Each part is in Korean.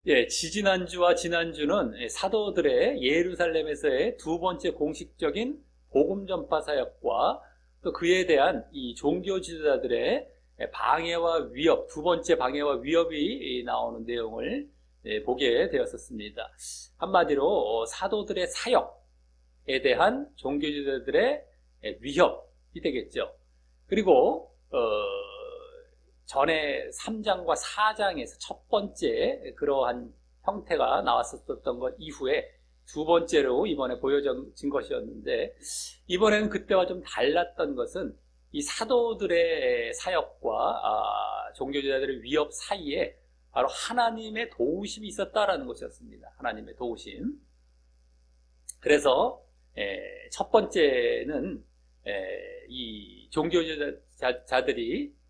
예, 지지난주와 지난주는 사도들의 예루살렘에서의 두 번째 공식적인 복음 전파 사역과 또 그에 대한 이 종교 지도자들의 방해와 위협, 두 번째 방해와 위협이 나오는 내용을 보게 되었었습니다. 한마디로 사도들의 사역에 대한 종교 지도자들의 위협이 되겠죠. 그리고 전에 3장과 4장에서 첫 번째 그러한 형태가 나왔었던 것 이후에 두 번째로 이번에 보여진 것이었는데, 이번에는 그때와 좀 달랐던 것은 이 사도들의 사역과 종교지도자들의 위협 사이에 바로 하나님의 도우심이 있었다라는 것이었습니다. 하나님의 도우심. 그래서 첫 번째는 이 종교지도자들이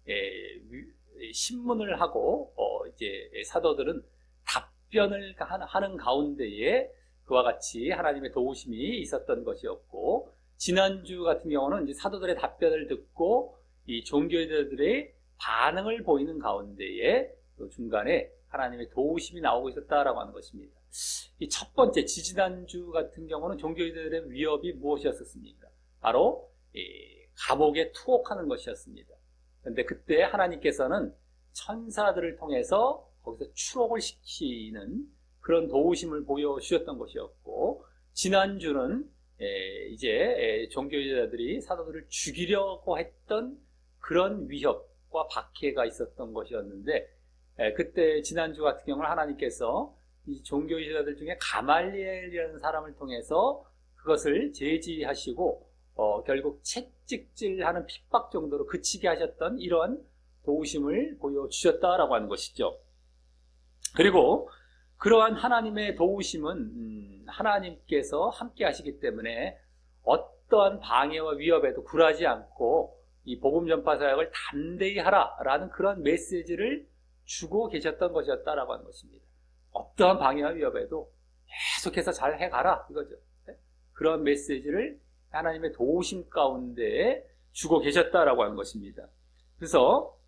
신문을 하고 이제 사도들은 답변을 하는 가운데에 그와 같이 하나님의 도우심이 있었던 것이었고, 지난주 같은 경우는 이제 사도들의 답변을 듣고 이 종교인들의 반응을 보이는 가운데에 또 중간에 하나님의 도우심이 나오고 있었다라고 하는 것입니다. 이 첫 번째 지지난주 같은 경우는 종교인들의 위협이 무엇이었습니까? 바로 감옥에 투옥하는 것이었습니다. 그런데 그때 하나님께서는 천사들을 통해서 거기서 추록을 시키는 그런 도우심을 보여주셨던 것이었고, 지난주는 이제 종교지도자들이 사도들을 죽이려고 했던 그런 위협과 박해가 있었던 것이었는데, 그때 지난주 같은 경우는 하나님께서 이 종교지도자들 중에 가말리엘이라는 사람을 통해서 그것을 제지하시고 결국 채찍질하는 핍박 정도로 그치게 하셨던 이러한 도우심을 보여주셨다라고 하는 것이죠. 그리고 그러한 하나님의 도우심은 하나님께서 함께 하시기 때문에 어떠한 방해와 위협에도 굴하지 않고 이 복음 전파 사역을 담대히 하라라는 그런 메시지를 주고 계셨던 것이었다라고 하는 것입니다. 어떠한 방해와 위협에도 계속해서 잘 해가라 이거죠. 그런 메시지를 하나님의 도우심 가운데 주고 계셨다라고 하는 것입니다. 그래서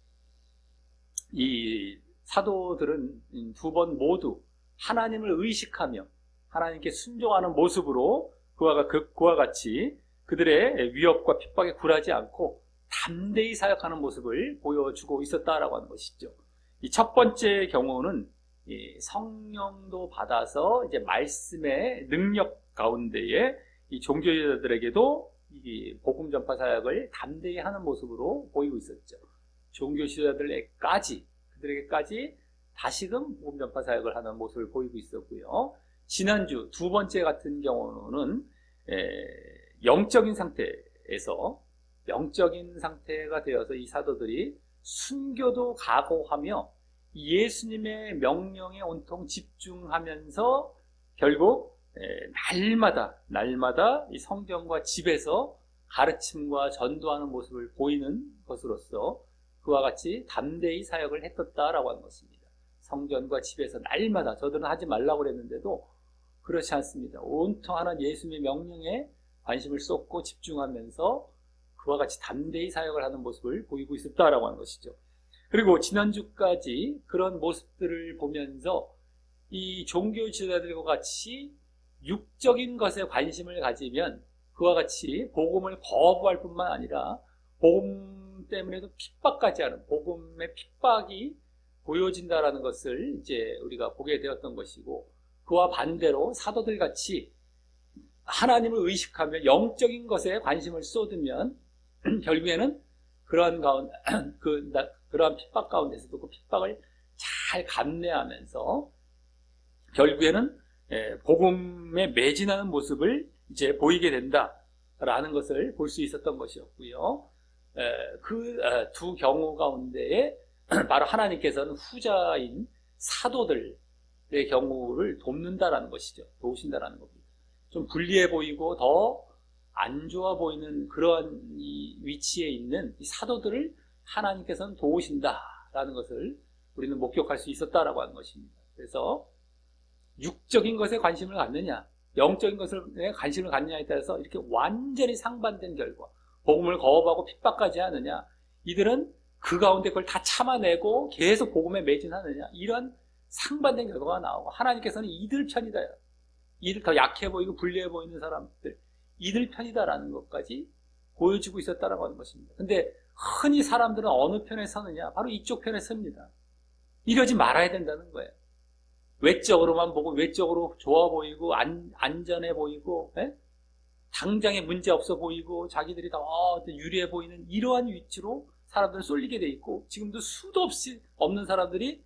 이 사도들은 두 번 모두 하나님을 의식하며 하나님께 순종하는 모습으로 그와 같이 그들의 위협과 핍박에 굴하지 않고 담대히 사역하는 모습을 보여주고 있었다라고 하는 것이죠. 이 첫 번째 경우는 성령도 받아서 이제 말씀의 능력 가운데에 이 종교지도자들에게도 이 복음 전파 사역을 담대히 하는 모습으로 보이고 있었죠. 종교 지도자들에게까지 다시금 복음 전파 사역을 하는 모습을 보이고 있었고요. 지난주 두 번째 같은 경우는 영적인 상태가 되어서 이 사도들이 순교도 각오하며 예수님의 명령에 온통 집중하면서 결국 날마다 이 성전과 집에서 가르침과 전도하는 모습을 보이는 것으로서 그와 같이 담대히 사역을 했었다라고 하는 것입니다. 성전과 집에서 날마다, 저들은 하지 말라고 그랬는데도 그렇지 않습니다. 온통 하는 예수님의 명령에 관심을 쏟고 집중하면서 그와 같이 담대히 사역을 하는 모습을 보이고 있었다라고 하는 것이죠. 그리고 지난주까지 그런 모습들을 보면서 이 종교 지도자들과 같이 육적인 것에 관심을 가지면 그와 같이 복음을 거부할 뿐만 아니라 복음 때문에도 핍박까지 하는, 복음의 핍박이 보여진다라는 것을 이제 우리가 보게 되었던 것이고, 그와 반대로 사도들 같이 하나님을 의식하며 영적인 것에 관심을 쏟으면 결국에는 그러한 핍박 가운데서도 그 핍박을 잘 감내하면서 결국에는 복음에 매진하는 모습을 이제 보이게 된다라는 것을 볼 수 있었던 것이었고요. 그 두 경우 가운데에 바로 하나님께서는 후자인 사도들의 경우를 돕는다라는 것이죠. 도우신다라는 겁니다. 좀 불리해 보이고 더 안 좋아 보이는 그러한 이 위치에 있는 이 사도들을 하나님께서는 도우신다라는 것을 우리는 목격할 수 있었다라고 하는 것입니다. 그래서 육적인 것에 관심을 갖느냐, 영적인 것에 관심을 갖느냐에 따라서 이렇게 완전히 상반된 결과, 복음을 거부하고 핍박까지 하느냐, 이들은 그 가운데 그걸 다 참아내고 계속 복음에 매진하느냐, 이런 상반된 결과가 나오고, 하나님께서는 이들 편이다. 이들 더 약해 보이고 불리해 보이는 사람들, 이들 편이다라는 것까지 보여주고 있었다라고 하는 것입니다. 근데 흔히 사람들은 어느 편에 서느냐? 바로 이쪽 편에 섭니다. 이러지 말아야 된다는 거예요. 외적으로만 보고, 외적으로 좋아 보이고 안전해 보이고, 예? 당장에 문제 없어 보이고 자기들이 더 유리해 보이는 이러한 위치로 사람들은 쏠리게 돼 있고, 지금도 수도 없이 없는 사람들이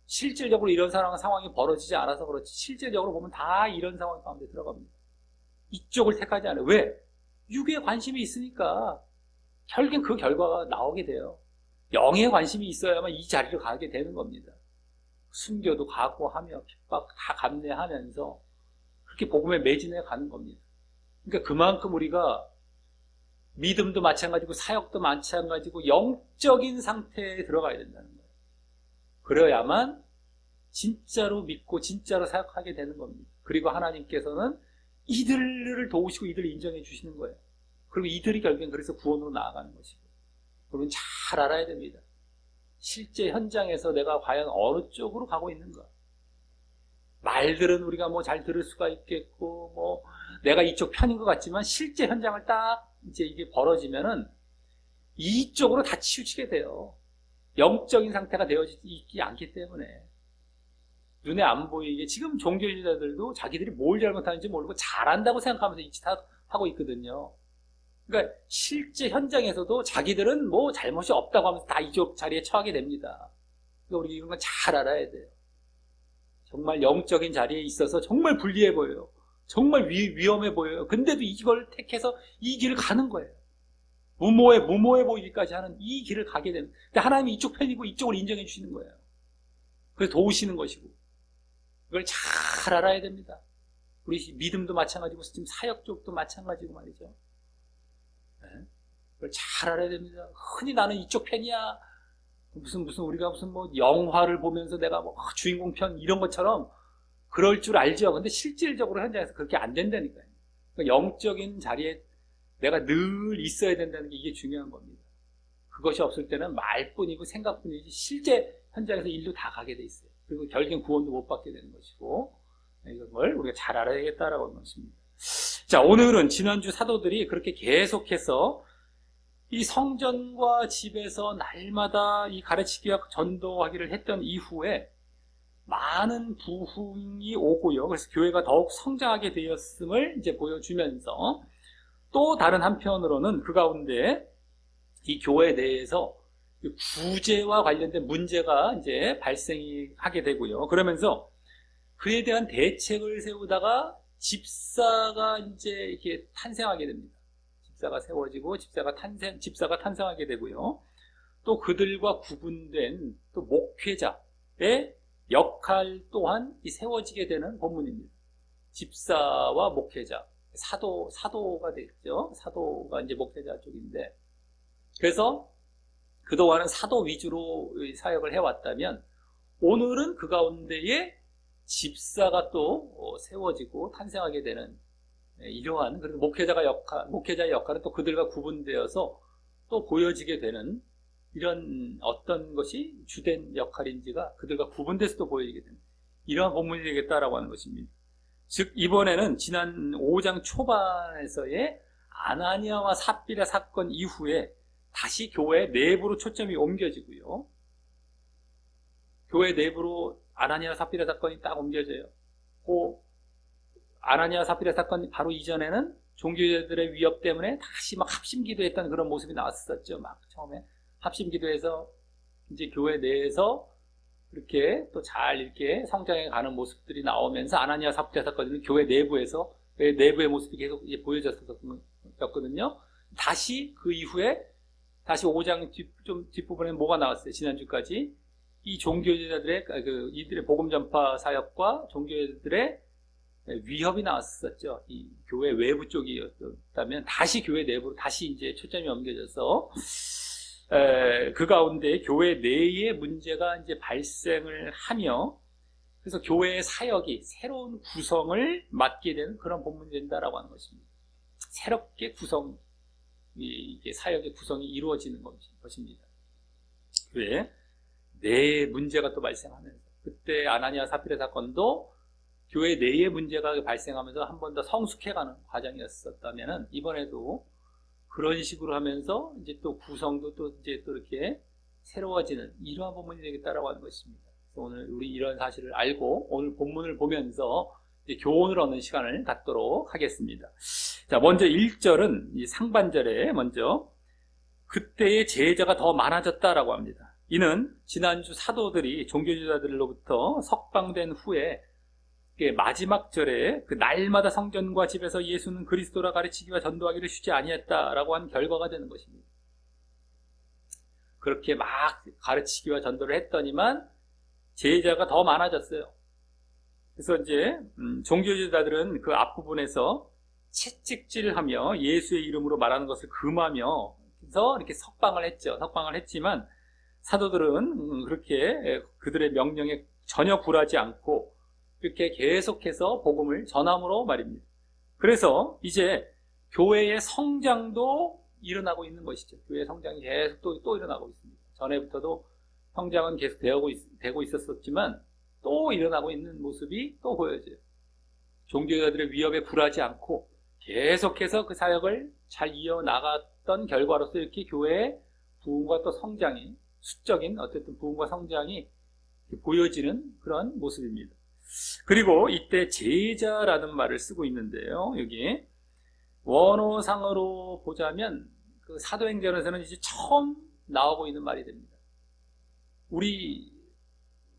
실질적으로 이런 상황이 벌어지지 않아서 그렇지, 실질적으로 보면 다 이런 상황 가운데 들어갑니다. 이쪽을 택하지 않아요. 왜? 육에 관심이 있으니까 결국엔 그 결과가 나오게 돼요. 영에 관심이 있어야만 이 자리를 가게 되는 겁니다. 순교도 각오하며 핍박 다 감내하면서 그렇게 복음에 매진해 가는 겁니다. 그러니까 그만큼 우리가 믿음도 마찬가지고 사역도 마찬가지고 영적인 상태에 들어가야 된다는 거예요. 그래야만 진짜로 믿고 진짜로 사역하게 되는 겁니다. 그리고 하나님께서는 이들을 도우시고 이들을 인정해 주시는 거예요. 그리고 이들이 결국엔 그래서 구원으로 나아가는 것이고. 여러분 잘 알아야 됩니다. 실제 현장에서 내가 과연 어느 쪽으로 가고 있는가. 말들은 우리가 뭐 잘 들을 수가 있겠고, 뭐 내가 이쪽 편인 것 같지만 실제 현장을 딱 이제 이게 벌어지면은 이쪽으로 다 치우치게 돼요. 영적인 상태가 되어지지 않기 때문에. 눈에 안 보이게, 지금 종교인들도 자기들이 뭘 잘못하는지 모르고 잘한다고 생각하면서 이 짓 하고 있거든요. 그러니까 실제 현장에서도 자기들은 뭐 잘못이 없다고 하면서 다 이쪽 자리에 처하게 됩니다. 그러니까 우리 이런 건 잘 알아야 돼요. 정말 영적인 자리에 있어서 정말 불리해 보여요. 정말 위험해 보여요. 근데도 이걸 택해서 이 길을 가는 거예요. 무모해 보이기까지 하는 이 길을 가게 되는. 근데 하나님이 이쪽 편이고 이쪽을 인정해 주시는 거예요. 그래서 도우시는 것이고. 이걸 잘 알아야 됩니다. 우리 믿음도 마찬가지고 지금 사역 쪽도 마찬가지고 말이죠. 네? 그걸 잘 알아야 됩니다. 흔히 나는 이쪽 편이야. 무슨 우리가 무슨 뭐 영화를 보면서 내가 뭐 주인공 편 이런 것처럼 그럴 줄 알죠. 근데 실질적으로 현장에서 그렇게 안 된다니까요. 그러니까 영적인 자리에 내가 늘 있어야 된다는 게 이게 중요한 겁니다. 그것이 없을 때는 말뿐이고 생각뿐이지 실제 현장에서 일도 다 가게 돼 있어요. 그리고 결국엔 구원도 못 받게 되는 것이고, 이걸 우리가 잘 알아야겠다라고 하는 것입니다. 자, 오늘은 지난주 사도들이 그렇게 계속해서 이 성전과 집에서 날마다 이 가르치기와 전도하기를 했던 이후에 많은 부흥이 오고요. 그래서 교회가 더욱 성장하게 되었음을 이제 보여주면서, 또 다른 한편으로는 그 가운데 이 교회 내에서 구제와 관련된 문제가 이제 발생이 하게 되고요. 그러면서 그에 대한 대책을 세우다가 집사가 이제 이렇게 탄생하게 됩니다. 집사가 세워지고 집사가 탄생하게 되고요. 또 그들과 구분된 또 목회자의 역할 또한 세워지게 되는 본문입니다. 집사와 목회자, 사도가 됐죠. 사도가 이제 목회자 쪽인데, 그래서 그동안은 사도 위주로 사역을 해왔다면 오늘은 그 가운데에 집사가 또 세워지고 탄생하게 되는 이러한, 그리고 목회자의 역할은 또 그들과 구분되어서 또 보여지게 되는 이런 어떤 것이 주된 역할인지가 그들과 구분돼서 또 보여지게 되는 이러한 본문이 되겠다라고 하는 것입니다. 즉 이번에는 지난 5장 초반에서의 아나니아와 삽비라 사건 이후에 다시 교회 내부로 초점이 옮겨지고요. 교회 내부로 아나니아 삽비라 사건이 딱 옮겨져요. 그 아나니아 삽비라 사건 바로 이전에는 종교제들의 위협 때문에 다시 막 합심기도했던 그런 모습이 나왔었죠. 막 처음에 합심기도해서 이제 교회 내에서 그렇게 또 잘 이렇게 성장해 가는 모습들이 나오면서 아나니아 삽비라 사건은 교회 내부에서 내부의 모습이 계속 이제 보여졌었거든요. 다시 그 이후에 다시 5장 좀 뒷부분에 뭐가 나왔어요? 지난주까지 이 종교제자들의 이들의 복음 전파 사역과 종교제자들의 위협이 나왔었죠. 이 교회 외부 쪽이었다면 다시 교회 내부로 다시 이제 초점이 옮겨져서 그 가운데 교회 내에 문제가 이제 발생을 하며, 그래서 교회의 사역이 새로운 구성을 맡게 되는 그런 본문이 된다라고 하는 것입니다. 새롭게 이게 사역의 구성이 이루어지는 것입니다. 교회 내 문제가 또 발생하면서 그때 아나니아 사피라 사건도 교회 내에 문제가 발생하면서 한 번 더 성숙해가는 과정이었었다면은, 이번에도 그런 식으로 하면서 이제 또 구성도 또 이제 또 이렇게 새로워지는 이러한 본문이 되겠다라고 하는 것입니다. 그래서 오늘 우리 이런 사실을 알고 오늘 본문을 보면서 이제 교훈을 얻는 시간을 갖도록 하겠습니다. 자, 먼저 1절은 이 상반절에 먼저 그때의 제자가 더 많아졌다라고 합니다. 이는 지난주 사도들이 종교지도자들로부터 석방된 후에 마지막 절에 그 날마다 성전과 집에서 예수는 그리스도라 가르치기와 전도하기를 쉬지 아니했다라고 한 결과가 되는 것입니다. 그렇게 막 가르치기와 전도를 했더니만 제자가 더 많아졌어요. 그래서 이제 종교지도자들은 그 앞부분에서 채찍질하며 예수의 이름으로 말하는 것을 금하며 그래서 이렇게 석방을 했죠. 석방을 했지만 사도들은 그렇게 그들의 명령에 전혀 굴하지 않고 이렇게 계속해서 복음을 전함으로 말입니다. 그래서 이제 교회의 성장도 일어나고 있는 것이죠. 교회의 성장이 계속 또 일어나고 있습니다. 전에부터도 성장은 계속 되고 있었지만 또 일어나고 있는 모습이 또 보여져요. 종교자들의 위협에 굴하지 않고 계속해서 그 사역을 잘 이어나갔던 결과로서 이렇게 교회의 부흥과 또 성장이, 수적인 어쨌든 부흥과 성장이 보여지는 그런 모습입니다. 그리고 이때 제자라는 말을 쓰고 있는데요. 여기 원어상으로 보자면 그 사도행전에서는 이제 처음 나오고 있는 말이 됩니다. 우리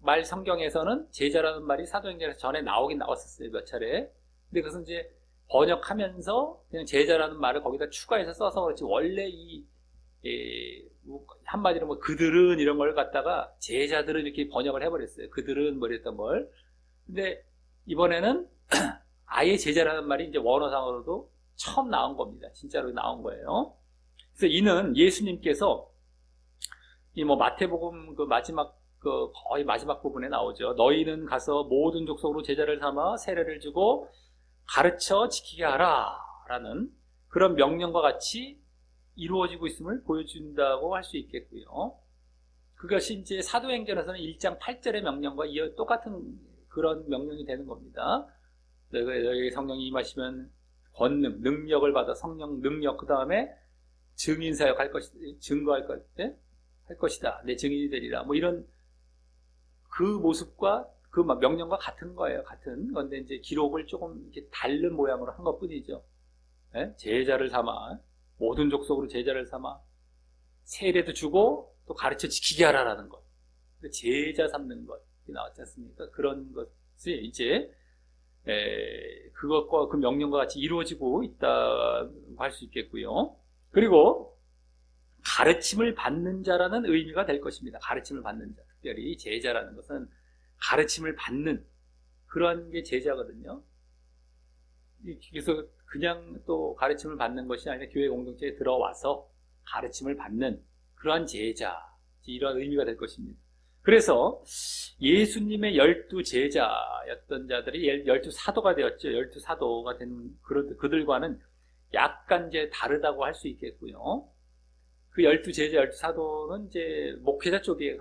말 성경에서는 제자라는 말이 사도행전에서 전에 나오긴 나왔었어요. 몇 차례. 근데 그것은 이제 번역하면서 그냥 제자라는 말을 거기다 추가해서 써서 그렇지, 원래 한마디로 뭐 그들은 이런 걸 갖다가 제자들은 이렇게 번역을 해버렸어요. 그들은 뭐 이랬던 걸. 근데 이번에는 아예 제자라는 말이 이제 원어상으로도 처음 나온 겁니다. 진짜로 나온 거예요. 그래서 이는 예수님께서 이 뭐 마태복음 그 마지막 그 거의 마지막 부분에 나오죠. 너희는 가서 모든 족속으로 제자를 삼아 세례를 주고 가르쳐 지키게 하라 라는 그런 명령과 같이 이루어지고 있음을 보여준다고 할 수 있겠고요. 그것이 이제 사도행전에서는 1장 8절의 명령과 똑같은 그런 명령이 되는 겁니다. 너희 성령이 임하시면 권능, 능력을 받아 성령 능력, 그 다음에 증인사역 할 것이다, 증거할 것이다, 내 증인이 되리라. 뭐 이런 그 모습과 그 명령과 같은 거예요. 같은 건데 이제 기록을 조금 이렇게 다른 모양으로 한 것 뿐이죠. 네? 제자를 삼아, 모든 족속으로 제자를 삼아, 세례도 주고 또 가르쳐 지키게 하라라는 것. 제자 삼는 것. 나왔지 않습니까? 그런 것이 이제 그것과 그 명령과 같이 이루어지고 있다고 할 수 있겠고요. 그리고 가르침을 받는 자라는 의미가 될 것입니다. 가르침을 받는 자. 특별히 제자라는 것은 가르침을 받는 그런 게 제자거든요. 그래서 그냥 또 가르침을 받는 것이 아니라 교회 공동체에 들어와서 가르침을 받는 그러한 제자, 이런 의미가 될 것입니다. 그래서 예수님의 12제자였던 자들이 12사도가 되었죠. 12사도가 된 그들과는 약간 이제 다르다고 할 수 있겠고요. 그 12제자, 12사도는 이제 목회자 쪽에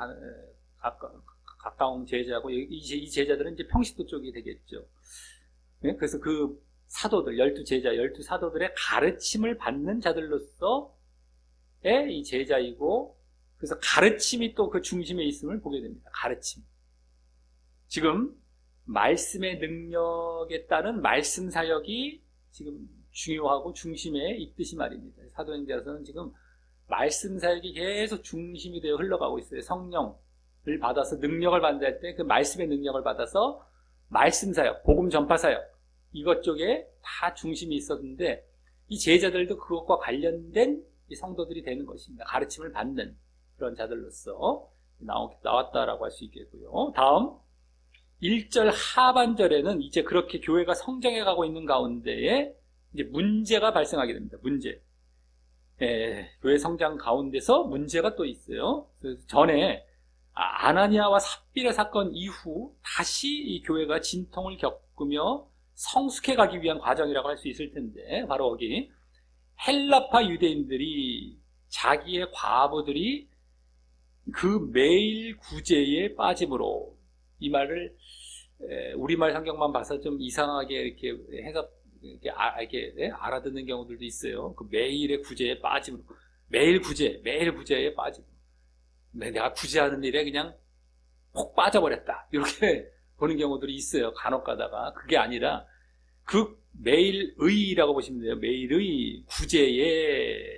가까운 제자고, 이 제자들은 이제 평신도 쪽이 되겠죠. 네? 그래서 그 사도들, 12제자, 12사도들의 가르침을 받는 자들로서의 이 제자이고, 그래서 가르침이 또 그 중심에 있음을 보게 됩니다. 가르침. 지금 말씀의 능력에 따른 말씀 사역이 지금 중요하고 중심에 있듯이 말입니다. 사도행전에서는 지금 말씀 사역이 계속 중심이 되어 흘러가고 있어요. 성령을 받아서 능력을 받을 때 그 말씀의 능력을 받아서 말씀 사역, 복음 전파 사역, 이것 쪽에 다 중심이 있었는데 이 제자들도 그것과 관련된 이 성도들이 되는 것입니다. 가르침을 받는 그런 자들로서 나왔다라고 할 수 있겠고요. 다음 1절 하반절에는 이제 그렇게 교회가 성장해 가고 있는 가운데에 이제 문제가 발생하게 됩니다. 문제. 교회 성장 가운데서 문제가 또 있어요. 그래서 전에 아나니아와 삽비라 사건 이후 다시 이 교회가 진통을 겪으며 성숙해 가기 위한 과정이라고 할 수 있을 텐데, 바로 여기 헬라파 유대인들이 자기의 과부들이 그 매일 구제에 빠짐으로 이 말을 우리말 성경만 봐서 좀 이상하게 이렇게 해서 이렇게 알아듣는 경우들도 있어요. 그 매일의 구제에 빠짐으로, 매일 구제에 빠짐. 내가 구제하는 일에 그냥 폭 빠져버렸다. 이렇게 보는 경우들이 있어요. 간혹 가다가. 그게 아니라 그 매일의라고 보시면 돼요. 매일의 구제에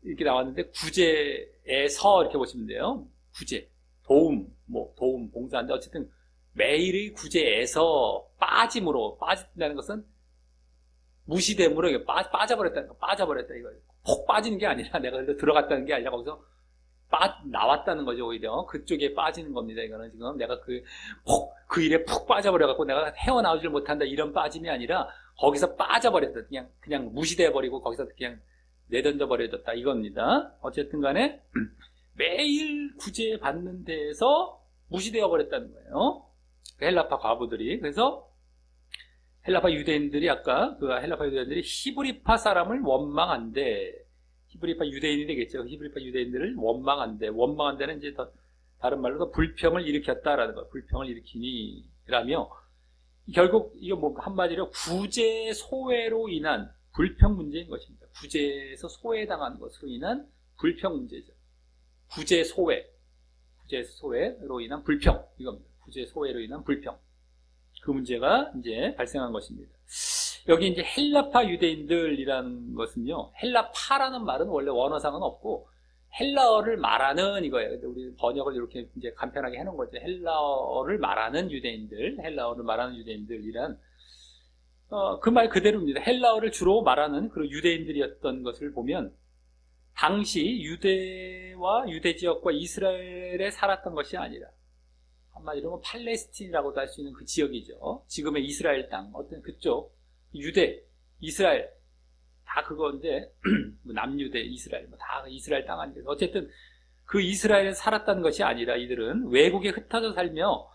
이렇게 나왔는데 구제에서 이렇게 보시면 돼요. 구제, 도움, 도움, 봉사인데 어쨌든 매일의 구제에서 빠짐으로, 빠진다는 것은 무시됨으로 빠져버렸다는 거, 빠져버렸다 이거예요. 폭 빠지는 게 아니라 내가 들어갔다는 게 아니라 거기서 나왔다는 거죠. 오히려 그쪽에 빠지는 겁니다. 이거는 지금 내가 그 일에 푹 빠져버려갖고 내가 헤어나오질 못한다 이런 빠짐이 아니라 거기서 빠져버렸다. 그냥 무시돼 버리고 거기서 그냥 내던져 버려졌다 이겁니다. 어쨌든 간에 매일 구제받는 데에서 무시되어 버렸다는 거예요. 헬라파 과부들이. 그래서 헬라파 유대인들이 아까 그 헬라파 유대인들이 히브리파 사람을 원망한데, 히브리파 유대인이 되겠죠. 히브리파 유대인들을 원망한데는 이제 다른 말로 더 불평을 일으켰다라는 거. 불평을 일으키니라며 결국 이거 한마디로 구제 소외로 인한 불평 문제인 것입니다. 구제에서 소외당한 것으로 인한 불평 문제죠. 구제 소외로 인한 불평 이겁니다. 구제 소외로 인한 불평. 그 문제가 이제 발생한 것입니다. 여기 이제 헬라파 유대인들이라는 것은요, 헬라파라는 말은 원래 원어상은 없고 헬라어를 말하는 이거예요. 우리 번역을 이렇게 이제 간편하게 해놓은 거죠. 헬라어를 말하는 유대인들이란 그 말 그대로입니다. 헬라어를 주로 말하는 그런 유대인들이었던 것을 보면 당시 유대와 유대 지역과 이스라엘에 살았던 것이 아니라 한마디로 팔레스틴이라고도 할 수 있는 그 지역이죠. 지금의 이스라엘 땅, 어떤 그쪽 유대, 이스라엘 다 그건데 남유대, 이스라엘 다 이스라엘 땅 아니에요. 어쨌든 그 이스라엘에 살았다는 것이 아니라 이들은 외국에 흩어져 살며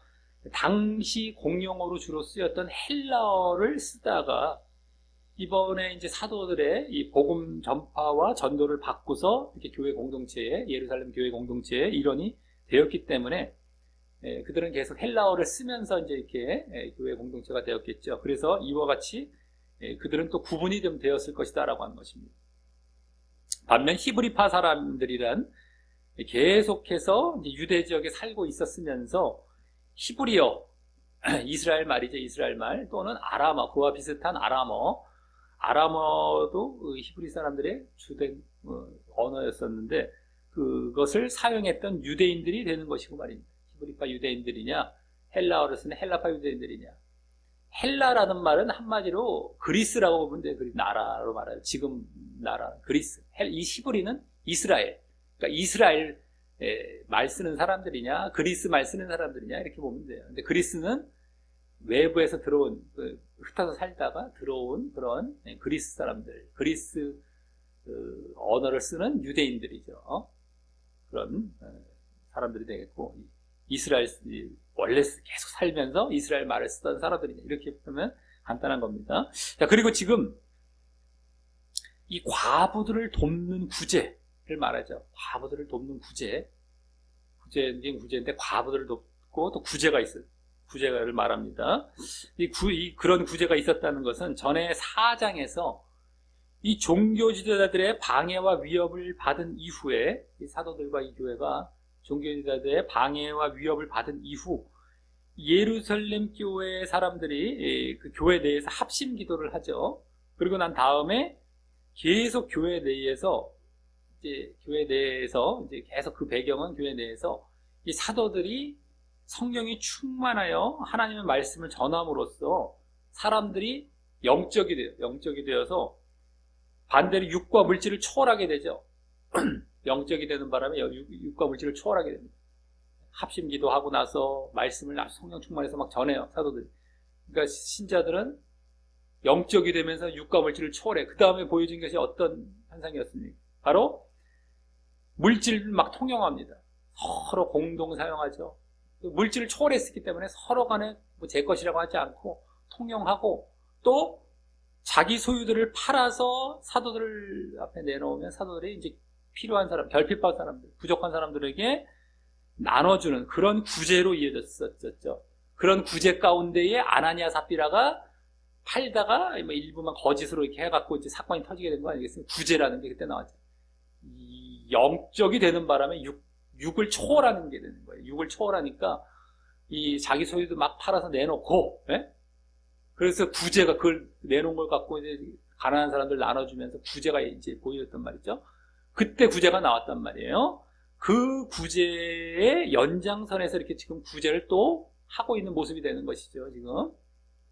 당시 공용어로 주로 쓰였던 헬라어를 쓰다가 이번에 이제 사도들의 이 복음 전파와 전도를 받고서 이렇게 교회 공동체에, 예루살렘 교회 공동체의 일원이 되었기 때문에 그들은 계속 헬라어를 쓰면서 이제 이렇게 교회 공동체가 되었겠죠. 그래서 이와 같이 그들은 또 구분이 좀 되었을 것이다라고 하는 것입니다. 반면 히브리파 사람들이란 계속해서 이제 유대 지역에 살고 있었으면서 히브리어, 이스라엘 말이죠. 이스라엘 말 또는 아람어, 그와 비슷한 아람어도 히브리 사람들의 주된 언어였었는데 그것을 사용했던 유대인들이 되는 것이고 말입니다. 히브리파 유대인들이냐, 헬라어를 쓰는 헬라파 유대인들이냐. 헬라라는 말은 한마디로 그리스라고 보면 돼요. 나라로 말해요. 지금 나라, 그리스. 이 히브리는 이스라엘. 그러니까 이스라엘 말 쓰는 사람들이냐, 그리스 말 쓰는 사람들이냐, 이렇게 보면 돼요. 근데 그리스는 외부에서 들어온, 흩어서 살다가 들어온 그런 그리스 사람들, 그리스 언어를 쓰는 유대인들이죠. 그런 사람들이 되겠고, 이스라엘, 원래 계속 살면서 이스라엘 말을 쓰던 사람들이냐, 이렇게 보면 간단한 겁니다. 자, 그리고 지금 이 과부들을 돕는 구제를 말하죠. 과부들을 돕는 구제인데 과부들을 돕고 또 구제가 있어요. 구제를 말합니다. 그런 구제가 있었다는 것은 전에 4장에서 이 종교 지도자들의 방해와 위협을 받은 이후에 이 사도들과 이 교회가 종교 지도자들의 방해와 위협을 받은 이후 예루살렘 교회 사람들이 그 교회 내에서 합심 기도를 하죠. 그리고 난 다음에 계속 교회 내에서 이제 계속 그 배경은 교회 내에서 이 사도들이 성령이 충만하여 하나님의 말씀을 전함으로써 사람들이 영적이 되어서 반대로 육과 물질을 초월하게 되죠. 영적이 되는 바람에 육과 물질을 초월하게 됩니다. 합심 기도하고 나서 말씀을 성령 충만해서 막 전해요, 사도들이. 그러니까 신자들은 영적이 되면서 육과 물질을 초월해. 그 다음에 보여준 것이 어떤 현상이었습니까? 바로 물질을 막 통용합니다. 서로 공동 사용하죠. 물질을 초월했기 때문에 서로 간에 제 것이라고 하지 않고 통용하고 또 자기 소유들을 팔아서 사도들 앞에 내놓으면 사도들이 이제 필요한 사람, 결핍한 사람들, 부족한 사람들에게 나눠주는 그런 구제로 이어졌었죠. 그런 구제 가운데에 아나니아 삽비라가 팔다가 뭐 일부만 거짓으로 이렇게 해갖고 이제 사건이 터지게 된 거 아니겠습니까? 구제라는 게 그때 나왔죠. 이 영적이 되는 바람에 육을 초월하는 게 되는 거예요. 육을 초월하니까 이 자기 소유도 막 팔아서 내놓고, 예? 그래서 구제가 그걸 내놓은 걸 갖고 이제 가난한 사람들 나눠주면서 구제가 이제 보여졌단 말이죠. 그때 구제가 나왔단 말이에요. 그 구제의 연장선에서 이렇게 지금 구제를 또 하고 있는 모습이 되는 것이죠, 지금.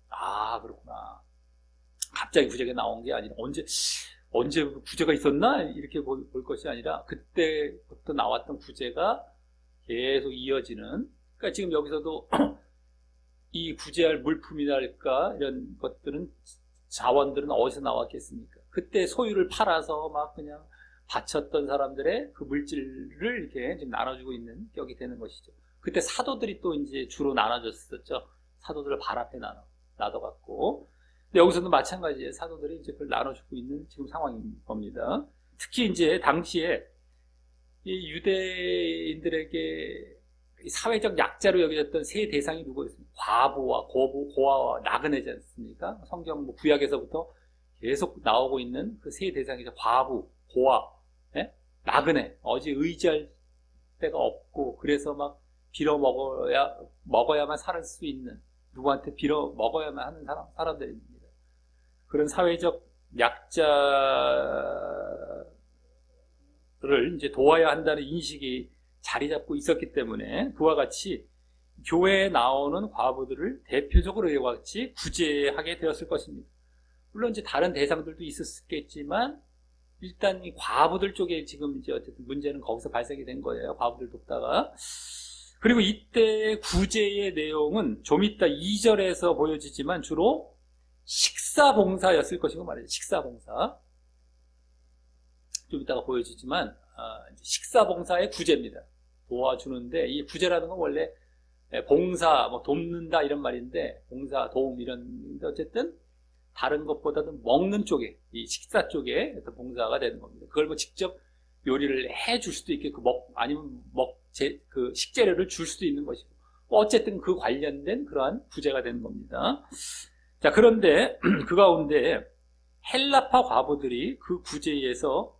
아, 그렇구나. 갑자기 구제가 나온 게 아니라 언제 구제가 있었나? 이렇게 볼 것이 아니라 그때부터 나왔던 구제가 계속 이어지는. 그러니까 지금 여기서도 이 구제할 물품이랄까 이런 것들은 자원들은 어디서 나왔겠습니까? 그때 소유를 팔아서 막 그냥 바쳤던 사람들의 그 물질을 이렇게 지금 나눠주고 있는 격이 되는 것이죠. 그때 사도들이 또 이제 주로 나눠줬었죠. 사도들을 발 앞에 놔둬갖고. 근데 여기서도 마찬가지예요. 사도들이 이제 그걸 나눠주고 있는 지금 상황인 겁니다. 특히 이제 당시에 이 유대인들에게 사회적 약자로 여겨졌던 세 대상이 누구였습니까? 과부와 고아와 나그네지 않습니까? 성경 구약에서부터 계속 나오고 있는 그 세 대상이죠. 과부, 고아, 예? 나그네. 어디 의지할 데가 없고 그래서 막 빌어 먹어야만 살 수 있는, 누구한테 빌어 먹어야만 하는 사람들입니다. 그런 사회적 약자를 이제 도와야 한다는 인식이 자리 잡고 있었기 때문에 그와 같이 교회에 나오는 과부들을 대표적으로 이와 같이 구제하게 되었을 것입니다. 물론 이제 다른 대상들도 있었겠지만 일단 이 과부들 쪽에 지금 이제 어쨌든 문제는 거기서 발생이 된 거예요. 과부들 돕다가. 그리고 이때 구제의 내용은 좀 이따 2절에서 보여지지만 주로 식사봉사였을 것이고 말이죠. 식사봉사. 좀 이따가 보여지지만 식사봉사의 구제입니다. 도와주는데 이 구제라는 건 원래 봉사, 뭐 돕는다 이런 말인데 봉사, 도움 이런 어쨌든 다른 것보다는 먹는 쪽에 이 식사 쪽에 봉사가 되는 겁니다. 그걸 뭐 직접 요리를 해줄 수도 있겠고 아니면 그 식재료를 줄 수도 있는 것이고 어쨌든 그 관련된 그러한 구제가 되는 겁니다. 자, 그런데 그 가운데 헬라파 과부들이 그 구제에서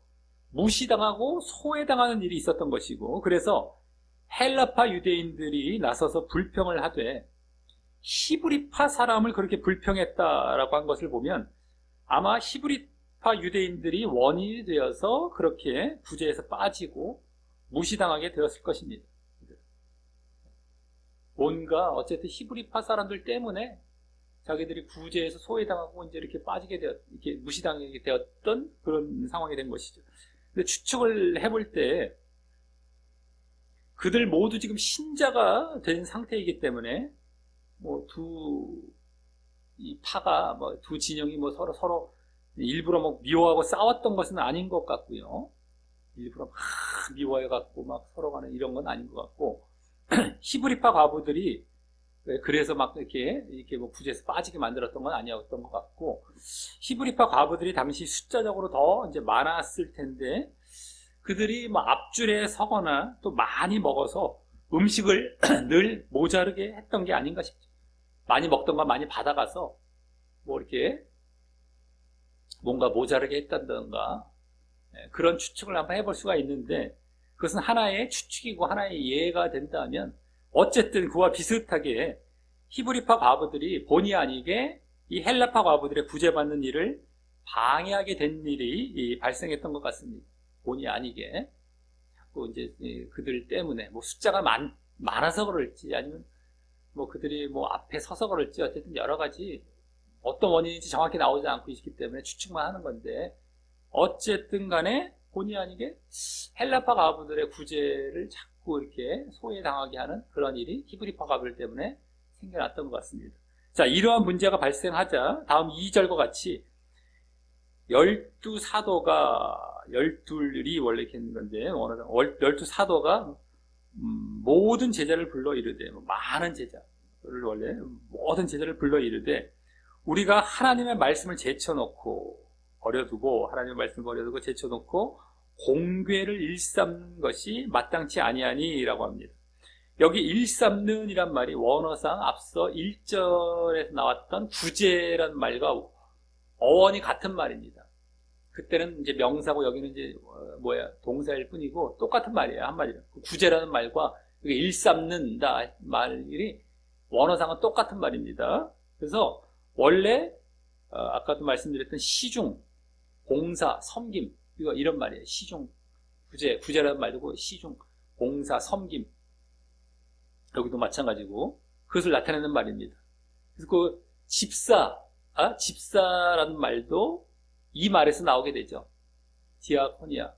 무시당하고 소외당하는 일이 있었던 것이고 그래서 헬라파 유대인들이 나서서 불평을 하되 히브리파 사람을 그렇게 불평했다라고 한 것을 보면 아마 히브리파 유대인들이 원인이 되어서 그렇게 구제에서 빠지고 무시당하게 되었을 것입니다. 뭔가 어쨌든 히브리파 사람들 때문에 자기들이 구제에서 소외당하고 이제 이렇게 빠지게 이렇게 무시당하게 되었던 그런 상황이 된 것이죠. 근데 추측을 해볼 때 그들 모두 지금 신자가 된 상태이기 때문에 뭐 이 파가 뭐 두 진영이 뭐 서로 일부러 뭐 미워하고 싸웠던 것은 아닌 것 같고요. 일부러 막 미워해갖고 막 서로 간에 이런 건 아닌 것 같고 히브리파 과부들이 그래서 막 이렇게 뭐 구제에서 빠지게 만들었던 건 아니었던 것 같고 히브리파 과부들이 당시 숫자적으로 더 이제 많았을 텐데 그들이 뭐 앞줄에 서거나 또 많이 먹어서 음식을 늘 모자르게 했던 게 아닌가 싶죠. 많이 먹던 건 많이 받아가서 뭐 이렇게 뭔가 모자르게 했다던가 그런 추측을 한번 해볼 수가 있는데 그것은 하나의 추측이고 하나의 이해가 된다면 어쨌든 그와 비슷하게 히브리파 과부들이 본의 아니게 이 헬라파 과부들의 구제받는 일을 방해하게 된 일이 발생했던 것 같습니다. 본의 아니게 자꾸 이제 그들 때문에 뭐 숫자가 많아서 그럴지 아니면 뭐 그들이 뭐 앞에 서서 그럴지 어쨌든 여러 가지 어떤 원인인지 정확히 나오지 않고 있기 때문에 추측만 하는 건데 어쨌든 간에 본의 아니게 헬라파 과부들의 구제를 자꾸 이렇게 소외당하게 하는 그런 일이 히브리파 과부들 때문에 생겨났던 것 같습니다. 자, 이러한 문제가 발생하자 다음 2절과 같이 12사도가 12이 원래 이렇게 있는 건데 12사도가 모든 제자를 불러 이르되 많은 제자를 원래 모든 제자를 불러 이르되 우리가 하나님의 말씀을 제쳐놓고 버려두고 하나님의 말씀을 버려두고 제쳐놓고 공궤를 일삼는 것이 마땅치 아니하니라고 합니다. 여기 일삼는이란 말이 원어상 앞서 1절에서 나왔던 구제라는 말과 어원이 같은 말입니다. 그때는 이제 명사고 여기는 이제 동사일 뿐이고 똑같은 말이에요. 한마디로. 구제라는 말과 일삼는다 말이 원어상은 똑같은 말입니다. 그래서 원래 아까도 말씀드렸던 시중, 봉사, 섬김 이런 말이에요. 시중, 구제라는 말이고 시중, 봉사, 섬김 여기도 마찬가지고 그것을 나타내는 말입니다. 그래서 그 집사라는 말도 이 말에서 나오게 되죠. 디아코니아인가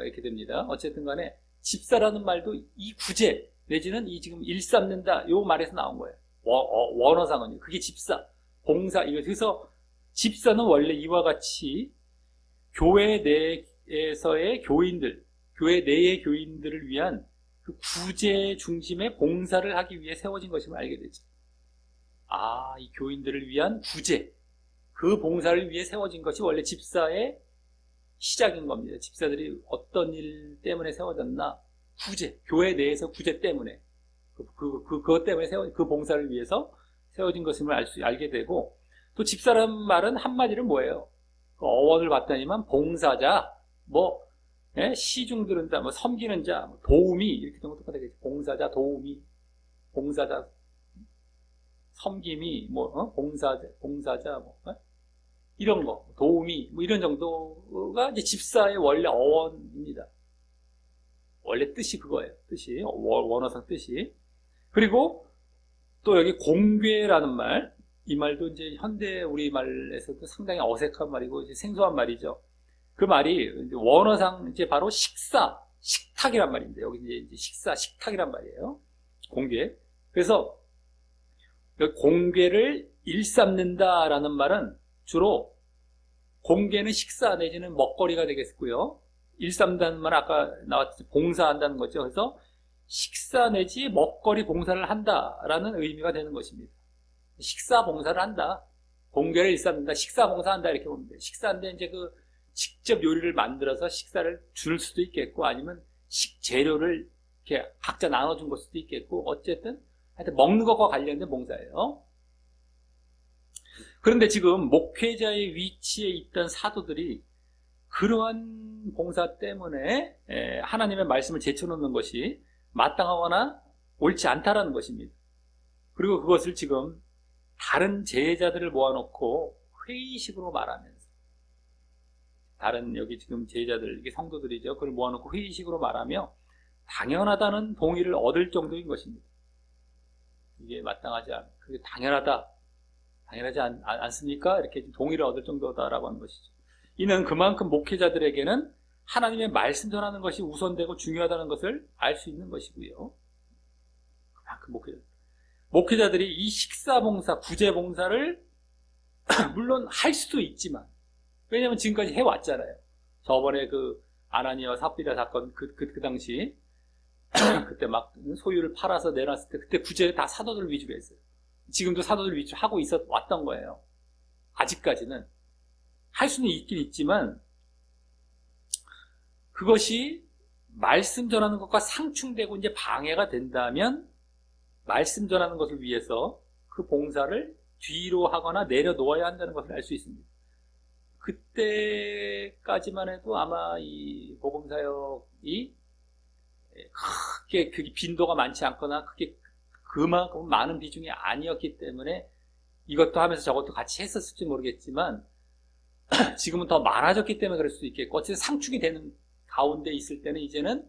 이렇게 됩니다. 어쨌든 간에 집사라는 말도 이 구제 내지는 이 지금 일삼는다 요 말에서 나온 거예요. 원어상은요. 그게 집사, 봉사 그래서 집사는 원래 이와 같이 교회 내에서의 교인들, 교회 내의 교인들을 위한 그 구제 중심의 봉사를 하기 위해 세워진 것임을 알게 되죠. 이 교인들을 위한 구제, 그 봉사를 위해 세워진 것이 원래 집사의 시작인 겁니다. 집사들이 어떤 일 때문에 세워졌나? 구제, 교회 내에서 구제 때문에 그것 때문에 그 봉사를 위해서 세워진 것임을 알게 되고, 또 집사라는 말은 한마디로 뭐예요? 그 어원을 봤더니만 봉사자, 시중 들은 자, 섬기는 자, 도우미 이렇게 되면 똑같아요. 봉사자, 도우미, 봉사자, 섬김이 봉사자 이런 거, 도우미 이런 정도가 이제 집사의 원래 어원입니다. 원래 뜻이 그거예요. 뜻이 원어상 뜻이. 그리고 또 여기 공궤라는 말, 이 말도 이제 현대 우리말에서도 상당히 어색한 말이고 이제 생소한 말이죠. 그 말이 이제 원어상 이제 바로 식탁이란 말인데 여기 이제 식탁이란 말이에요. 공궤. 그래서 공궤를 일삼는다라는 말은 주로 공궤는 식사 내지는 먹거리가 되겠고요. 일삼다는 말은 아까 나왔듯이 봉사한다는 거죠. 그래서 식사 내지 먹거리 봉사를 한다라는 의미가 되는 것입니다. 식사 봉사를 한다. 공궤를 일삼는다. 식사 봉사한다 이렇게 보면 돼요. 식사인데 이제 그 직접 요리를 만들어서 식사를 줄 수도 있겠고 아니면 식재료를 이렇게 각자 나눠준 걸 수도 있겠고 어쨌든 하여튼 먹는 것과 관련된 봉사예요. 그런데 지금 목회자의 위치에 있던 사도들이 그러한 봉사 때문에 하나님의 말씀을 제쳐놓는 것이 마땅하거나 옳지 않다라는 것입니다. 그리고 그것을 지금 다른 제자들을 모아놓고 회의식으로 말하면서 다른 여기 지금 제자들, 이게 성도들이죠. 그걸 모아놓고 회의식으로 말하며 당연하다는 동의를 얻을 정도인 것입니다. 이게 마땅하지 않, 그게 당연하지 않습니까? 이렇게 동의를 얻을 정도다라고 하는 것이죠. 이는 그만큼 목회자들에게는 하나님의 말씀 전하는 것이 우선되고 중요하다는 것을 알 수 있는 것이고요. 그만큼 목회자들이 이 식사봉사, 구제봉사를 물론 할 수도 있지만, 왜냐하면 지금까지 해왔잖아요. 저번에 그 아나니아와 삽비라 사건 그 당시 그때 막 소유를 팔아서 내놨을 때 그때 구제 다 사도들 위주로 했어요. 지금도 사도들 위주로 하고 왔던 거예요. 아직까지는 할 수는 있긴 있지만 그것이 말씀 전하는 것과 상충되고 이제 방해가 된다면 말씀 전하는 것을 위해서 그 봉사를 뒤로 하거나 내려놓아야 한다는 것을 알 수 있습니다. 그때까지만 해도 아마 이 복음사역이 크게 빈도가 많지 않거나 그게 그만큼 많은 비중이 아니었기 때문에 이것도 하면서 저것도 같이 했었을지 모르겠지만 지금은 더 많아졌기 때문에 그럴 수도 있겠고 어쨌든 상충이 되는 가운데 있을 때는 이제는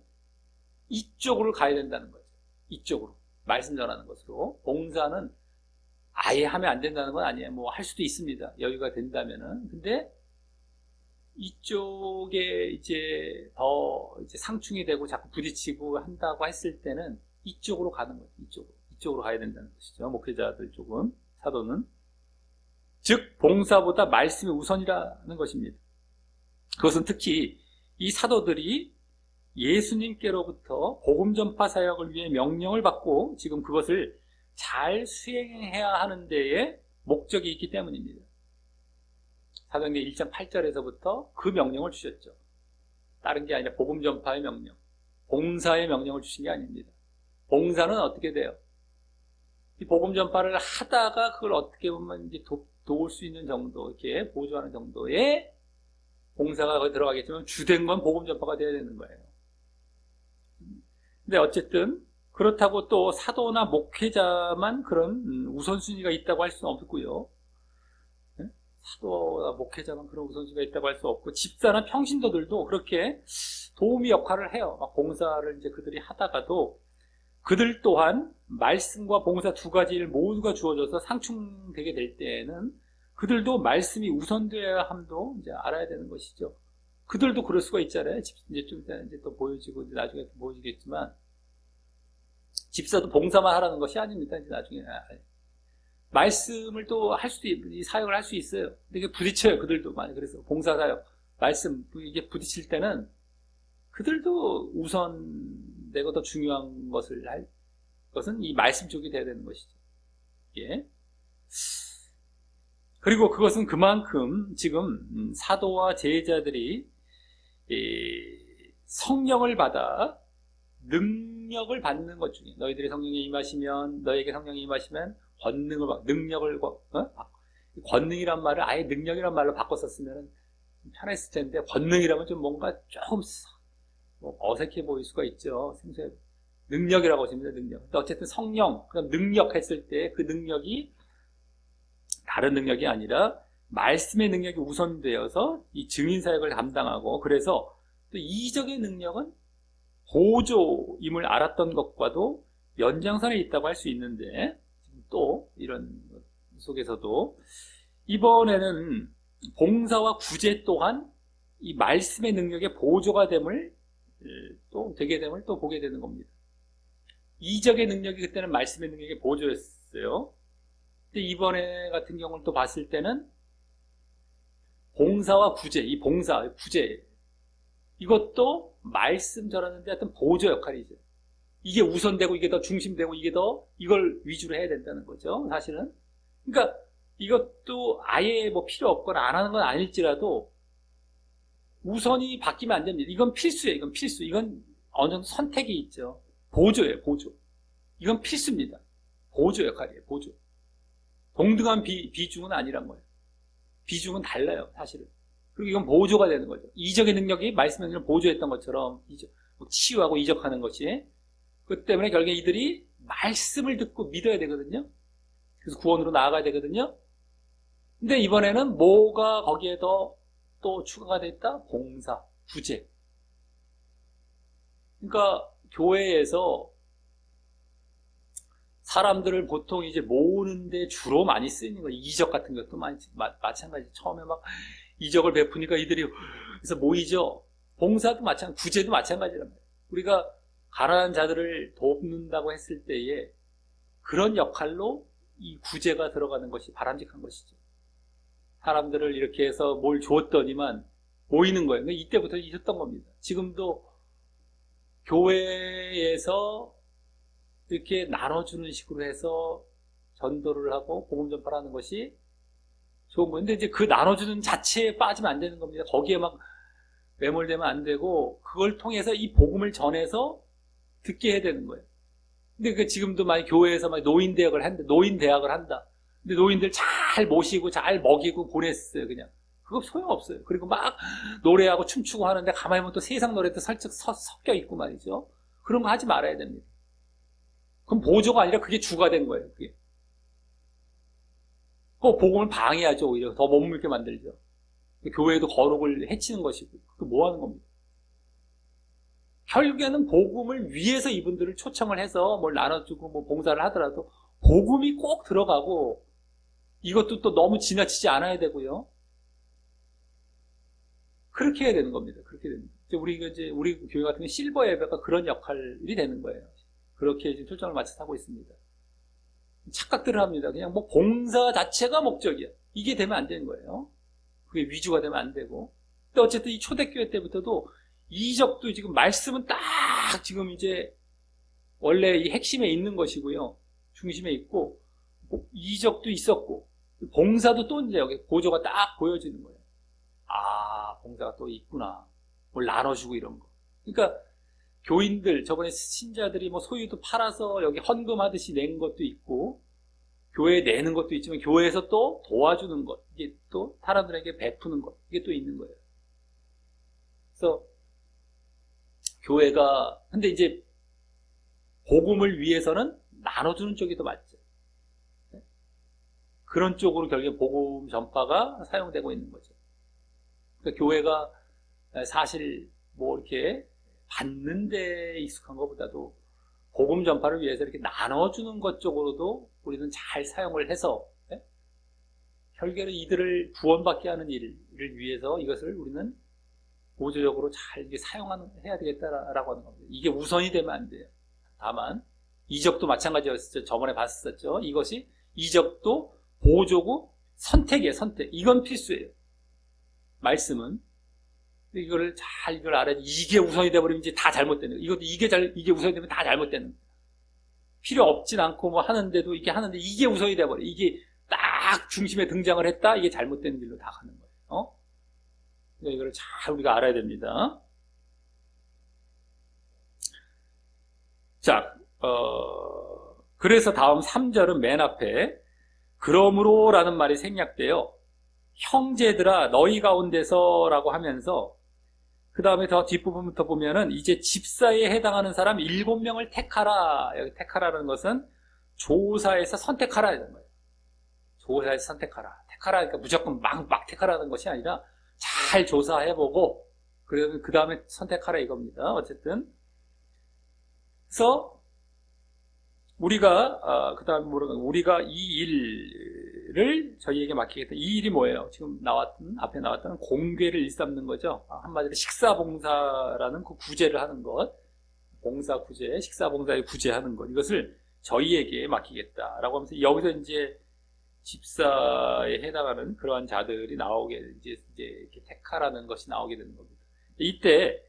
이쪽으로 가야 된다는 거죠. 이쪽으로 말씀 전하는 것으로. 봉사는 아예 하면 안 된다는 건 아니에요. 뭐 할 수도 있습니다. 여유가 된다면은. 근데 이쪽에 이제 더 이제 상충이 되고 자꾸 부딪히고 한다고 했을 때는 이쪽으로 가는 거죠. 이쪽으로 가야 된다는 것이죠. 목회자들 쪽은, 사도는. 즉 봉사보다 말씀이 우선이라는 것입니다. 그것은 특히 이 사도들이 예수님께로부터 복음 전파 사역을 위해 명령을 받고 지금 그것을 잘 수행해야 하는 데에 목적이 있기 때문입니다. 사도행전 1장 8절에서부터 그 명령을 주셨죠. 다른 게 아니라 복음 전파의 명령. 봉사의 명령을 주신 게 아닙니다. 봉사는 어떻게 돼요? 이 복음 전파를 하다가 그걸 어떻게 보면 이제 도울 수 있는 정도, 이렇게 보조하는 정도의 봉사가 거기 들어가겠지만 주된 건 복음 전파가 돼야 되는 거예요. 근데 어쨌든 그렇다고 또 사도나 목회자만 그런 우선순위가 있다고 할 수는 없고요. 사도나 목회자만 그런 우선순위가 있다고 할 수 없고, 집사나 평신도들도 그렇게 도우미 역할을 해요. 봉사를 이제 그들이 하다가도 그들 또한 말씀과 봉사 두 가지 일 모두가 주어져서 상충되게 될 때에는 그들도 말씀이 우선되어야 함도 이제 알아야 되는 것이죠. 그들도 그럴 수가 있잖아요. 이제 좀 이따 이제 또 보여지고 이제 나중에 또 보여지겠지만, 집사도 봉사만 하라는 것이 아닙니다. 이제 나중에 말씀을 또 할 수도 이 사역을 할 수 있어요. 근데 이게 부딪혀요. 그들도 많이. 그래서 봉사 사역, 말씀 이게 부딪힐 때는 그들도 우선되고 더 중요한 것을 할 것은 이 말씀 쪽이 돼야 되는 것이죠. 예. 그리고 그것은 그만큼 지금 사도와 제자들이 성령을 받아 능력을 받는 것 중에, 너희들이 성령에 임하시면, 너에게 성령이 임하시면 권능을 받, 능력을 권능이란 말을 아예 능력이란 말로 바꿨었으면 편했을 텐데, 권능이라면 좀 뭔가 조금 어색해 보일 수가 있죠. 생소해. 능력이라고 하십니다. 능력. 근데 어쨌든 성령, 그럼 능력 했을 때 그 능력이 다른 능력이 아니라 말씀의 능력이 우선되어서 이 증인 사역을 감당하고, 그래서 또 이적의 능력은 보조임을 알았던 것과도 연장선에 있다고 할 수 있는데, 또 이런 속에서도 이번에는 봉사와 구제 또한 이 말씀의 능력의 보조가 됨을 또 되게 됨을 또 보게 되는 겁니다. 이적의 능력이 그때는 말씀의 능력의 보조였어요. 근데 이번에 같은 경우를 또 봤을 때는 봉사와 구제, 이 봉사, 구제, 이것도 말씀 전하는데 어떤 보조 역할이죠. 이게 우선되고 이게 더 중심되고 이게 더 이걸 위주로 해야 된다는 거죠. 사실은. 그러니까 이것도 아예 뭐 필요 없거나 안 하는 건 아닐지라도 우선이 바뀌면 안 됩니다. 이건 필수예요. 이건 필수. 이건 어느 정도 선택이 있죠. 보조예요. 보조. 이건 필수입니다. 보조 역할이에요. 보조. 동등한 비중은 아니란 거예요. 비중은 달라요. 사실은. 그리고 이건 보조가 되는 거죠. 이적의 능력이 말씀의 능력을 보조했던 것처럼 치유하고 이적하는 것이. 그 때문에 결국에 이들이 말씀을 듣고 믿어야 되거든요. 그래서 구원으로 나아가야 되거든요. 근데 이번에는 뭐가 거기에 더 또 추가가 됐다? 봉사, 구제. 그러니까 교회에서 사람들을 보통 이제 모으는데 주로 많이 쓰이는 거, 이적 같은 것도 많이, 마찬가지. 처음에 막 이적을 베푸니까 이들이 그래서 모이죠. 봉사도 마찬가지, 구제도 마찬가지란 말이에요. 우리가 가난한 자들을 돕는다고 했을 때에 그런 역할로 이 구제가 들어가는 것이 바람직한 것이죠. 사람들을 이렇게 해서 뭘 주었더니만 모이는 거예요. 이때부터 있었던 겁니다. 지금도 교회에서 이렇게 나눠주는 식으로 해서 전도를 하고 복음 전파를 하는 것이 좋은 거예요. 근데 이제 그 나눠주는 자체에 빠지면 안 되는 겁니다. 거기에 막 매몰되면 안 되고 그걸 통해서 이 복음을 전해서 듣게 해야 되는 거예요. 근데 그 지금도 막 교회에서 막 노인 대학을 한다. 근데 노인들 잘 모시고 잘 먹이고 보냈어요. 그냥 그거 소용없어요. 그리고 막 노래하고 춤추고 하는데 가만히 보면 또 세상 노래도 살짝 섞여 있고 말이죠. 그런 거 하지 말아야 됩니다. 그럼 보조가 아니라 그게 주가 된 거예요. 그게. 그 복음을 방해하죠. 오히려 더 머물게 만들죠. 교회도 거룩을 해치는 것이고. 그 뭐 하는 겁니까? 결국에는 복음을 위해서 이분들을 초청을 해서 뭘 나눠주고 뭐 봉사를 하더라도 복음이 꼭 들어가고 이것도 또 너무 지나치지 않아야 되고요. 그렇게 해야 되는 겁니다. 그렇게 됩니다. 우리 교회 같은 경우 실버 예배가 그런 역할이 되는 거예요. 그렇게 지금 초점을 맞춰서 하고 있습니다. 착각들을 합니다. 그냥 뭐 봉사 자체가 목적이야. 이게 되면 안 되는 거예요. 그게 위주가 되면 안 되고. 근데 어쨌든 이 초대교회 때부터도 이적도 지금 말씀은 딱 지금 이제 원래 이 핵심에 있는 것이고요. 중심에 있고 이적도 있었고 봉사도 또 이제 여기 보조가 딱 보여지는 거예요. 아, 봉사가 또 있구나. 뭘 나눠주고 이런 거. 그러니까 교인들, 저번에 신자들이 뭐 소유도 팔아서 여기 헌금하듯이 낸 것도 있고, 교회에 내는 것도 있지만, 교회에서 또 도와주는 것, 이게 또 사람들에게 베푸는 것, 이게 또 있는 거예요. 그래서, 교회가, 근데 이제, 복음을 위해서는 나눠주는 쪽이 더 맞죠. 그런 쪽으로 결국에 복음 전파가 사용되고 있는 거죠. 그러니까 교회가 사실 뭐 이렇게 받는 데 익숙한 것보다도 복음 전파를 위해서 이렇게 나눠주는 것 쪽으로도 우리는 잘 사용을 해서 결국에는 이들을 구원받게 하는 일을 위해서 이것을 우리는 보조적으로 잘 이렇게 사용해야 되겠다라고 하는 겁니다. 이게 우선이 되면 안 돼요. 다만 이적도 마찬가지였었죠. 저번에 봤었죠. 이것이 이적도 보조고 선택이에요. 선택. 이건 필수예요. 말씀은 이걸 알아야지. 이게 우선이 돼버리면 이제 다 잘못되는 거예요. 이게 우선이 되면 다 잘못되는 거예요. 필요 없진 않고 뭐 하는데도 이게 하는데 이게 우선이 돼버려요. 이게 딱 중심에 등장을 했다. 이게 잘못된 길로 다 가는 거예요. 이걸 잘 우리가 알아야 됩니다. 자, 그래서 다음 3절은 맨 앞에 그러므로 라는 말이 생략돼요. 형제들아 너희 가운데서 라고 하면서 그 다음에 더 뒷부분부터 보면은 이제 집사에 해당하는 사람 7명을 택하라. 여기 택하라는 것은 조사에서 선택하라 이런 거예요. 조사에서 선택하라. 택하라 그러니까 무조건 막 택하라는 것이 아니라 잘 조사해보고 그 다음에 선택하라 이겁니다. 어쨌든 그래서 우리가 그다음에 우리가 이 일을 저희에게 맡기겠다. 이 일이 뭐예요? 지금 앞에 나왔던 공궤를 일삼는 거죠. 한마디로 식사봉사라는 그 구제를 하는 것, 봉사 구제, 식사봉사의 구제하는 것, 이것을 저희에게 맡기겠다라고 하면서 여기서 이제 집사에 해당하는 그러한 자들이 나오게 이제 이렇게 택하라는 것이 나오게 되는 겁니다. 이때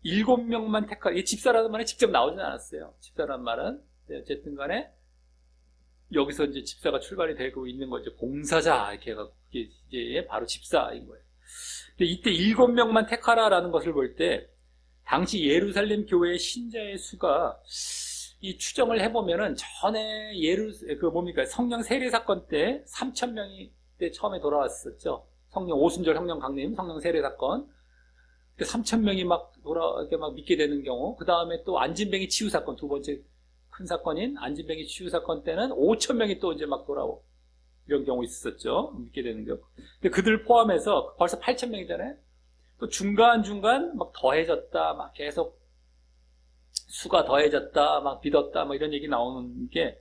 7명만 택하. 이 집사라는 말이 직접 나오진 않았어요. 집사라는 말은 어쨌든 간에 여기서 이제 집사가 출발이 되고 있는 거죠. 봉사자 이렇게 해갖고 이제 바로 집사인 거예요. 근데 이때 7명만 택하라라는 것을 볼 때 당시 예루살렘 교회의 신자의 수가 이 추정을 해보면은 전에 성령 세례 사건 때 3,000명이 때 처음에 돌아왔었죠. 성령 오순절 성령 강림 성령 세례 사건. 3,000명이 이렇게 믿게 되는 경우, 그 다음에 또 안진뱅이 치유 사건, 두 번째 큰 사건인 안진뱅이 치유 사건 때는 5,000명이 또 이제 돌아오고, 이런 경우 있었죠. 믿게 되는 경우. 근데 그들 포함해서 벌써 8,000명이잖아요. 또 중간중간 더해졌다, 계속 수가 더해졌다, 믿었다, 이런 얘기 나오는 게,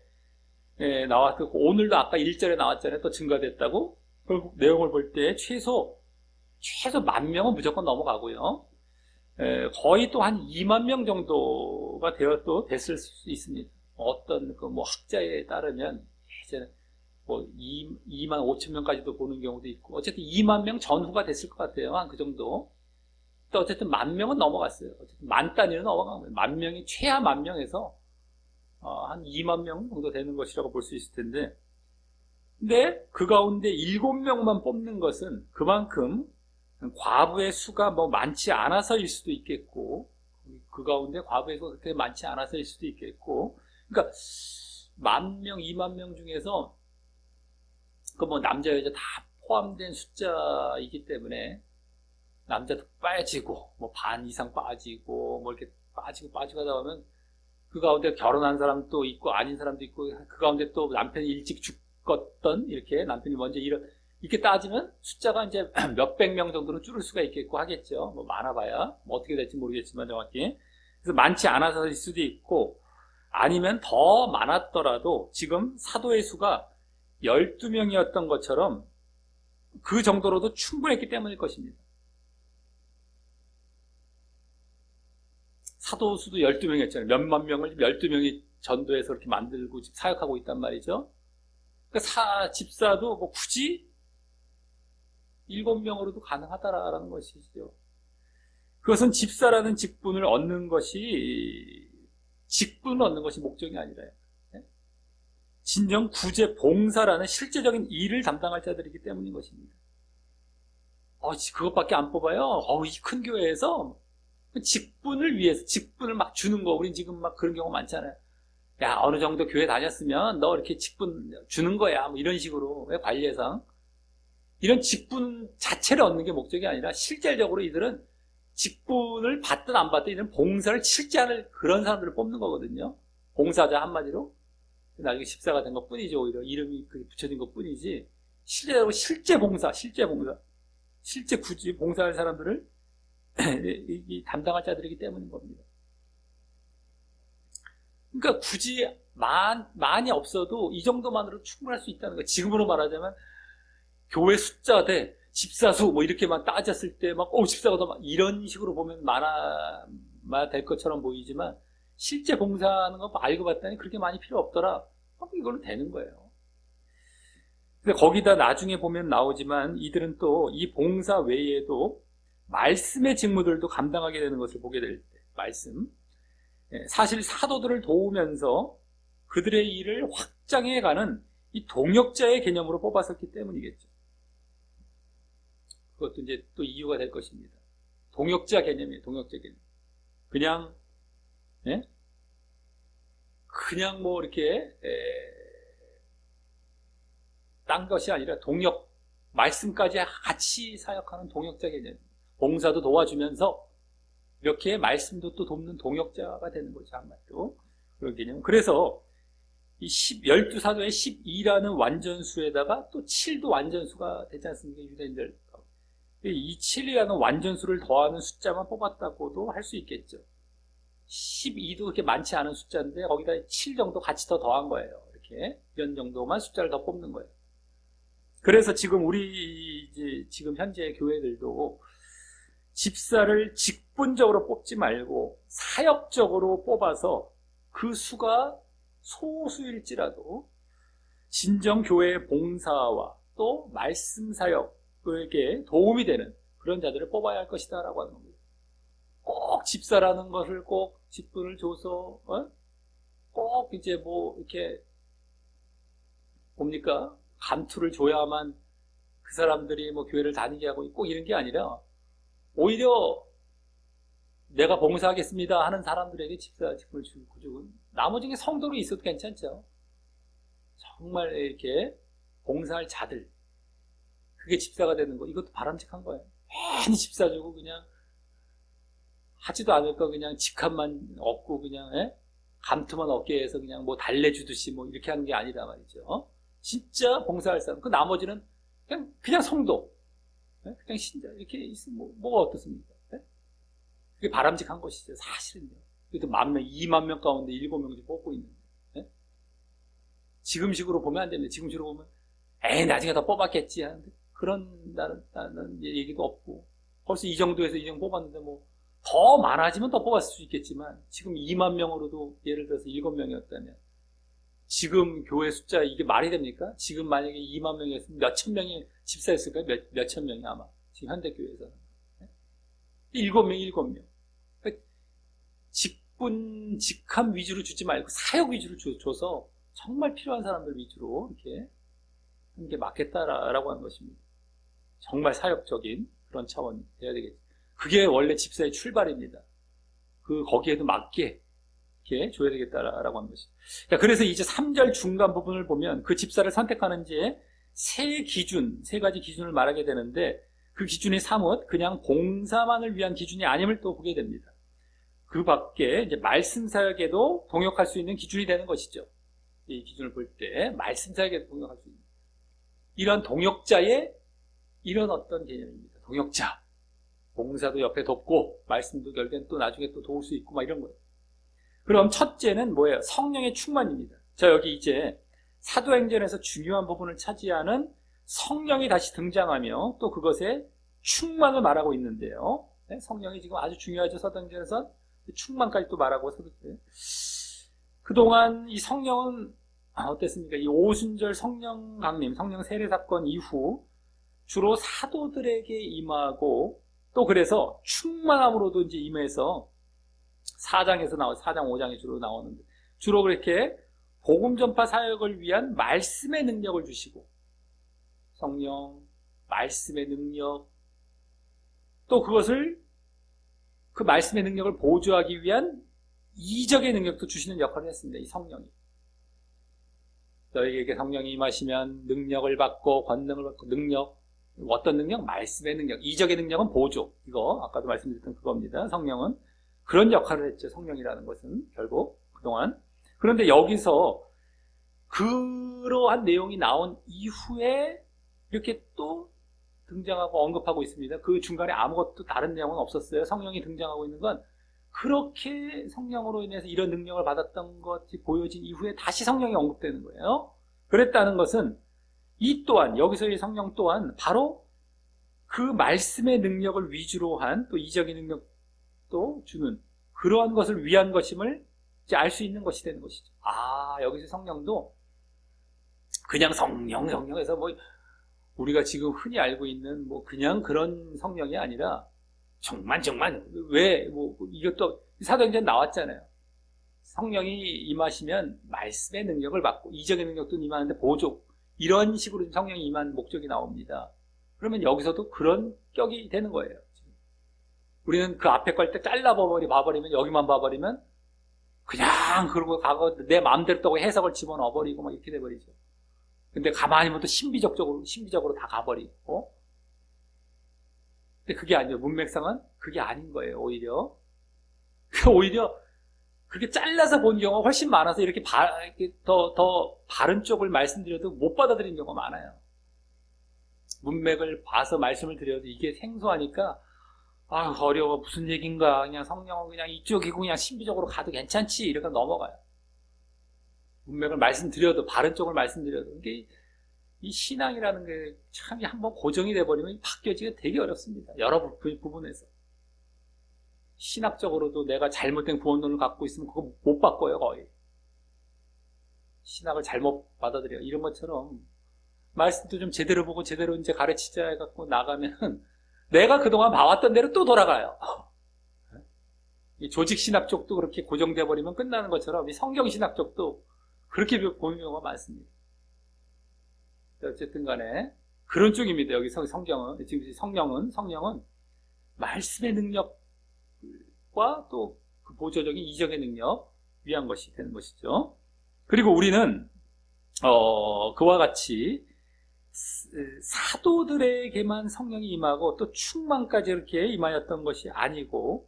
나왔고, 오늘도 아까 1절에 나왔잖아요. 또 증가됐다고. 결국 내용을 볼 때 최소 10,000명은 무조건 넘어가고요. 거의 또 한 2만 명 정도가 됐을 수 있습니다. 어떤 학자에 따르면 예전에 2만 5천 명까지도 보는 경우도 있고, 어쨌든 2만 명 전후가 됐을 것 같아요. 한 그 정도. 또 어쨌든 10,000명은 넘어갔어요. 어쨌든 만 단위는 넘어간 거예요. 10,000명이 최하 10,000명에서 한 2만 명 정도 되는 것이라고 볼 수 있을 텐데, 근데 그 가운데 7명만 뽑는 것은 그만큼 과부의 수가 많지 않아서일 수도 있겠고, 그 가운데 과부의 수가 그렇게 많지 않아서일 수도 있겠고, 그러니까 10,000명, 2만 명 중에서 남자 여자 다 포함된 숫자이기 때문에 남자도 빠지고 반 이상 빠지고 이렇게 빠지고 하다 보면 그 가운데 결혼한 사람도 있고 아닌 사람도 있고, 그 가운데 또 남편이 일찍 죽었던, 이렇게 남편이 먼저 이렇게 따지면 숫자가 이제 몇백 명 정도는 줄을 수가 있겠고 하겠죠. 많아봐야 어떻게 될지 모르겠지만 정확히. 그래서 많지 않아서일 수도 있고, 아니면 더 많았더라도 지금 사도의 수가 12명이었던 것처럼 그 정도로도 충분했기 때문일 것입니다. 사도 수도 12명이었잖아요. 몇만 명을 12명이 전도해서 이렇게 만들고 사역하고 있단 말이죠. 그러니까 집사도 굳이 7명으로도 가능하다라는 것이죠. 그것은 집사라는 직분을 얻는 것이 목적이 아니라요. 진정 구제 봉사라는 실제적인 일을 담당할 자들이기 때문인 것입니다. 그것밖에 안 뽑아요? 이 큰 교회에서? 직분을 위해서 직분을 막 주는 거, 우린 지금 막 그런 경우 많잖아요. 야, 어느 정도 교회 다녔으면 너 이렇게 직분 주는 거야, 뭐 이런 식으로. 왜 관리해서 이런 직분 자체를 얻는 게 목적이 아니라 실질적으로 이들은 직분을 받든 안 받든 이런 봉사를 실제 하는 그런 사람들을 뽑는 거거든요. 봉사자 한마디로. 나중에 집사가 된 것 뿐이죠. 오히려 이름이 붙여진 것 뿐이지. 실제로 실제 봉사, 실제 굳이 봉사할 사람들을 이 담당할 자들이기 때문인 겁니다. 그러니까 굳이 많이 없어도 이 정도만으로 충분할 수 있다는 거예요. 지금으로 말하자면 교회 숫자 대 집사 수 뭐 이렇게만 따졌을 때 막 집사가 더 이런 식으로 보면 많아야 될 것처럼 보이지만 실제 봉사하는 거 알고 봤더니 그렇게 많이 필요 없더라. 이걸로 되는 거예요. 근데 거기다 나중에 보면 나오지만 이들은 또 이 봉사 외에도 말씀의 직무들도 감당하게 되는 것을 보게 될 때, 말씀. 사실 사도들을 도우면서 그들의 일을 확장해가는 이 동역자의 개념으로 뽑았었기 때문이겠죠. 그것도 이제 또 이유가 될 것입니다. 동역자 개념이에요, 동역자 개념. 그냥 뭐 이렇게, 딴 것이 아니라 말씀까지 같이 사역하는 동역자 개념. 봉사도 도와주면서 이렇게 말씀도 또 돕는 동역자가 되는 거죠, 한마디로. 그런 개념. 그래서 이 12사도의 12라는 완전수에다가 또 7도 완전수가 되지 않습니까? 유대인들. 이 7이라는 완전수를 더하는 숫자만 뽑았다고도 할 수 있겠죠. 12도 그렇게 많지 않은 숫자인데 거기다 7 정도 같이 더 더한 거예요. 이렇게. 이런 정도만 숫자를 더 뽑는 거예요. 그래서 지금 지금 현재 교회들도 집사를 직분적으로 뽑지 말고 사역적으로 뽑아서 그 수가 소수일지라도 진정 교회의 봉사와 또 말씀 사역에게 도움이 되는 그런 자들을 뽑아야 할 것이다 라고 하는 겁니다. 꼭 집사라는 것을 꼭 직분을 줘서 꼭 이제 뭐 이렇게 뭡니까? 감투를 줘야만 그 사람들이 뭐 교회를 다니게 하고 꼭 이런 게 아니라 오히려 내가 봉사하겠습니다 하는 사람들에게 집사 직분을 주고 나머지 성도로 있어도 괜찮죠. 정말 이렇게 봉사할 자들 그게 집사가 되는 거 이것도 바람직한 거예요. 괜히 집사 주고 그냥 하지도 않을 거 그냥 직함만 얻고 그냥 감투만 얻게 해서 그냥 뭐 달래주듯이 뭐 이렇게 하는 게 아니라 말이죠. 진짜 봉사할 사람 그 나머지는 그냥 성도 그냥 신자 이렇게 있으면 뭐가 어떻습니까? 그게 바람직한 것이죠. 사실은요. 그래도 10,000명, 20,000명 가운데 7명씩 뽑고 있는데 지금식으로 보면 안 됩니다. 지금식으로 보면 나중에 더 뽑았겠지 하는데 그런 나는 얘기도 없고 벌써 이 정도에서 이 정도 뽑았는데 뭐 더 많아지면 더 뽑았을 수 있겠지만 지금 20,000명으로도 예를 들어서 7명이었다면 지금 교회 숫자 이게 말이 됩니까? 지금 만약에 20,000명이었으면 몇천 명이 집사였을까요? 몇천 명이 아마 지금 현대교회에서는 7명 그러니까 직함 위주로 주지 말고 사역 위주로 줘서 정말 필요한 사람들 위주로 이렇게 하는 게 맞겠다라고 하는 것입니다. 정말 사역적인 그런 차원이 돼야 되겠죠. 그게 원래 집사의 출발입니다. 거기에도 맞게 이렇게 줘야 되겠다라고 하는 것이죠. 그래서 이제 3절 중간 부분을 보면 그 집사를 선택하는지에 세 가지 기준을 말하게 되는데 그 기준이 사뭇 그냥 봉사만을 위한 기준이 아님을 또 보게 됩니다. 그 밖에 이제 말씀 사역에도 동역할 수 있는 기준이 되는 것이죠. 이 기준을 볼 때 말씀 사역에도 동역할 수 있는 이런 동역자의 이런 어떤 개념입니다. 동역자. 봉사도 옆에 돕고 말씀도 결국엔 또 나중에 또 도울 수 있고 막 이런 거예요. 그럼 첫째는 뭐예요? 성령의 충만입니다. 자, 여기 이제 사도행전에서 중요한 부분을 차지하는 성령이 다시 등장하며 또 그것의 충만을 말하고 있는데요. 성령이 지금 아주 중요하죠. 사도행전에서 충만까지 또 말하고 그동안 이 성령은 어땠습니까? 이 오순절 성령 강림, 성령 세례 사건 이후 주로 사도들에게 임하고 또 그래서 충만함으로도 이제 임해서 4장 5장에 주로 나오는데 주로 그렇게 복음 전파 사역을 위한 말씀의 능력을 주시고 성령, 말씀의 능력 또 그것을 그 말씀의 능력을 보조하기 위한 이적의 능력도 주시는 역할을 했습니다. 이 성령이. 너희에게 성령이 임하시면 능력을 받고 권능을 받고 능력, 어떤 능력? 말씀의 능력. 이적의 능력은 보조. 이거 아까도 말씀드렸던 그겁니다. 성령은 그런 역할을 했죠. 성령이라는 것은 결국 그동안. 그런데 여기서 그러한 내용이 나온 이후에 이렇게 또 등장하고 언급하고 있습니다. 그 중간에 아무것도 다른 내용은 없었어요. 성령이 등장하고 있는 건 그렇게 성령으로 인해서 이런 능력을 받았던 것이 보여진 이후에 다시 성령이 언급되는 거예요. 그랬다는 것은 이 또한, 여기서의 성령 또한 바로 그 말씀의 능력을 위주로 한 또 이적인 능력도 주는 그러한 것을 위한 것임을 이제 알 수 있는 것이 되는 것이죠. 아, 여기서 성령도 그냥 성령해서 뭐 우리가 지금 흔히 알고 있는 뭐 그냥 그런 성령이 아니라 정말 왜 뭐 이것도 사도행전 나왔잖아요. 성령이 임하시면 말씀의 능력을 받고 이적의 능력도 임하는데 보조 이런 식으로 성령이 임한 목적이 나옵니다. 그러면 여기서도 그런 격이 되는 거예요. 우리는 그 앞에 걸 때 봐버리면 여기만 봐버리면 그냥 그러고 가고 내 마음대로 또 해석을 집어넣어버리고 막 이렇게 돼버리죠. 근데 가만히 보면 또 신비적으로 다 가버리고. 근데 그게 아니에요. 문맥상은 그게 아닌 거예요. 오히려 그렇게 잘라서 본 경우가 훨씬 많아서 이렇게 더 바른 쪽을 말씀드려도 못 받아들이는 경우가 많아요. 문맥을 봐서 말씀을 드려도 이게 생소하니까 어려워 무슨 얘기인가 그냥 성령은 그냥 이쪽이고 그냥 신비적으로 가도 괜찮지 이렇게 넘어가요. 문맥을 말씀드려도 바른 쪽을 말씀드려도 이게 이 신앙이라는 게 참 한번 고정이 돼버리면 바뀌어지기가 되게 어렵습니다. 여러 부분에서 신학적으로도 내가 잘못된 구원론을 갖고 있으면 그거 못 바꿔요. 거의 신학을 잘못 받아들여 이런 것처럼 말씀도 좀 제대로 보고 제대로 이제 가르치자 해갖고 나가면 내가 그동안 봐왔던 대로 또 돌아가요. 이 조직신학 쪽도 그렇게 고정돼 버리면 끝나는 것처럼 이 성경신학 쪽도 그렇게 보는 경우가 많습니다. 어쨌든 간에 그런 쪽입니다. 여기 성경은 지금 성령은 말씀의 능력과 또 그 보조적인 이적의 능력 위한 것이 되는 것이죠. 그리고 우리는 그와 같이 사도들에게만 성령이 임하고 또 충만까지 이렇게 임하였던 것이 아니고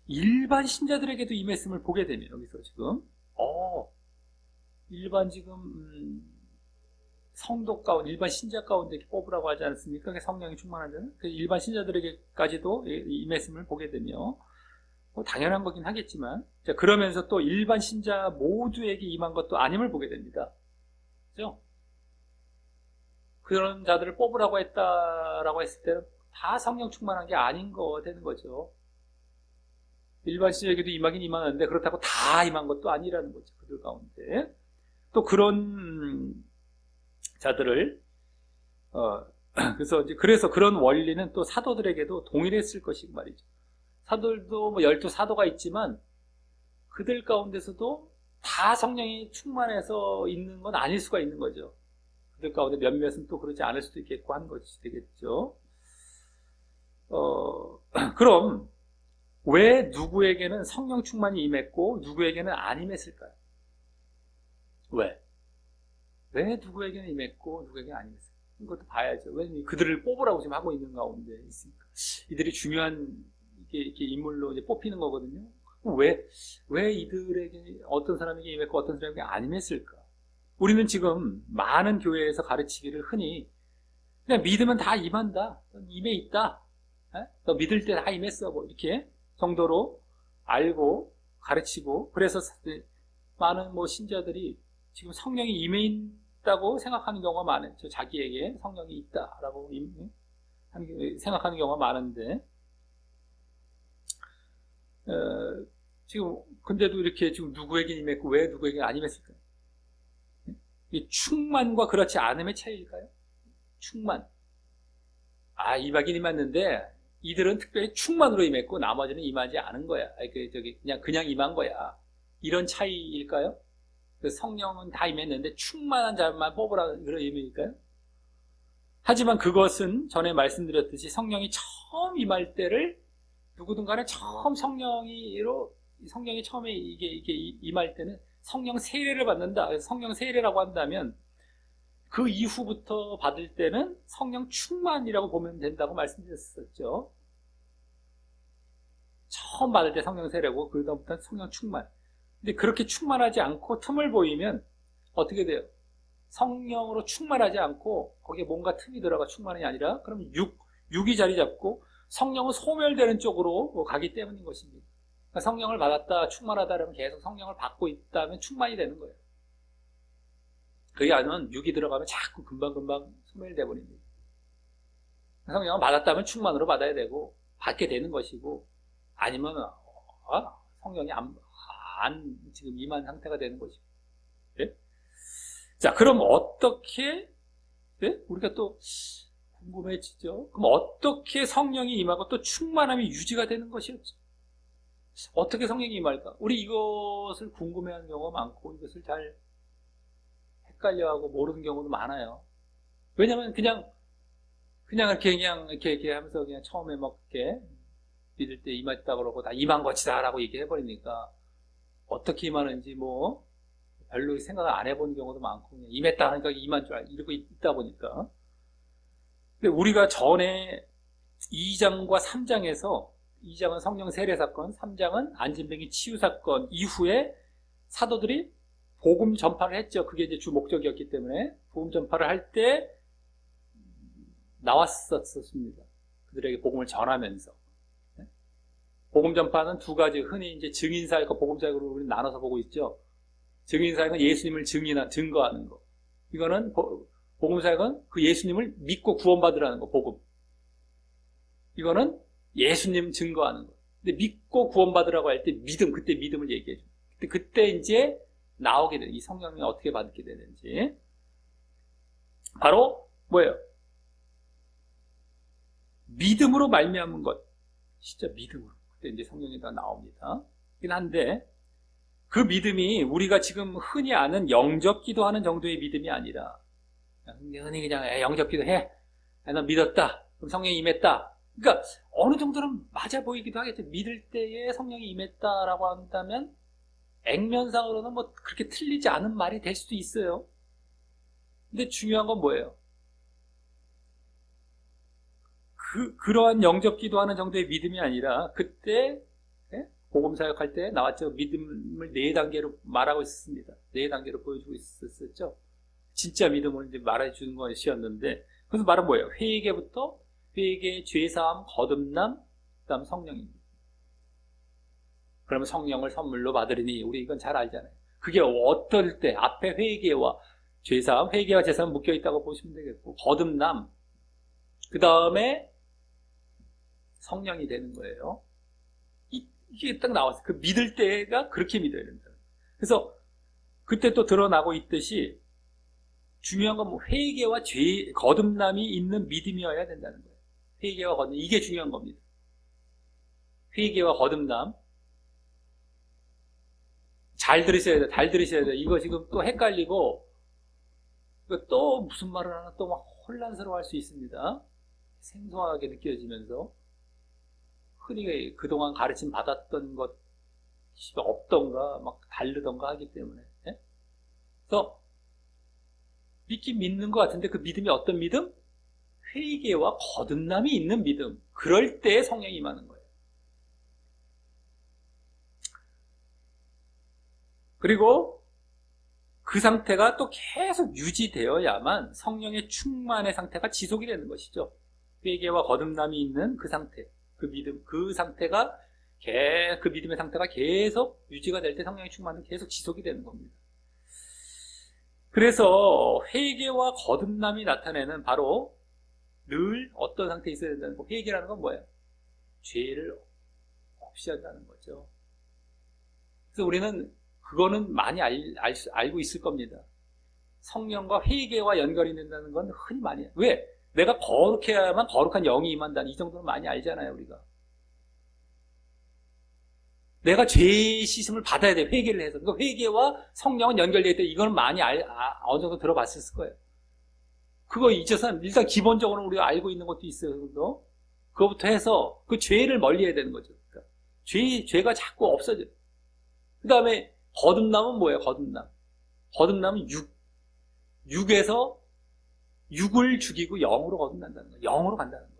일반 신자들에게도 임했음을 보게 되면 여기서 지금 일반 지금 성도 가운데 일반 신자 가운데 이렇게 뽑으라고 하지 않습니까? 성령이 충만한 자는 일반 신자들에게까지도 임했음을 보게 되며 뭐 당연한 거긴 하겠지만 그러면서 또 일반 신자 모두에게 임한 것도 아님을 보게 됩니다. 그렇죠? 그런 자들을 뽑으라고 했다라고 했을 때는 다 성령 충만한 게 아닌 거 되는 거죠. 일반 신자에게도 임하긴 임하는데 그렇다고 다 임한 것도 아니라는 거죠. 그들 가운데 또 그런 자들을 그래서 그런 원리는 또 사도들에게도 동일했을 것이고 말이죠. 사도들도 뭐 12사도가 있지만 그들 가운데서도 다 성령이 충만해서 있는 건 아닐 수가 있는 거죠. 그들 가운데 몇몇은 또 그러지 않을 수도 있겠고 하는 것이 되겠죠. 그럼 왜 누구에게는 성령 충만이 임했고 누구에게는 안 임했을까요? 왜 누구에게는 임했고 누구에게는 안 임했을까요? 이것도 봐야죠. 왜 그들을 뽑으라고 지금 하고 있는 가운데 있으니까 이들이 중요한 이렇게 인물로 이제 뽑히는 거거든요. 왜 이들에게 어떤 사람에게 임했고 어떤 사람에게 안 임했을까? 우리는 지금 많은 교회에서 가르치기를 흔히 그냥 믿으면 다 임한다. 임해 있다. 너 믿을 때 다 임했어. 뭐 이렇게 정도로 알고 가르치고 그래서 많은 뭐 신자들이 지금 성령이 임해 있다고 생각하는 경우가 많아요. 자기에게 성령이 있다라고 생각하는 경우가 많은데 지금 근데도 이렇게 지금 누구에게 임했고 왜 누구에게 안 임했을까요? 이 충만과 그렇지 않음의 차이일까요? 충만. 임하긴 임했는데 이들은 특별히 충만으로 임했고 나머지는 임하지 않은 거야. 그냥 임한 거야. 이런 차이일까요? 성령은 다 임했는데 충만한 자만 뽑으라 그런 의미일까요? 하지만 그것은 전에 말씀드렸듯이 성령이 처음 임할 때를 누구든 간에 처음 성령이 처음에 이게 임할 때는 성령 세례를 받는다. 그래서 성령 세례라고 한다면 그 이후부터 받을 때는 성령 충만이라고 보면 된다고 말씀드렸었죠. 처음 받을 때 성령 세례고 그다음부터는 성령 충만. 근데 그렇게 충만하지 않고 틈을 보이면 어떻게 돼요? 성령으로 충만하지 않고 거기에 뭔가 틈이 들어가 충만이 아니라 그럼 육이 자리 잡고 성령은 소멸되는 쪽으로 가기 때문인 것입니다. 그러니까 성령을 받았다 충만하다 그러면 계속 성령을 받고 있다면 충만이 되는 거예요. 그게 아니면 육이 들어가면 자꾸 금방금방 소멸돼 버립니다. 성령을 받았다면 충만으로 받아야 되고 받게 되는 것이고 아니면 성령이 안 지금 임한 상태가 되는 것이고. 네? 자, 그럼 어떻게 우리가 또 궁금해지죠? 그럼 어떻게 성령이 임하고 또 충만함이 유지가 되는 것이었죠? 어떻게 성령이 임할까? 우리 이것을 궁금해하는 경우가 많고 이것을 잘 헷갈려하고 모르는 경우도 많아요. 왜냐면 그냥 이렇게 하면서 그냥 처음에 막 이렇게 믿을 때 임했다 그러고 다 임한 것이다라고 얘기해버리니까 어떻게 임하는지 뭐 별로 생각을 안 해본 경우도 많고 그냥 임했다 하니까 임한 줄 이러고 있다 보니까. 근데 우리가 전에 2장과 3장에서 2장은 성령 세례 사건, 3장은 안진뱅이 치유 사건 이후에 사도들이 복음 전파를 했죠. 그게 이제 주 목적이었기 때문에 복음 전파를 할 때 나왔었습니다. 그들에게 복음을 전하면서. 복음 전파는 두 가지, 흔히 이제 증인사역과 복음사역으로 우리는 나눠서 보고 있죠. 증인사역은 예수님을 증거하는 거. 이거는 복음사역은 그 예수님을 믿고 구원받으라는 거, 복음. 이거는 예수님 증거하는 거. 근데 믿고 구원받으라고 할 때 그때 믿음을 얘기해 줘. 그때 이제 나오게 되는, 이 성령이 어떻게 받게 되는지. 바로 뭐예요? 믿음으로 말미암은 것. 진짜 믿음으로. 그때 이제 성령이 다 나옵니다. 그긴 한데, 그 믿음이 우리가 지금 흔히 아는 영접 기도하는 정도의 믿음이 아니라, 흔히 그냥 영접 기도해. 나 믿었다. 그럼 성령이 임했다. 그러니까 어느 정도는 맞아 보이기도 하겠죠. 믿을 때에 성령이 임했다라고 한다면 액면상으로는 뭐 그렇게 틀리지 않은 말이 될 수도 있어요. 근데 중요한 건 뭐예요? 그러한 영접 기도하는 정도의 믿음이 아니라 그때 복음 사역할 때 나왔죠. 믿음을 4단계로 말하고 있었습니다. 4단계로 보여주고 있었죠. 진짜 믿음을 이제 말해주는 것이었는데, 그래서 말은 뭐예요? 회개부터 회개, 죄사함, 거듭남, 그다음 성령입니다. 그러면 성령을 선물로 받으리니 우리 이건 잘 알잖아요. 그게 어떨 때 앞에 회개와 죄사함, 회개와 죄사함 묶여 있다고 보시면 되겠고, 거듭남, 그 다음에 성령이 되는 거예요. 이게 딱 나왔어요. 그 믿을 때가 그렇게 믿어야 된다. 그래서 그때 또 드러나고 있듯이 중요한 건 뭐 회개와 거듭남이 있는 믿음이어야 된다는 거예요. 회개와 거듭남, 이게 중요한 겁니다. 회개와 거듭남. 잘 들으셔야 돼요. 잘 들으셔야 돼요. 이거 지금 또 헷갈리고 이거 또 무슨 말을 하나 또 막 혼란스러워 할 수 있습니다. 생소하게 느껴지면서 흔히 그동안 가르침 받았던 것이 없던가 막 다르던가 하기 때문에. 그래서 믿긴 믿는 것 같은데 그 믿음이 어떤 믿음? 회개와 거듭남이 있는 믿음. 그럴 때 성령이 임하는 거예요. 그리고 그 상태가 또 계속 유지되어야만 성령의 충만의 상태가 지속이 되는 것이죠. 회개와 거듭남이 있는 그 상태, 그 믿음, 그 상태가 그 믿음의 상태가 계속 유지가 될 때 성령의 충만은 계속 지속이 되는 겁니다. 그래서 회개와 거듭남이 나타내는 바로 늘 어떤 상태에 있어야 된다는 거. 회개라는 건 뭐예요? 죄를 없이 한다는 거죠. 그래서 우리는 그거는 많이 알고 있을 겁니다. 성령과 회개와 연결이 된다는 건 흔히 많이. 왜? 내가 거룩해야만 거룩한 영이 임한다는 이 정도는 많이 알잖아요, 우리가. 내가 죄 씻음을 받아야 돼, 회개를 해서. 그러니까 회개와 성령은 연결되어 있다. 이거는 많이 어느 정도 들어봤을 거예요. 그거 잊어서는 일단 기본적으로 우리가 알고 있는 것도 있어요. 그거부터 해서 그 죄를 멀리 해야 되는 거죠. 그러니까 죄가 자꾸 없어져요. 그 다음에 거듭남은 뭐예요? 거듭남은 육에서 육을 죽이고 영으로 거듭난다는 거예요. 영으로 간다는 거예요.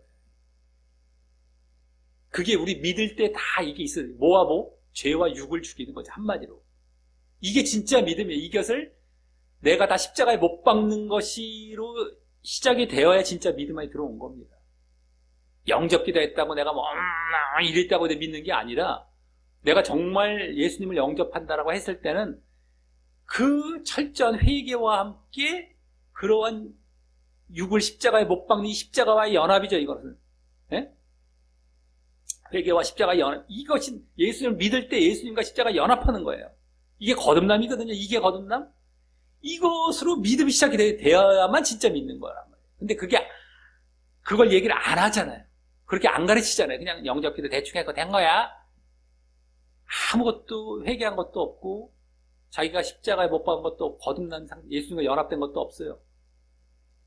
그게 우리 믿을 때 다 이게 있어요. 뭐와 뭐? 죄와 육을 죽이는 거죠. 한마디로. 이게 진짜 믿음이에요. 이것을 내가 다 십자가에 못 박는 것으로 시작이 되어야 진짜 믿음 안에 들어온 겁니다. 영접기도 했다고 내가 뭐 이랬다고 믿는 게 아니라 내가 정말 예수님을 영접한다라고 했을 때는 그 철저한 회개와 함께 그러한 육을 십자가에 못 박는 이 십자가와의 연합이죠. 이것은. 예? 회개와 십자가의 연합. 이것이 예수님을 믿을 때 예수님과 십자가 연합하는 거예요. 이게 거듭남이거든요. 이게 거듭남. 이것으로 믿음이 시작이 되어야만 진짜 믿는 거란 말이에요. 근데 그걸 얘기를 안 하잖아요. 그렇게 안 가르치잖아요. 그냥 영접기도 대충 해서 된 거야. 아무것도 회개한 것도 없고 자기가 십자가에 못 박은 것도 없고 거듭난 예수님과 연합된 것도 없어요.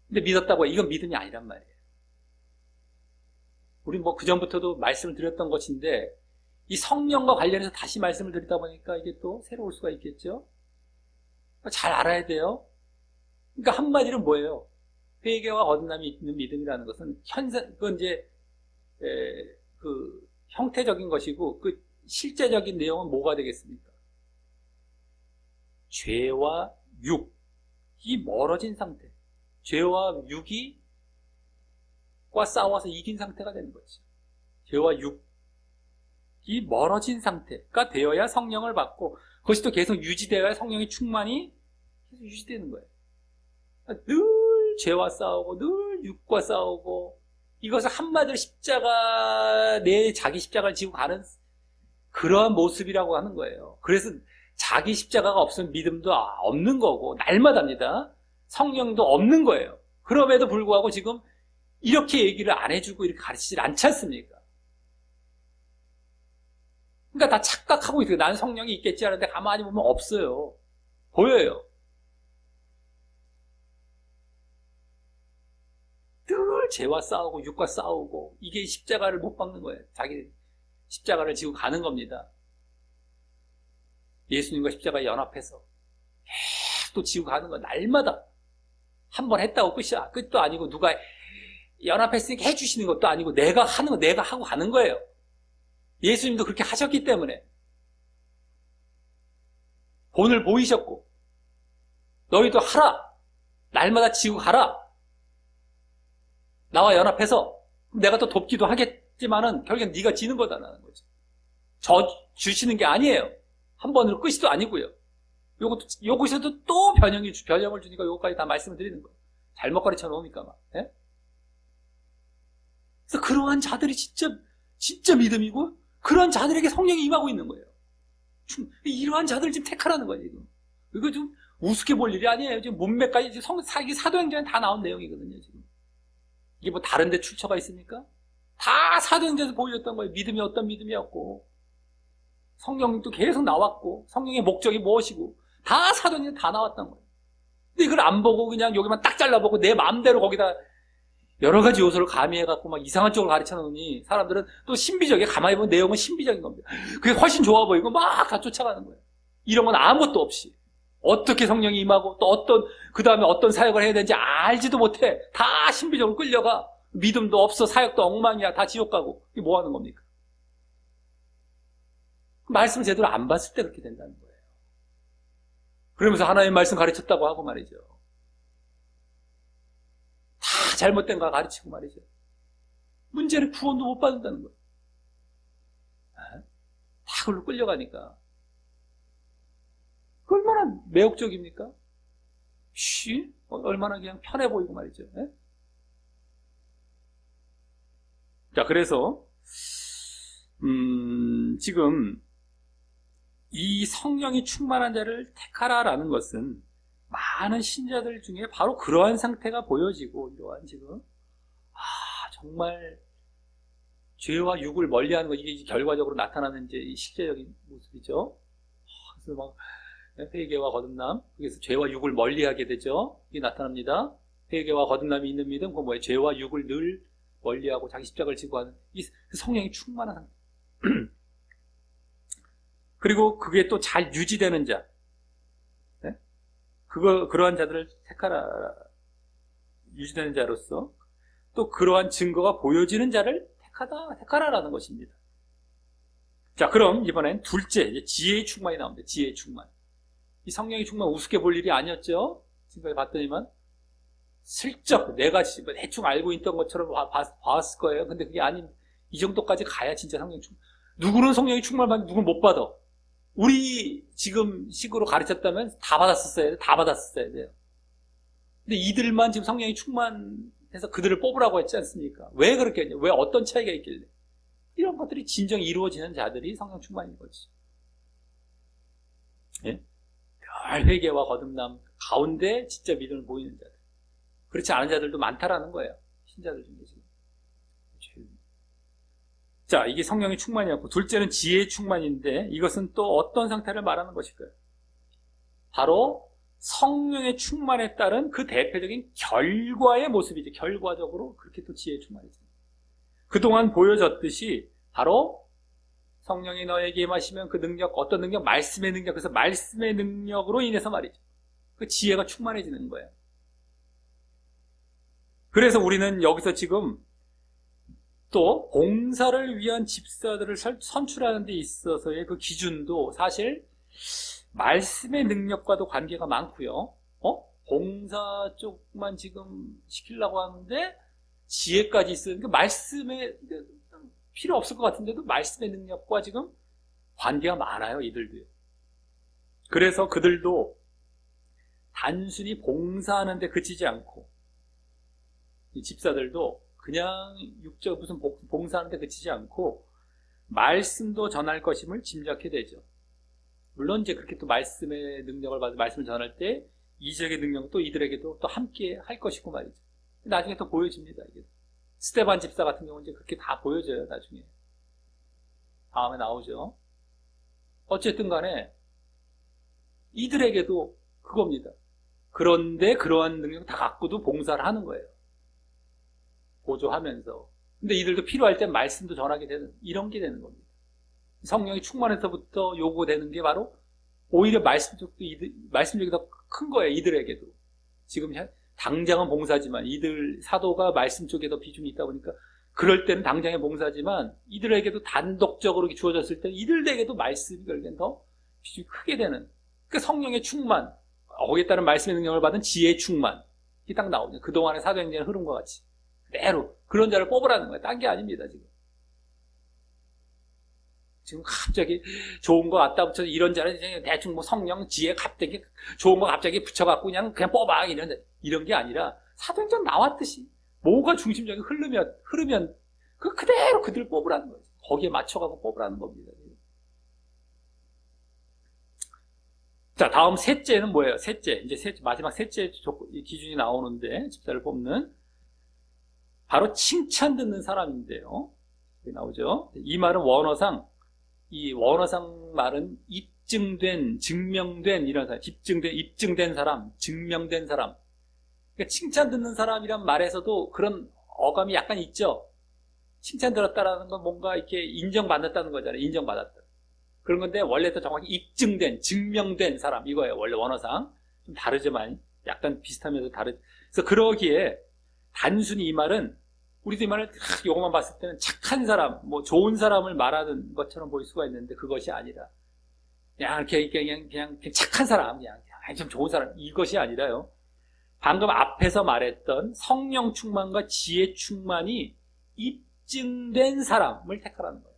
근데 믿었다고 이건 믿음이 아니란 말이에요. 우리 뭐 그전부터도 말씀을 드렸던 것인데 이 성령과 관련해서 다시 말씀을 드리다 보니까 이게 또 새로울 수가 있겠죠. 잘 알아야 돼요. 그러니까 한마디로 뭐예요? 회개와 거듭남이 있는 믿음이라는 것은 그건 이제 그 형태적인 것이고 그 실제적인 내용은 뭐가 되겠습니까? 죄와 육이 멀어진 상태. 죄와 육이 과 싸워서 이긴 상태가 되는 거죠. 죄와 육이 멀어진 상태가 되어야 성령을 받고 그것이 또 계속 유지되어야 성령의 충만이 계속 유지되는 거예요. 늘 죄와 싸우고 늘 육과 싸우고 이것을 한마디로 내 자기 십자가를 지고 가는 그러한 모습이라고 하는 거예요. 그래서 자기 십자가가 없으면 믿음도 없는 거고 날마다입니다. 성령도 없는 거예요. 그럼에도 불구하고 지금 이렇게 얘기를 안 해주고 이렇게 가르치질 않지 않습니까? 그러니까 다 착각하고 있어요. 난 성령이 있겠지 하는데 가만히 보면 없어요. 보여요. 늘 죄와 싸우고 육과 싸우고 이게 십자가를 못 박는 거예요. 자기 십자가를 지고 가는 겁니다. 예수님과 십자가에 연합해서 계속 또 지고 가는 거야. 날마다 한 번 했다고 끝이야. 끝도 아니고 누가 연합했으니까 해주시는 것도 아니고 내가 하는 거 내가 하고 가는 거예요. 예수님도 그렇게 하셨기 때문에 본을 보이셨고 너희도 하라. 날마다 지고 가라. 나와 연합해서 내가 또 돕기도 하겠지만은 결국엔 네가 지는 거다라는 거죠. 주시는 게 아니에요. 한 번으로 끝이도 아니고요. 요것에도 또 변형을 주니까 요거까지 다 말씀을 드리는 거예요. 잘못 가르쳐 놓으니까 막. 예? 그래서 그러한 자들이 진짜 믿음이고 그러한 자들에게 성령이 임하고 있는 거예요. 이러한 자들을 지금 택하라는 거예요. 이거 좀 우습게 볼 일이 아니에요. 지금 문맥까지 사도행전에 다 나온 내용이거든요. 지금 이게 뭐 다른 데 출처가 있습니까? 다 사도행전에서 보여줬던 거예요. 믿음이 어떤 믿음이었고 성령도 계속 나왔고 성령의 목적이 무엇이고 다 사도행전에 다 나왔던 거예요. 근데 이걸 안 보고 그냥 여기만 딱 잘라보고 내 마음대로 거기다 여러 가지 요소를 가미해갖고 막 이상한 쪽으로 가르쳐 놓으니 사람들은 또 신비적이에 가만히 보면 내용은 신비적인 겁니다. 그게 훨씬 좋아 보이고 막 다 쫓아가는 거예요. 이런 건 아무것도 없이 어떻게 성령이 임하고 또 그 다음에 어떤 사역을 해야 되는지 알지도 못해. 다 신비적으로 끌려가. 믿음도 없어. 사역도 엉망이야. 다 지옥 가고. 이게 뭐 하는 겁니까? 말씀 제대로 안 봤을 때 그렇게 된다는 거예요. 그러면서 하나님 말씀 가르쳤다고 하고 말이죠. 다 잘못된 거 가르치고 말이죠. 문제는 구원도 못 받는다는 거예요. 다 그걸로 끌려가니까. 그 얼마나 매혹적입니까? 얼마나 그냥 편해 보이고 말이죠. 네? 자, 그래서 지금 이 성령이 충만한 자를 택하라라는 것은 많은 신자들 중에 바로 그러한 상태가 보여지고 이러한 지금 정말 죄와 육을 멀리하는 것 이게 결과적으로 나타나는 이제 실제적인 모습이죠. 그래서 막 회개와 거듭남, 그래서 죄와 육을 멀리하게 되죠. 이게 나타납니다. 회개와 거듭남이 있는 믿음, 그건 뭐예요? 죄와 육을 늘 원리하고 자기 십자가를 지고 하는 이 성령이 충만한 상태. 그리고 그게 또 잘 유지되는 자. 네? 그러한 자들을 택하라. 유지되는 자로서 또 그러한 증거가 보여지는 자를 택하라라는 것입니다. 자, 그럼 이번엔 둘째, 이제 지혜의 충만이 나옵니다. 지혜의 충만. 이 성령의 충만 우습게 볼 일이 아니었죠? 지금까지 봤더니만 슬쩍 내가 대충 알고 있던 것처럼 봤을 거예요. 근데 그게 아닌, 이 정도까지 가야 진짜 성령 충만. 누구는 성령의 충만을 받는데 누구는 못 받아. 우리 지금 식으로 가르쳤다면 다 받았었어야 돼요. 근데 이들만 지금 성령이 충만해서 그들을 뽑으라고 했지 않습니까? 왜 그렇게 했냐? 왜 어떤 차이가 있길래? 이런 것들이 진정 이루어지는 자들이 성령 충만인 거지. 예? 별 회개와 거듭남 가운데 진짜 믿음을 보이는 자들. 그렇지 않은 자들도 많다라는 거예요. 신자들 중에 지금. 자, 이게 성령의 충만이었고, 둘째는 지혜의 충만인데, 이것은 또 어떤 상태를 말하는 것일까요? 바로 성령의 충만에 따른 그 대표적인 결과의 모습이죠. 결과적으로 그렇게 또 지혜의 충만이죠. 그동안 보여졌듯이 바로 성령이 너에게 임하시면 그 능력, 어떤 능력? 말씀의 능력. 그래서 말씀의 능력으로 인해서 말이죠. 그 지혜가 충만해지는 거예요. 그래서 우리는 여기서 지금 또 봉사를 위한 집사들을 선출하는 데 있어서의 그 기준도 사실 말씀의 능력과도 관계가 많고요. 봉사 쪽만 지금 시키려고 하는데 지혜까지 있으니까 말씀에 필요 없을 것 같은데도 말씀의 능력과 지금 관계가 많아요. 이들도요. 그래서 그들도 단순히 봉사하는 데 그치지 않고 이 집사들도 그냥 육적 무슨 봉사하는 데 그치지 않고 말씀도 전할 것임을 짐작해 되죠. 물론 이제 그렇게 또 말씀의 능력을 받아 말씀을 전할 때 이적의 능력도 이들에게도 또 함께 할 것이고 말이죠. 나중에 또 보여집니다. 이게 스데반 집사 같은 경우는 이제 그렇게 다 보여져요. 나중에 다음에 나오죠. 어쨌든 간에 이들에게도 그겁니다. 그런데 그러한 능력 다 갖고도 봉사를 하는 거예요. 보조하면서. 근데 이들도 필요할 때 말씀도 전하게 되는, 이런 게 되는 겁니다. 성령이 충만해서부터 요구되는 게 바로 오히려 말씀 쪽이 더 큰 거예요. 이들에게도. 지금 당장은 봉사지만 이들 사도가 말씀 쪽에 더 비중이 있다 보니까 그럴 때는 당장의 봉사지만 이들에게도 단독적으로 주어졌을 때 이들에게도 말씀이 결국엔 더 비중이 크게 되는. 그 성령의 충만, 거기에 따른 말씀의 능력을 받은 지혜의 충만. 이게 딱 나오죠. 그동안의 사도행전의 흐름과 같이. 그대로 그런 자를 뽑으라는 거예요. 딴 게 아닙니다. 지금 갑자기 좋은 거 갖다 붙여서 이런 자는 대충 뭐 성령, 지혜 갑자기 좋은 거 갑자기 붙여갖고 그냥 뽑아 이런 게 아니라 사도행전 나왔듯이 뭐가 중심적인 흐르면 그대로 그들을 뽑으라는 거죠. 거기에 맞춰가고 뽑으라는 겁니다. 자, 다음 셋째는 뭐예요? 이제 마지막 셋째 기준이 나오는데 집사를 뽑는 바로 칭찬 듣는 사람인데요. 여기 나오죠. 이 말은 이 원어상 말은 입증된, 증명된 이런 사람, 입증된 사람, 증명된 사람. 그러니까 칭찬 듣는 사람이란 말에서도 그런 어감이 약간 있죠. 칭찬 들었다라는 건 뭔가 이렇게 인정받았다는 거잖아요. 인정받았다. 그런 건데 원래 더 정확히 입증된, 증명된 사람 이거예요. 원래 원어상 좀 다르지만 약간 비슷하면서 그래서 그러기에 단순히 이 말은 우리도 이 말을 요것만 봤을 때는 착한 사람, 뭐 좋은 사람을 말하는 것처럼 보일 수가 있는데 그것이 아니라 그냥 착한 사람, 그냥 좀 좋은 사람 이것이 아니라요. 방금 앞에서 말했던 성령 충만과 지혜 충만이 입증된 사람을 택하라는 거예요.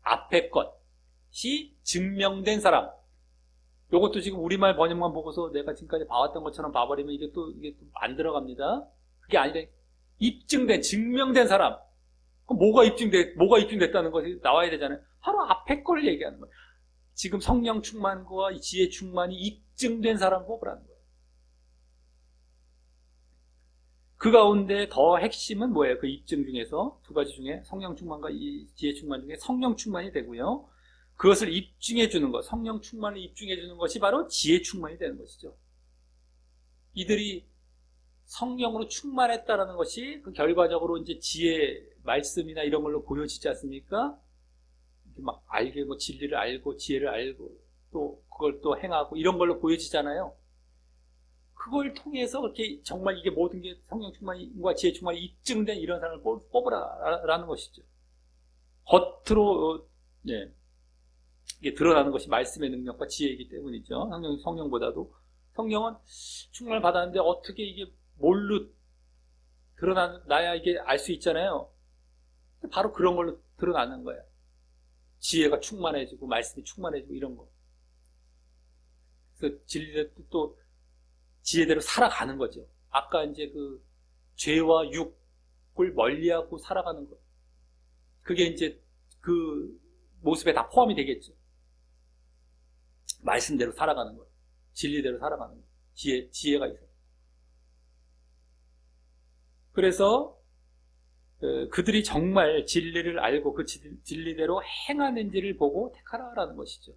앞에 것이 증명된 사람. 요것도 지금 우리말 번역만 보고서 내가 지금까지 봐왔던 것처럼 봐버리면 이게 또 안 들어갑니다. 그게 아니라 입증된, 증명된 사람. 그럼 뭐가 입증됐다는 것이 나와야 되잖아요. 바로 앞에 걸 얘기하는 거예요. 지금 성령 충만과 지혜 충만이 입증된 사람을 뽑으라는 거예요. 그 가운데 더 핵심은 뭐예요? 그 입증 중에서 두 가지 중에 성령 충만과 이 지혜 충만 중에 성령 충만이 되고요. 그것을 입증해 주는 것, 성령 충만을 입증해 주는 것이 바로 지혜 충만이 되는 것이죠. 이들이 성령으로 충만했다라는 것이 그 결과적으로 이제 지혜, 말씀이나 이런 걸로 보여지지 않습니까? 이렇게 막 알게 뭐 진리를 알고 지혜를 알고 또 그걸 또 행하고 이런 걸로 보여지잖아요. 그걸 통해서 그렇게 정말 이게 모든 게 성령 충만과 지혜 충만이 입증된 이런 사람을 뽑으라라는 것이죠. 겉으로 예, 이게 드러나는 것이 말씀의 능력과 지혜이기 때문이죠. 성령보다도 성령은 충만을 받았는데 어떻게 이게 뭘로 드러나야 이게 알 수 있잖아요. 바로 그런 걸로 드러나는 거예요. 지혜가 충만해지고 말씀이 충만해지고 이런 거. 그래서 진리대로 또 지혜대로 살아가는 거죠. 아까 이제 그 죄와 육을 멀리하고 살아가는 것. 그게 이제 그 모습에 다 포함이 되겠죠. 말씀대로 살아가는 것. 진리대로 살아가는 것. 지혜가 있어요. 그래서 그들이 정말 진리를 알고 그 진리대로 행하는지를 보고 택하라라는 것이죠.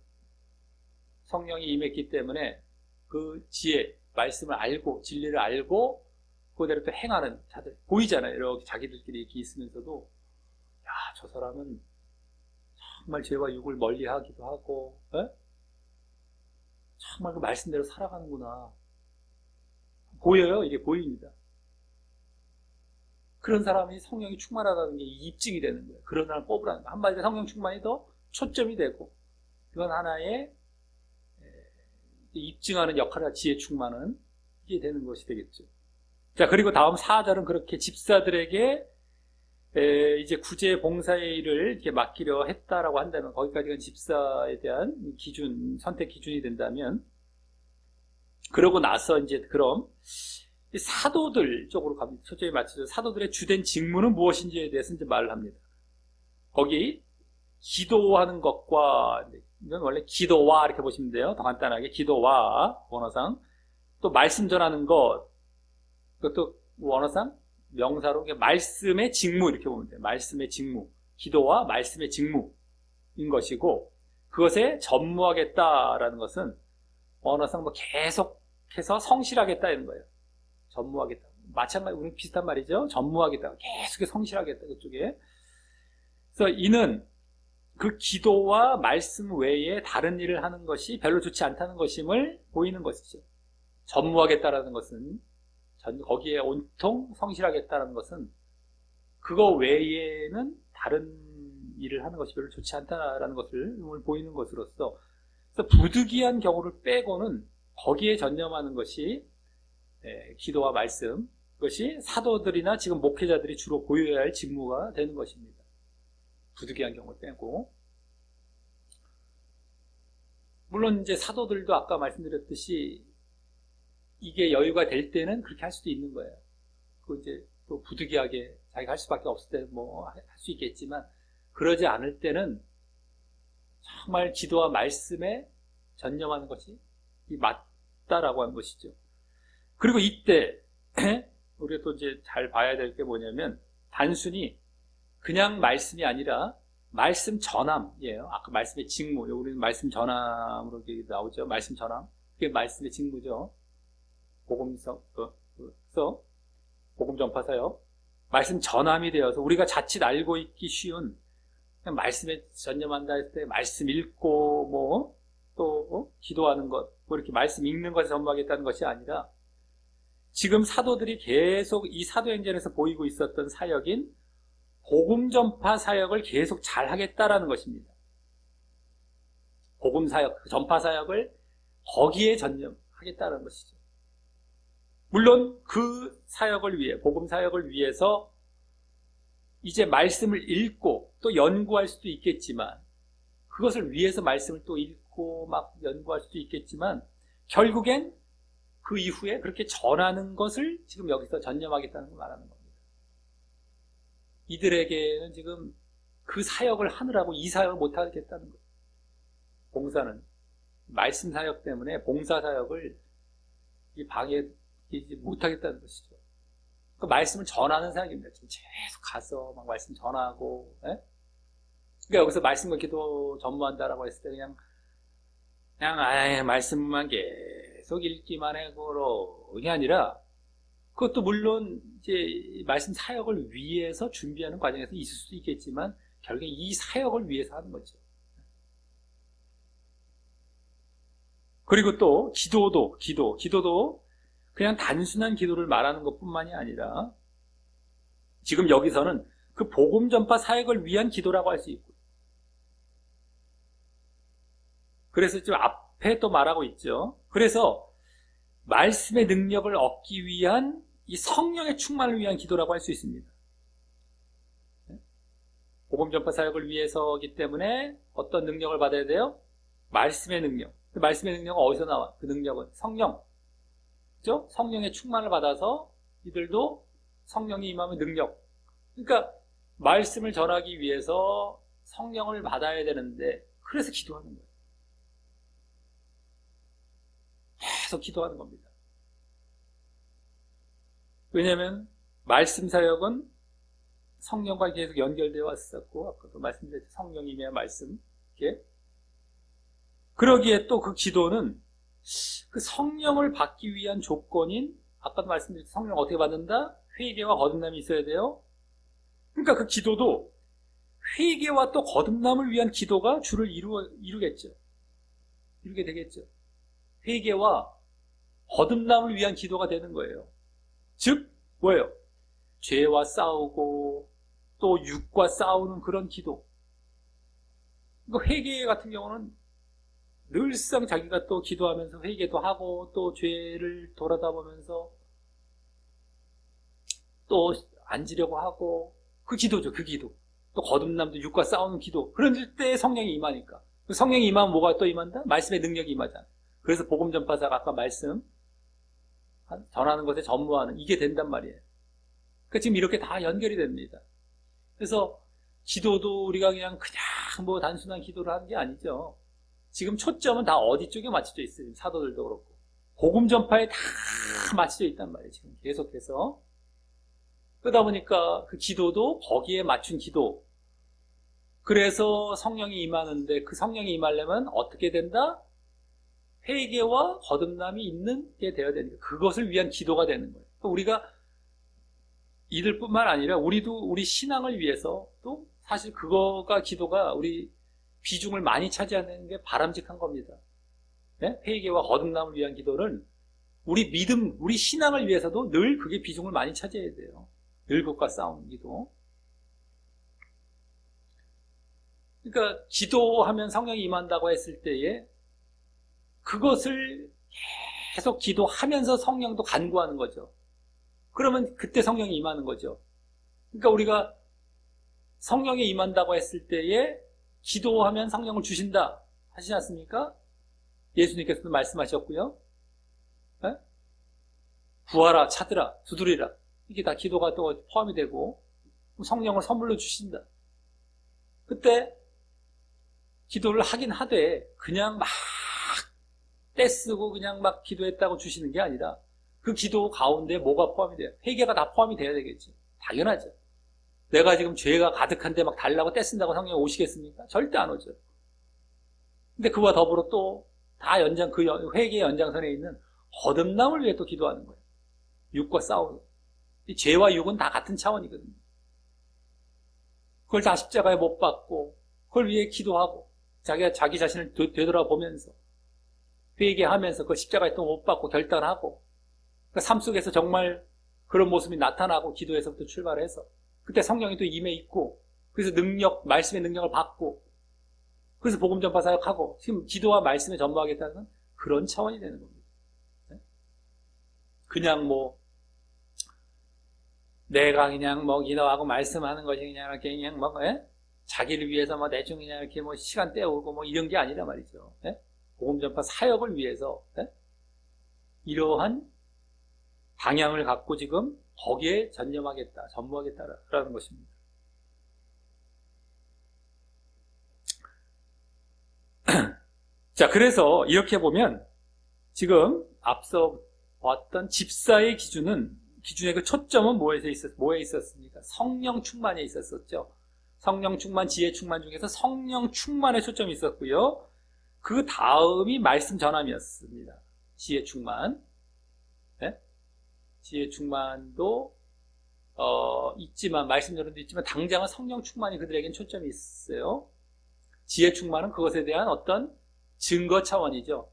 성령이 임했기 때문에 그 지혜, 말씀을 알고 진리를 알고 그대로 또 행하는 자들 보이잖아요. 이렇게 자기들끼리 이렇게 있으면서도 야, 저 사람은 정말 죄와 육을 멀리하기도 하고 정말 그 말씀대로 살아가는구나. 보여요. 이게 보입니다. 그런 사람이 성령이 충만하다는 게 입증이 되는 거예요. 그런 사람을 뽑으라는 거예요. 한마디로 성령 충만이 더 초점이 되고 그건 하나의 입증하는 역할이나 지혜 충만은 이게 되는 것이 되겠죠. 자, 그리고 다음 4절은 그렇게 집사들에게 이제 구제 봉사의 일을 이렇게 맡기려 했다라고 한다면 거기까지가 집사에 대한 기준, 선택 기준이 된다면 그러고 나서 이제 그럼 사도들 쪽으로 갑니다. 초점이 맞춰서 사도들의 주된 직무는 무엇인지에 대해서 이제 말을 합니다. 거기 기도하는 것과 이건 원래 기도와 이렇게 보시면 돼요. 더 간단하게 기도와 원어상 또 말씀 전하는 것 그것도 원어상 명사로 말씀의 직무 이렇게 보면 돼요. 말씀의 직무 기도와 말씀의 직무인 것이고 그것에 전무하겠다라는 것은 원어상 뭐 계속해서 성실하겠다 이런 거예요. 전무하겠다. 마찬가지, 우리 비슷한 말이죠. 전무하겠다. 계속 성실하겠다, 그쪽에. 그래서 이는 그 기도와 말씀 외에 다른 일을 하는 것이 별로 좋지 않다는 것임을 보이는 것이죠. 전무하겠다라는 것은, 거기에 온통 성실하겠다라는 것은, 그거 외에는 다른 일을 하는 것이 별로 좋지 않다라는 것을 보이는 것으로서, 그래서 부득이한 경우를 빼고는 거기에 전념하는 것이 기도와 말씀, 그것이 사도들이나 지금 목회자들이 주로 보여야 할 직무가 되는 것입니다. 부득이한 경우를 빼고. 물론 이제 사도들도 아까 말씀드렸듯이 이게 여유가 될 때는 그렇게 할 수도 있는 거예요. 그 이제 또 부득이하게 자기가 할 수밖에 없을 때 뭐 할 수 있겠지만 그러지 않을 때는 정말 기도와 말씀에 전념하는 것이 맞다라고 하는 것이죠. 그리고 이때 우리가 또 이제 잘 봐야 될 게 뭐냐면 단순히 그냥 말씀이 아니라 말씀 전함이에요. 아까 말씀의 직무, 우리는 말씀 전함으로 나오죠. 말씀 전함, 그게 말씀의 직무죠. 복음 전파 사역, 말씀 전함이 되어서 우리가 자칫 알고 있기 쉬운 그냥 말씀에 전념한다 할 때 말씀 읽고 뭐 또 기도하는 것, 뭐 이렇게 말씀 읽는 것에 전무하겠다는 것이 아니라 지금 사도들이 계속 이 사도행전에서 보이고 있었던 사역인 복음 전파 사역을 계속 잘 하겠다라는 것입니다. 복음 사역, 전파 사역을 거기에 전념하겠다는 것이죠. 물론 그 사역을 위해, 복음 사역을 위해서 이제 말씀을 읽고 또 연구할 수도 있겠지만 그것을 위해서 말씀을 또 읽고 막 연구할 수도 있겠지만 결국엔 그 이후에 그렇게 전하는 것을 지금 여기서 전념하겠다는 걸 말하는 겁니다. 이들에게는 지금 그 사역을 하느라고 이 사역을 못하겠다는 거예요. 봉사는 말씀 사역 때문에 봉사 사역을 방해하지 못하겠다는 것이죠. 그 말씀을 전하는 사역입니다. 지금 계속 가서 막 말씀 전하고, 그러니까 여기서 말씀과 기도 전무한다라고 했을 때 그냥 말씀만 계속 읽기만 하고 이게 아니라 그것도 물론 이제 말씀 사역을 위해서 준비하는 과정에서 있을 수도 있겠지만 결국에 이 사역을 위해서 하는 거죠. 그리고 또 기도도 그냥 단순한 기도를 말하는 것뿐만이 아니라 지금 여기서는 그 복음 전파 사역을 위한 기도라고 할 수 있고, 그래서 지금 앞에 또 말하고 있죠. 그래서 말씀의 능력을 얻기 위한 이 성령의 충만을 위한 기도라고 할 수 있습니다. 복음 전파 사역을 위해서이기 때문에 어떤 능력을 받아야 돼요? 말씀의 능력. 그 말씀의 능력은 어디서 나와? 그 능력은 성령. 그죠? 성령의 충만을 받아서 이들도 성령이 임하면 능력. 그러니까 말씀을 전하기 위해서 성령을 받아야 되는데 그래서 기도하는 거예요. 계속 기도하는 겁니다. 왜냐하면 말씀 사역은 성령과 계속 연결되어 왔었고, 아까도 말씀드렸죠. 성령이 임해야 말씀. 이렇게. 그러기에 또 그 기도는 그 성령을 받기 위한 조건인, 아까도 말씀드렸죠. 성령 어떻게 받는다? 회개와 거듭남이 있어야 돼요. 그러니까 그 기도도 회개와 또 거듭남을 위한 기도가 주를 이루게 되겠죠. 회개와 거듭남을 위한 기도가 되는 거예요. 즉 뭐예요? 죄와 싸우고 또 육과 싸우는 그런 기도. 그러니까 회개 같은 경우는 늘상 자기가 또 기도하면서 회개도 하고 또 죄를 돌아다 보면서 또 앉으려고 하고, 그 기도죠. 그 기도. 또 거듭남도 육과 싸우는 기도. 그런 때 성령이 임하니까. 성령이 임하면 뭐가 또 임한다? 말씀의 능력이 임하잖아. 그래서 복음 전파사가 아까 말씀 전하는 것에 전무하는 이게 된단 말이에요. 그러니까 지금 이렇게 다 연결이 됩니다. 그래서 기도도 우리가 그냥 뭐 단순한 기도를 하는 게 아니죠. 지금 초점은 다 어디 쪽에 맞춰져 있어요. 사도들도 그렇고 복음 전파에 다 맞춰져 있단 말이에요. 지금 계속해서. 그러다 보니까 그 기도도 거기에 맞춘 기도. 그래서 성령이 임하는데 그 성령이 임하려면 어떻게 된다? 회개와 거듭남이 있는 게 되어야 되니까 그것을 위한 기도가 되는 거예요. 우리가 이들뿐만 아니라 우리도 우리 신앙을 위해서 또 사실 그거가 기도가 우리 비중을 많이 차지하는 게 바람직한 겁니다. 네? 회개와 거듭남을 위한 기도는 우리 믿음, 우리 신앙을 위해서도 늘 그게 비중을 많이 차지해야 돼요. 늘 그것과 싸우는 기도. 그러니까 기도하면 성령이 임한다고 했을 때에 그것을 계속 기도하면서 성령도 간구하는 거죠. 그러면 그때 성령이 임하는 거죠. 그러니까 우리가 성령이 임한다고 했을 때에 기도하면 성령을 주신다 하시지 않습니까? 예수님께서도 말씀하셨고요. 네? 구하라, 찾으라, 두드리라. 이게 다 기도가 또 포함이 되고 성령을 선물로 주신다. 그때 기도를 하긴 하되 그냥 막 떼쓰고 그냥 막 기도했다고 주시는 게 아니라 그 기도 가운데 뭐가 포함이 돼요? 회개가 다 포함이 돼야 되겠지. 당연하죠. 내가 지금 죄가 가득한데 막 달라고 떼쓴다고 성령이 오시겠습니까? 절대 안 오죠. 근데 그와 더불어 또 다 그 회개의 연장선에 있는 거듭남을 위해 또 기도하는 거예요. 육과 싸우는. 이 죄와 육은 다 같은 차원이거든요. 그걸 다 십자가에 못 박고 그걸 위해 기도하고 자기가 자기 자신을 되돌아보면서 회개하면서 그 십자가에 또 못 박고 결단하고 그 삶 속에서 정말 그런 모습이 나타나고 기도에서부터 출발해서 그때 성령이 또 임해 있고 그래서 말씀의 능력을 받고 그래서 복음 전파 사역하고 지금 기도와 말씀에 전무하겠다는 그런 차원이 되는 겁니다. 그냥 뭐 내가 그냥 뭐 기도하고 말씀하는 것이 그냥 뭐 자기를 위해서 뭐 대충 그냥 이렇게 뭐 시간 때우고 뭐 이런 게 아니라 말이죠. 복음 전파 사역을 위해서 이러한 방향을 갖고 지금 거기에 전무하겠다라는 것입니다. 자, 그래서 이렇게 보면 지금 앞서 봤던 집사의 기준의 그 초점은 뭐에 있었습니까? 성령 충만에 있었었죠. 성령 충만, 지혜 충만 중에서 성령 충만에 초점이 있었고요. 그 다음이 말씀 전함이었습니다. 지혜 충만. 지혜 충만도 있지만, 말씀 전환도 있지만, 당장은 성령 충만이 그들에겐 초점이 있어요. 지혜 충만은 그것에 대한 어떤 증거 차원이죠.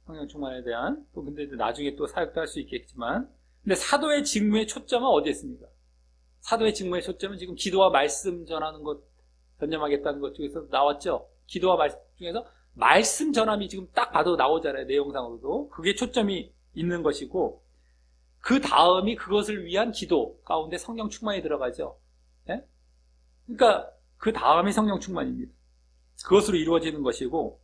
성령 충만에 대한. 또 근데 나중에 또 사역도 할 수 있겠지만, 근데 사도의 직무의 초점은 어디에 있습니까? 사도의 직무의 초점은 지금 기도와 말씀 전하는 것, 전념하겠다는 것 중에서 나왔죠. 기도와 말씀 중에서 말씀 전함이 지금 딱 봐도 나오잖아요. 내용상으로도. 그게 초점이 있는 것이고, 그 다음이 그것을 위한 기도 가운데 성령 충만이 들어가죠. 예? 그러니까 그 다음이 성령 충만입니다. 그것으로 이루어지는 것이고,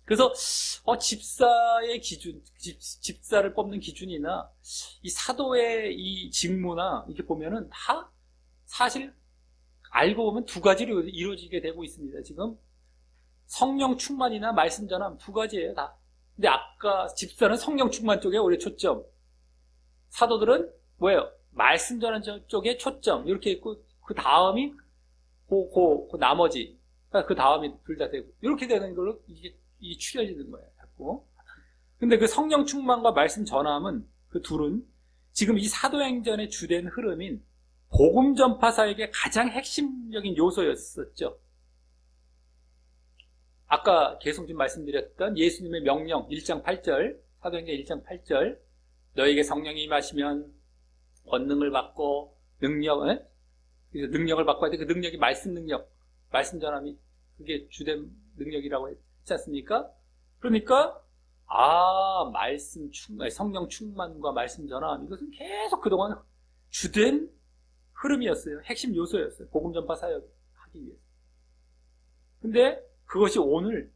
그래서 집사의 기준, 집사를 뽑는 기준이나 이 사도의 이 직무나 이렇게 보면은 다 사실 알고 보면 두 가지로 이루어지게 되고 있습니다. 지금 성령 충만이나 말씀 전함 두 가지예요, 다. 근데 아까 집사는 성령 충만 쪽에 오히려 초점, 사도들은 뭐예요? 말씀 전한 쪽에 초점 이렇게 있고, 그 다음이 그 나머지, 그 다음이 둘 다 되고 이렇게 되는 걸로 이게 추려지는 거예요, 자꾸. 근데 그 성령 충만과 말씀 전함은, 그 둘은 지금 이 사도행전의 주된 흐름인 복음 전파 사역의 가장 핵심적인 요소였었죠. 아까 계속 좀 말씀드렸던 예수님의 명령 1장 8절, 사도행전 1장 8절, 너에게 성령이 임하시면 권능을 받고 능력을 받고 하는데, 그 능력이 말씀 능력, 말씀 전함이 그게 주된 능력이라고 했지 않습니까? 그러니까 성령 충만과 말씀 전함, 이것은 계속 그동안 주된 흐름이었어요. 핵심 요소였어요. 복음 전파 사역을 하기 위해서. 근데 그것이 오늘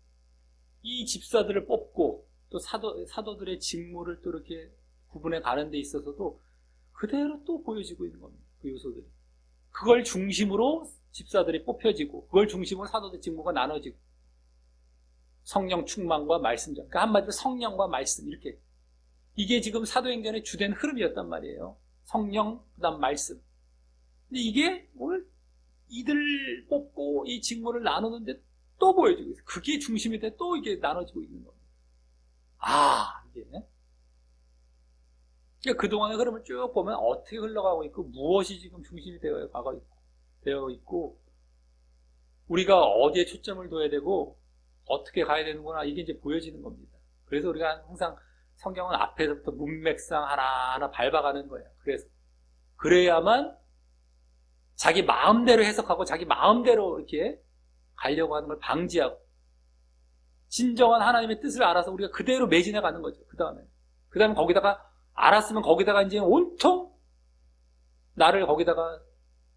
이 집사들을 뽑고 또 사도들의 직무를 또 이렇게 구분해 가는 데 있어서도 그대로 또 보여지고 있는 겁니다. 그 요소들이. 그걸 중심으로 집사들이 뽑혀지고, 그걸 중심으로 사도들 직무가 나눠지고, 성령 충만과 말씀 전, 그러니까 한마디로 성령과 말씀, 이렇게. 이게 지금 사도행전의 주된 흐름이었단 말이에요. 성령, 그 다음 말씀. 근데 이게 오늘 이들 뽑고 이 직무를 나누는데 또 보여지고 있어요. 그게 중심이 돼 또 이게 나눠지고 있는 겁니다. 이게. 그러니까 그동안의 흐름을 쭉 보면 어떻게 흘러가고 있고, 무엇이 지금 중심이 되어 있고, 우리가 어디에 초점을 둬야 되고, 어떻게 가야 되는구나, 이게 이제 보여지는 겁니다. 그래서 우리가 항상 성경은 앞에서부터 문맥상 하나하나 밟아가는 거예요. 그래야만 자기 마음대로 해석하고 자기 마음대로 이렇게 가려고 하는 걸 방지하고, 진정한 하나님의 뜻을 알아서 우리가 그대로 매진해 가는 거죠. 그 다음에 거기다가 알았으면 거기다가 이제 온통 나를 거기다가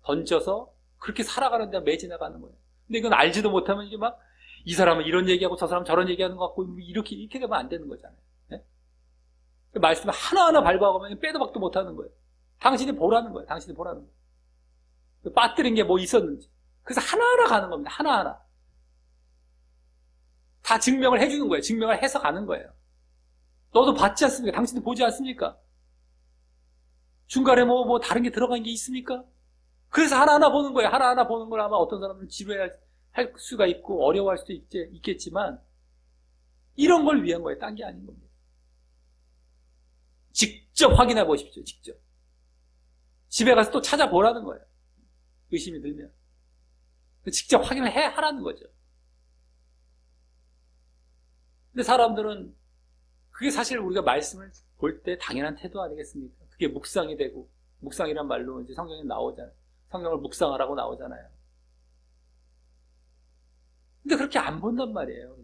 던져서 그렇게 살아가는 데 매진해 가는 거예요. 근데 이건 알지도 못하면 이게 막 이 사람은 이런 얘기하고 저 사람은 저런 얘기하는 것 같고, 이렇게 되면 안 되는 거잖아요. 네? 말씀을 하나하나 밟아가면 빼도 박도 못하는 거예요. 당신이 보라는 거예요. 빠뜨린 게 뭐 있었는지. 그래서 하나하나 가는 겁니다. 하나하나. 다 증명을 해주는 거예요. 증명을 해서 가는 거예요. 너도 봤지 않습니까? 당신도 보지 않습니까? 중간에 뭐 다른 게 들어간 게 있습니까? 그래서 하나하나 보는 거예요. 하나하나 보는 걸 아마 어떤 사람들은 지루할 수가 있고 어려워할 수도 있겠지만, 이런 걸 위한 거예요. 딴 게 아닌 겁니다. 직접 확인해 보십시오. 직접. 집에 가서 또 찾아보라는 거예요. 의심이 들면. 직접 확인을 하라는 거죠. 근데 사람들은 그게 사실 우리가 말씀을 볼 때 당연한 태도 아니겠습니까? 그게 묵상이 되고, 묵상이란 말로 이제 성경에 나오잖아요. 성경을 묵상하라고 나오잖아요. 근데 그렇게 안 본단 말이에요,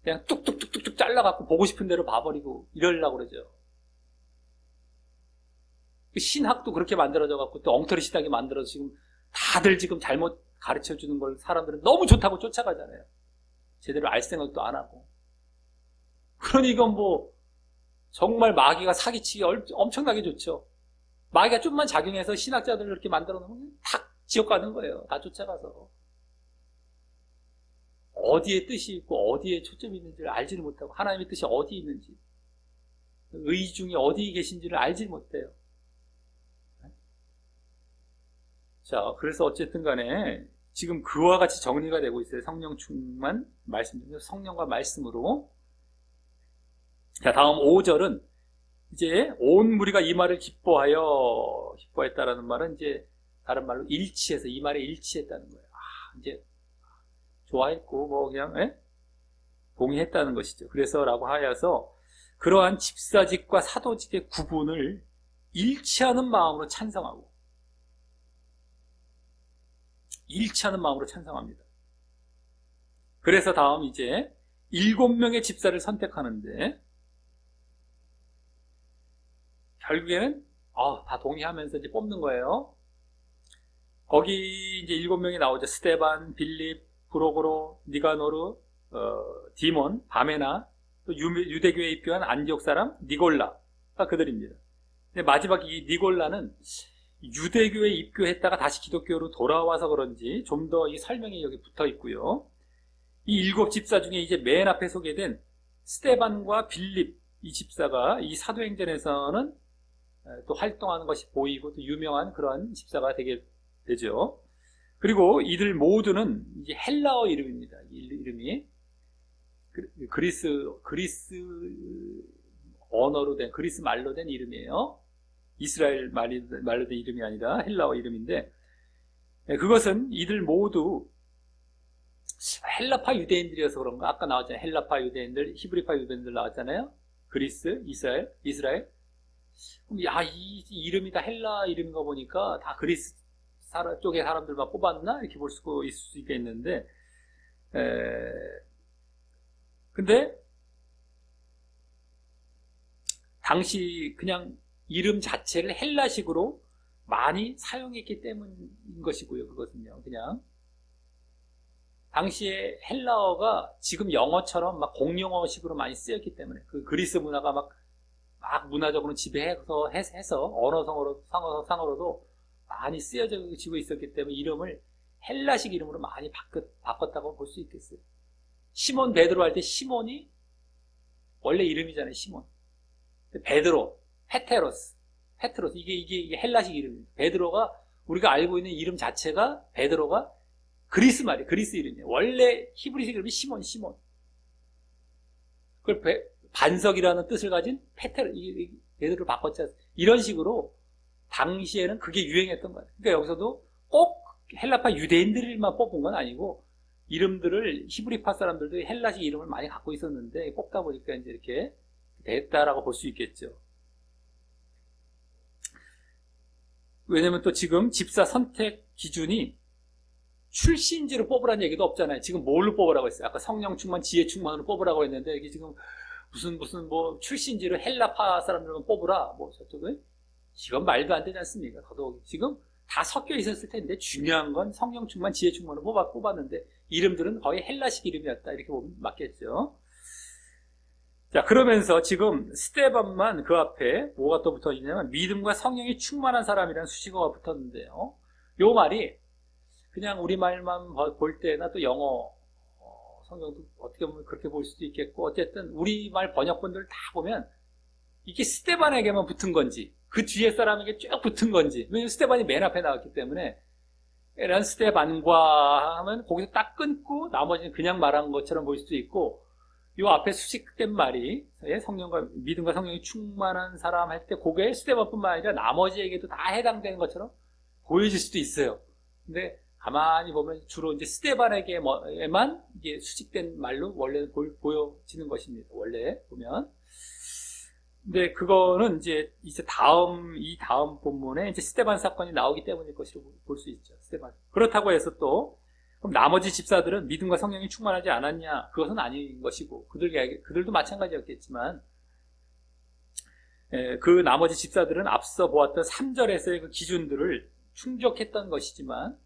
그냥 뚝뚝뚝뚝뚝 잘라갖고 보고 싶은 대로 봐버리고 이러려고 그러죠. 신학도 그렇게 만들어져갖고 또 엉터리 신학이 만들어서 지금 다들 지금 잘못 가르쳐주는 걸 사람들은 너무 좋다고 쫓아가잖아요. 제대로 알 생각도 안 하고. 그러니 이건 뭐 정말 마귀가 사기치기 엄청나게 좋죠. 마귀가 좀만 작용해서 신학자들을 이렇게 만들어 놓으면 다 지옥 가는 거예요. 다 쫓아가서. 어디에 뜻이 있고 어디에 초점이 있는지를 알지를 못하고, 하나님의 뜻이 어디에 있는지, 의중이 어디에 계신지를 알지 못해요. 자, 그래서 어쨌든 간에 지금 그와 같이 정리가 되고 있어요. 성령 충만, 말씀, 성령과 말씀으로. 자, 다음 5절은 이제 온 무리가 이 말을 기뻐했다라는 말은 이제 다른 말로 일치해서 이 말에 일치했다는 거예요. 이제 좋아했고 뭐 그냥 동의했다는 것이죠. 그래서라고 하여서 그러한 집사직과 사도직의 구분을 일치하는 마음으로 찬성하고 일치하는 마음으로 찬성합니다. 그래서 다음 이제 7명의 집사를 선택하는데 결국에는 다 동의하면서 이제 뽑는 거예요. 거기 이제 7명이 나오죠. 스데반, 빌립, 브로고로, 니가노르, 디몬, 바메나, 또 유대교에 입교한 안디옥 사람 니골라가 그들입니다. 근데 마지막 이 니골라는 유대교에 입교했다가 다시 기독교로 돌아와서 그런지 좀 더 이 설명이 여기 붙어 있고요. 이 7 집사 중에 이제 맨 앞에 소개된 스데반과 빌립 이 집사가 이 사도행전에서는 또 활동하는 것이 보이고 또 유명한 그런 집사가 되게 되죠. 그리고 이들 모두는 이제 헬라어 이름입니다. 이 이름이 그리스 언어로 된 그리스 말로 된 이름이에요. 이스라엘 말로 된 이름이 아니라 헬라어 이름인데 그것은 이들 모두 헬라파 유대인들이어서 그런가? 아까 나왔잖아요. 헬라파 유대인들, 히브리파 유대인들 나왔잖아요. 그리스, 이스라엘. 이 이름이 다 헬라 이름인 거 보니까 다 그리스 쪽의 사람들만 뽑았나? 이렇게 볼 수 있을 수 있겠는데, 근데, 당시 그냥 이름 자체를 헬라식으로 많이 사용했기 때문인 것이고요. 그것은요. 그냥. 당시에 헬라어가 지금 영어처럼 막 공용어식으로 많이 쓰였기 때문에 그 그리스 문화가 막 문화적으로 지배해서 언어상으로도 많이 쓰여지고 있었기 때문에 이름을 헬라식 이름으로 많이 바꿨다고 볼 수 있겠어요. 시몬 베드로 할 때 시몬이 원래 이름이잖아요. 시몬. 베드로, 페테로스 이게 헬라식 이름입니다. 베드로가 우리가 알고 있는 이름 자체가 베드로가 그리스 말이에요. 그리스 이름이에요. 원래 히브리식 이름이 시몬. 그걸 반석이라는 뜻을 가진 베드로를 바꿨지 않습니까? 이런 식으로 당시에는 그게 유행했던 거예요. 그러니까 여기서도 꼭 헬라파 유대인들만 뽑은 건 아니고 이름들을 히브리파 사람들도 헬라식 이름을 많이 갖고 있었는데 뽑다 보니까 이제 이렇게 됐다라고 볼 수 있겠죠. 왜냐면 또 지금 집사 선택 기준이 출신지로 뽑으라는 얘기도 없잖아요. 지금 뭘로 뽑으라고 했어요? 아까 성령 충만, 지혜 충만으로 뽑으라고 했는데 이게 지금 무슨 뭐 출신지로 헬라파 사람들만 뽑으라 저쪽은 이건 말도 안 되지 않습니까? 더더욱 지금 다 섞여 있었을 텐데 중요한 건 성령 충만, 지혜 충만으로 뽑았는데 이름들은 거의 헬라식 이름이었다 이렇게 보면 맞겠죠. 자, 그러면서 지금 스데반만 그 앞에 뭐가 또 붙어 있냐면 믿음과 성령이 충만한 사람이라는 수식어가 붙었는데요. 요 말이 그냥 우리말만 볼 때나 또 영어 성경도 어떻게 보면 그렇게 볼 수도 있겠고 어쨌든 우리말 번역본들 다 보면 이게 스데반에게만 붙은 건지 그 뒤에 사람에게 쭉 붙은 건지 왜냐면 스데반이 맨 앞에 나왔기 때문에 이런 스데반과 하면 거기서 딱 끊고 나머지는 그냥 말한 것처럼 보일 수도 있고 요 앞에 수식된 말이 성령과 믿음과 성령이 충만한 사람 할 때 그게 스데반뿐만 아니라 나머지에게도 다 해당되는 것처럼 보여질 수도 있어요. 근데 가만히 보면 주로 이제 스데반에게만 이게 수식된 말로 원래 보여지는 것입니다. 원래 보면. 근데 그거는 이제 이 다음 본문에 이제 스데반 사건이 나오기 때문일 것으로 볼 수 있죠. 스데반. 그렇다고 해서 또 그럼 나머지 집사들은 믿음과 성령이 충만하지 않았냐? 그것은 아닌 것이고 그들도 마찬가지였겠지만 그 나머지 집사들은 앞서 보았던 3절에서의 그 기준들을 충족했던 것이지만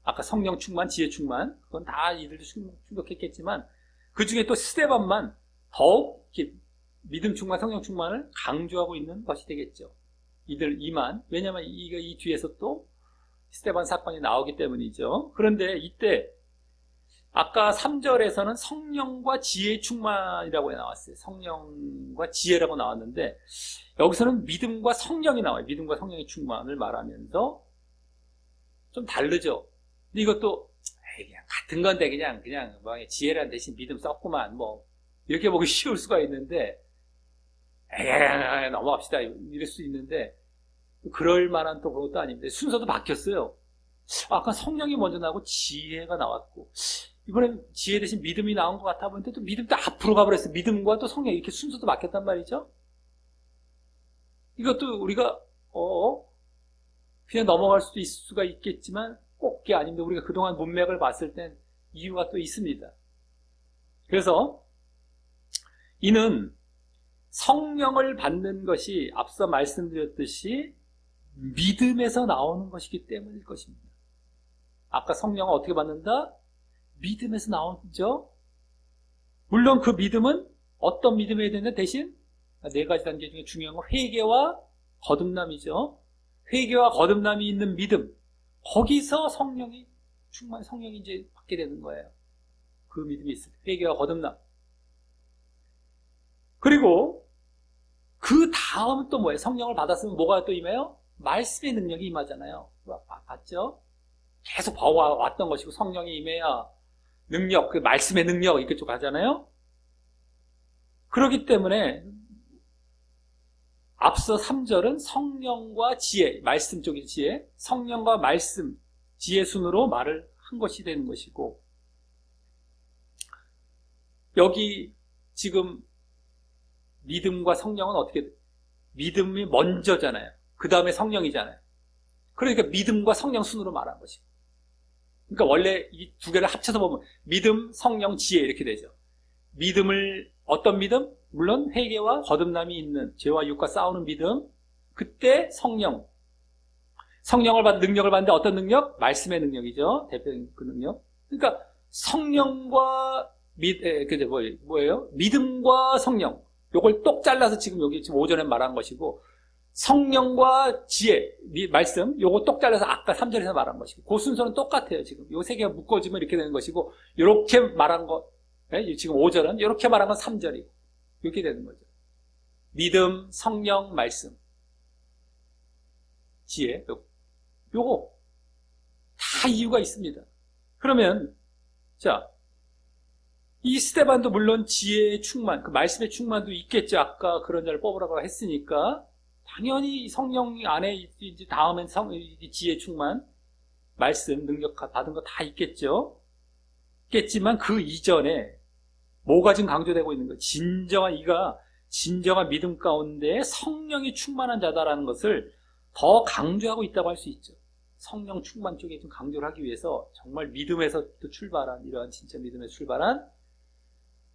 아까 성령 충만, 지혜 충만 그건 다 이들도 충족했겠지만 그 중에 또 스데반만 더욱 믿음 충만, 성령 충만을 강조하고 있는 것이 되겠죠. 이만 왜냐하면 이 뒤에서 또 스데반 사건이 나오기 때문이죠. 그런데 이때 아까 3절에서는 성령과 지혜 충만이라고 나왔어요. 성령과 지혜라고 나왔는데 여기서는 믿음과 성령이 나와요. 믿음과 성령의 충만을 말하면서 좀 다르죠. 근데 이것도 그냥 같은 건데 그냥 지혜란 대신 믿음 썼구만 이렇게 보기 쉬울 수가 있는데 에이, 넘어갑시다. 이럴 수 있는데, 그럴 만한 또 그것도 아닙니다. 순서도 바뀌었어요. 아까 성령이 먼저 나오고 지혜가 나왔고, 이번엔 지혜 대신 믿음이 나온 것 같아 보는데 또 믿음도 앞으로 가버렸어요. 믿음과 또 성령 이렇게 순서도 바뀌었단 말이죠. 이것도 우리가 그냥 넘어갈 수도 있을 수가 있겠지만 꼭 그게 아닙니다. 우리가 그동안 문맥을 봤을 땐 이유가 또 있습니다. 그래서 이는 성령을 받는 것이 앞서 말씀드렸듯이 믿음에서 나오는 것이기 때문일 것입니다. 아까 성령을 어떻게 받는다? 믿음에서 나오죠. 물론 그 믿음은 어떤 믿음이어야 되는데 대신 네 가지 단계 중에 중요한 건 회개와 거듭남이죠. 회개와 거듭남이 있는 믿음, 거기서 성령이 이제 받게 되는 거예요. 그 믿음이 있을 때 회개와 거듭남. 그리고 그 다음 또 뭐예요? 성령을 받았으면 뭐가 또 임해요? 말씀의 능력이 임하잖아요. 봤죠? 계속 봐왔던 것이고 성령이 임해야 능력, 그 말씀의 능력 이렇게 쭉 가잖아요. 그렇기 때문에 앞서 3절은 성령과 지혜, 말씀 쪽의 지혜, 성령과 말씀, 지혜 순으로 말을 한 것이 되는 것이고, 여기 지금 믿음과 성령은 어떻게 돼? 믿음이 먼저잖아요. 그 다음에 성령이잖아요. 그러니까 믿음과 성령 순으로 말한 것이고, 그러니까 원래 이 두 개를 합쳐서 보면 믿음, 성령, 지혜 이렇게 되죠. 믿음을 어떤 믿음? 물론 회개와 거듭남이 있는 죄와 육과 싸우는 믿음. 그때 성령을 받는 능력을 받는데 어떤 능력? 말씀의 능력이죠. 대표적인 그 능력. 그러니까 성령과 뭐예요? 믿음과 성령. 요걸 똑 잘라서 지금 여기 지금 오전에 말한 것이고, 성령과 지혜, 말씀, 요거 똑 잘라서 아까 3절에서 말한 것이고, 그 순서는 똑같아요, 지금. 요 세 개가 묶어지면 이렇게 되는 것이고, 요렇게 말한 거, 지금 5절은 요렇게 말한 건 3절이고, 이렇게 되는 거죠. 믿음, 성령, 말씀, 지혜, 요거. 다 이유가 있습니다. 그러면, 자, 이 스데반도 물론 지혜의 충만, 그 말씀의 충만도 있겠죠. 아까 그런 자를 뽑으라고 했으니까. 당연히 성령 안에 이제 다음엔 지혜 충만, 말씀, 능력 받은 거 다 있겠죠. 있겠지만 그 이전에 뭐가 지금 강조되고 있는 거예요? 진정한 믿음 가운데 성령이 충만한 자다라는 것을 더 강조하고 있다고 할 수 있죠. 성령 충만 쪽에 좀 강조를 하기 위해서 정말 믿음에서 또 출발한, 이러한 진짜 믿음에서 출발한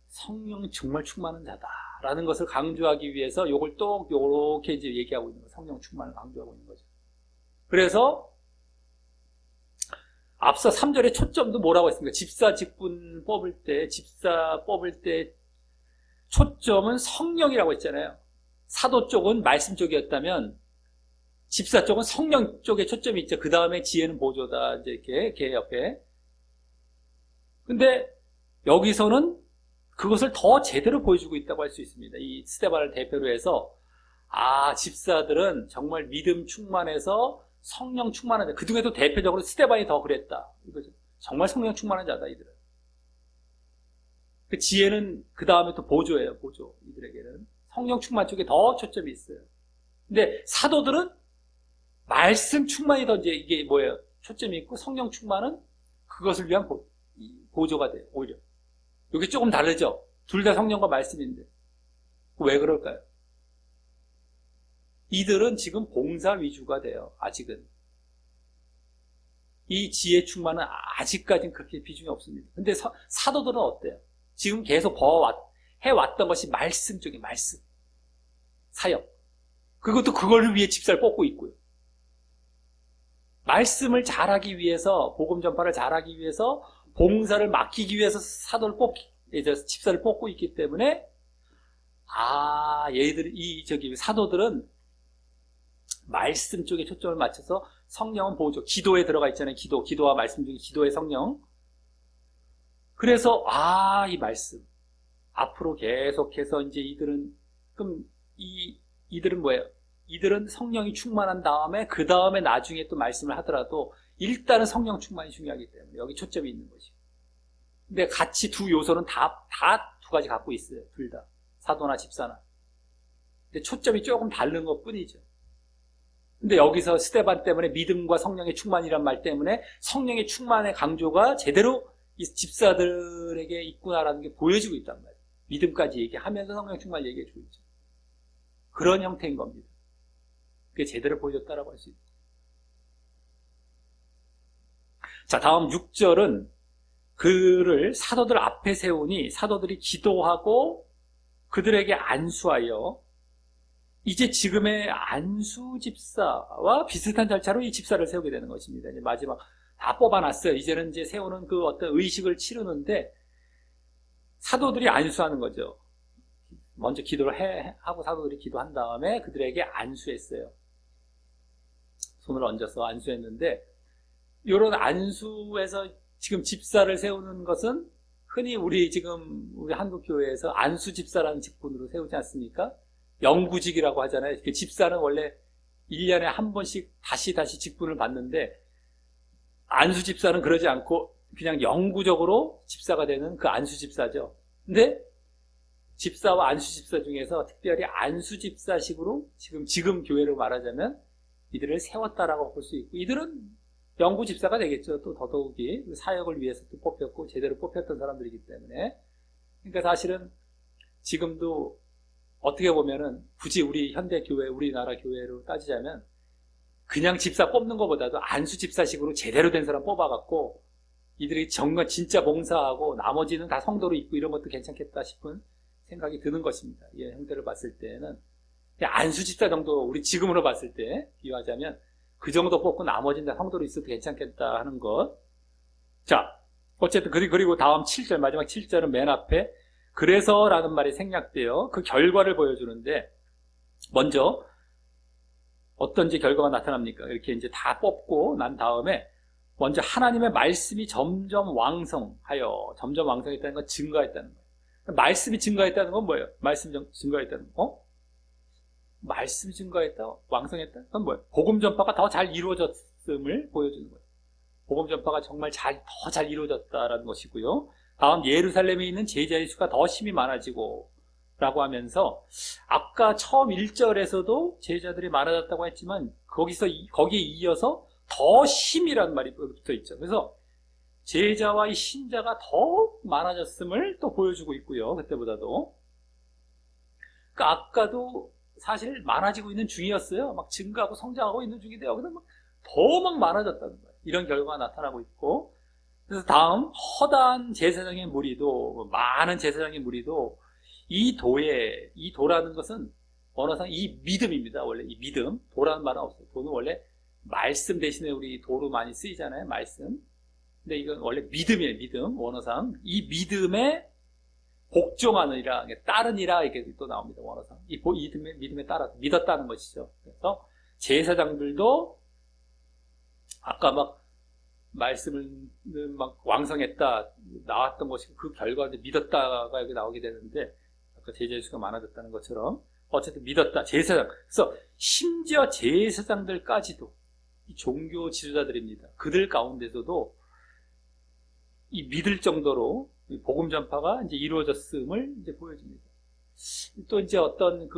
성령이 정말 충만한 자다라는 것을 강조하기 위해서 요걸 또 요렇게 이제 얘기하고 있는 거예요. 성령 충만을 강조하고 있는 거죠. 그래서 앞서 3절의 초점도 뭐라고 했습니까? 집사 뽑을 때 초점은 성령이라고 했잖아요. 사도 쪽은 말씀 쪽이었다면 집사 쪽은 성령 쪽에 초점이 있죠. 그 다음에 지혜는 보조다. 이제 이렇게 걔 옆에. 근데 여기서는 그것을 더 제대로 보여주고 있다고 할 수 있습니다. 이 스데반을 대표로 해서 집사들은 정말 믿음 충만해서 성령 충만한 자. 그 중에도 대표적으로 스데반이 더 그랬다. 이거죠. 정말 성령 충만한 자다, 이들은. 그 지혜는 그 다음에 또 보조예요, 보조. 이들에게는. 성령 충만 쪽에 더 초점이 있어요. 근데 사도들은 말씀 충만이 더 이제 이게 뭐예요? 초점이 있고 성령 충만은 그것을 위한 보조가 돼요, 오히려. 여기 조금 다르죠? 둘 다 성령과 말씀인데. 왜 그럴까요? 이들은 지금 봉사 위주가 돼요, 아직은. 이 지혜 충만은 아직까지는 그렇게 비중이 없습니다. 근데 사도들은 어때요? 지금 계속 해왔던 것이 말씀 쪽에 말씀. 사역. 그것도 그걸 위해 집사를 뽑고 있고요. 말씀을 잘하기 위해서, 복음 전파를 잘하기 위해서, 봉사를 맡기기 위해서 집사를 뽑고 있기 때문에, 사도들은 말씀 쪽에 초점을 맞춰서 성령은 보조, 기도에 들어가 있잖아요. 기도와 말씀 중에 기도의 성령. 그래서, 이 말씀. 앞으로 계속해서 이제 이들은 뭐예요? 이들은 성령이 충만한 다음에, 그 다음에 나중에 또 말씀을 하더라도, 일단은 성령 충만이 중요하기 때문에, 여기 초점이 있는 것이고. 근데 같이 두 요소는 다 두 가지 갖고 있어요. 둘 다. 사도나 집사나. 근데 초점이 조금 다른 것 뿐이죠. 근데 여기서 스데반 때문에 믿음과 성령의 충만이란 말 때문에 성령의 충만의 강조가 제대로 이 집사들에게 있구나라는 게 보여지고 있단 말이에요. 믿음까지 얘기하면서 성령 충만 얘기해주고 있죠. 그런 형태인 겁니다. 그게 제대로 보여줬다라고 할 수 있죠. 자, 다음 6절은 그를 사도들 앞에 세우니 사도들이 기도하고 그들에게 안수하여 이제 지금의 안수 집사와 비슷한 절차로 이 집사를 세우게 되는 것입니다. 이제 마지막 다 뽑아놨어요. 이제는 이제 세우는 그 어떤 의식을 치르는데 사도들이 안수하는 거죠. 먼저 기도를 하고 사도들이 기도한 다음에 그들에게 안수했어요. 손을 얹어서 안수했는데 이런 안수에서 지금 집사를 세우는 것은 흔히 우리 한국 교회에서 안수 집사라는 직분으로 세우지 않습니까? 영구직이라고 하잖아요. 집사는 원래 1년에 한 번씩 다시 직분을 받는데 안수 집사는 그러지 않고 그냥 영구적으로 집사가 되는 그 안수 집사죠. 근데 집사와 안수 집사 중에서 특별히 안수 집사식으로 지금 교회로 말하자면 이들을 세웠다라고 볼 수 있고 이들은 영구 집사가 되겠죠. 또 더더욱이 사역을 위해서 또 뽑혔고 제대로 뽑혔던 사람들이기 때문에. 그러니까 사실은 지금도 어떻게 보면은 굳이 우리 현대 교회, 우리나라 교회로 따지자면 그냥 집사 뽑는 것보다도 안수 집사식으로 제대로 된 사람 뽑아갖고 이들이 정말 진짜 봉사하고 나머지는 다 성도로 있고 이런 것도 괜찮겠다 싶은 생각이 드는 것입니다. 이 형태를 봤을 때는 안수 집사 정도 우리 지금으로 봤을 때 비유하자면 그 정도 뽑고 나머지는 다 성도로 있어도 괜찮겠다 하는 것. 자, 어쨌든 그리고 다음 7절 마지막 7절은 맨 앞에 그래서라는 말이 생략돼요. 그 결과를 보여주는데 먼저 어떤 결과가 나타납니까? 이렇게 이제 다 뽑고 난 다음에 먼저 하나님의 말씀이 점점 왕성했다는 건 증가했다는 거예요. 말씀이 증가했다는 건 뭐예요? 말씀이 증가했다는 거? 말씀이 증가했다? 왕성했다? 그건 뭐예요? 복음 전파가 더 잘 이루어졌음을 보여주는 거예요. 복음 전파가 정말 더 잘 이루어졌다라는 것이고요. 다음 예루살렘에 있는 제자의 수가 더 힘이 많아지고 라고 하면서 아까 처음 1절에서도 제자들이 많아졌다고 했지만 거기에 이어서 더 힘이라는 말이 붙어 있죠. 그래서 제자와 이 신자가 더 많아졌음을 또 보여주고 있고요. 그때보다도. 그러니까 아까도 사실 많아지고 있는 중이었어요. 막 증가하고 성장하고 있는 중인데 여기서 더 많아졌다는 거예요. 이런 결과가 나타나고 있고. 그래서 다음 허다한 제사장의 무리도 많은 제사장의 무리도 이 도라는 것은 언어상 이 믿음입니다. 원래 이 믿음, 도라는 말은 없어요. 도는 원래 말씀 대신에 우리 도로 많이 쓰이잖아요. 말씀. 근데 이건 원래 믿음이에요. 믿음, 원어상. 이 믿음에 복종하느니라, 따르니라 이렇게 또 나옵니다. 원어상. 이 믿음에 따라 믿었다는 것이죠. 그래서 제사장들도 아까 말씀을 왕성했다 나왔던 것이 그 결과인데 믿었다가 여기 나오게 되는데 아까 제자의 수가 많아졌다는 것처럼 어쨌든 믿었다. 제사장. 그래서 심지어 제사장들까지도 이 종교 지도자들입니다. 그들 가운데서도 이 믿을 정도로 복음 전파가 이제 이루어졌음을 이제 보여줍니다. 또 이제 어떤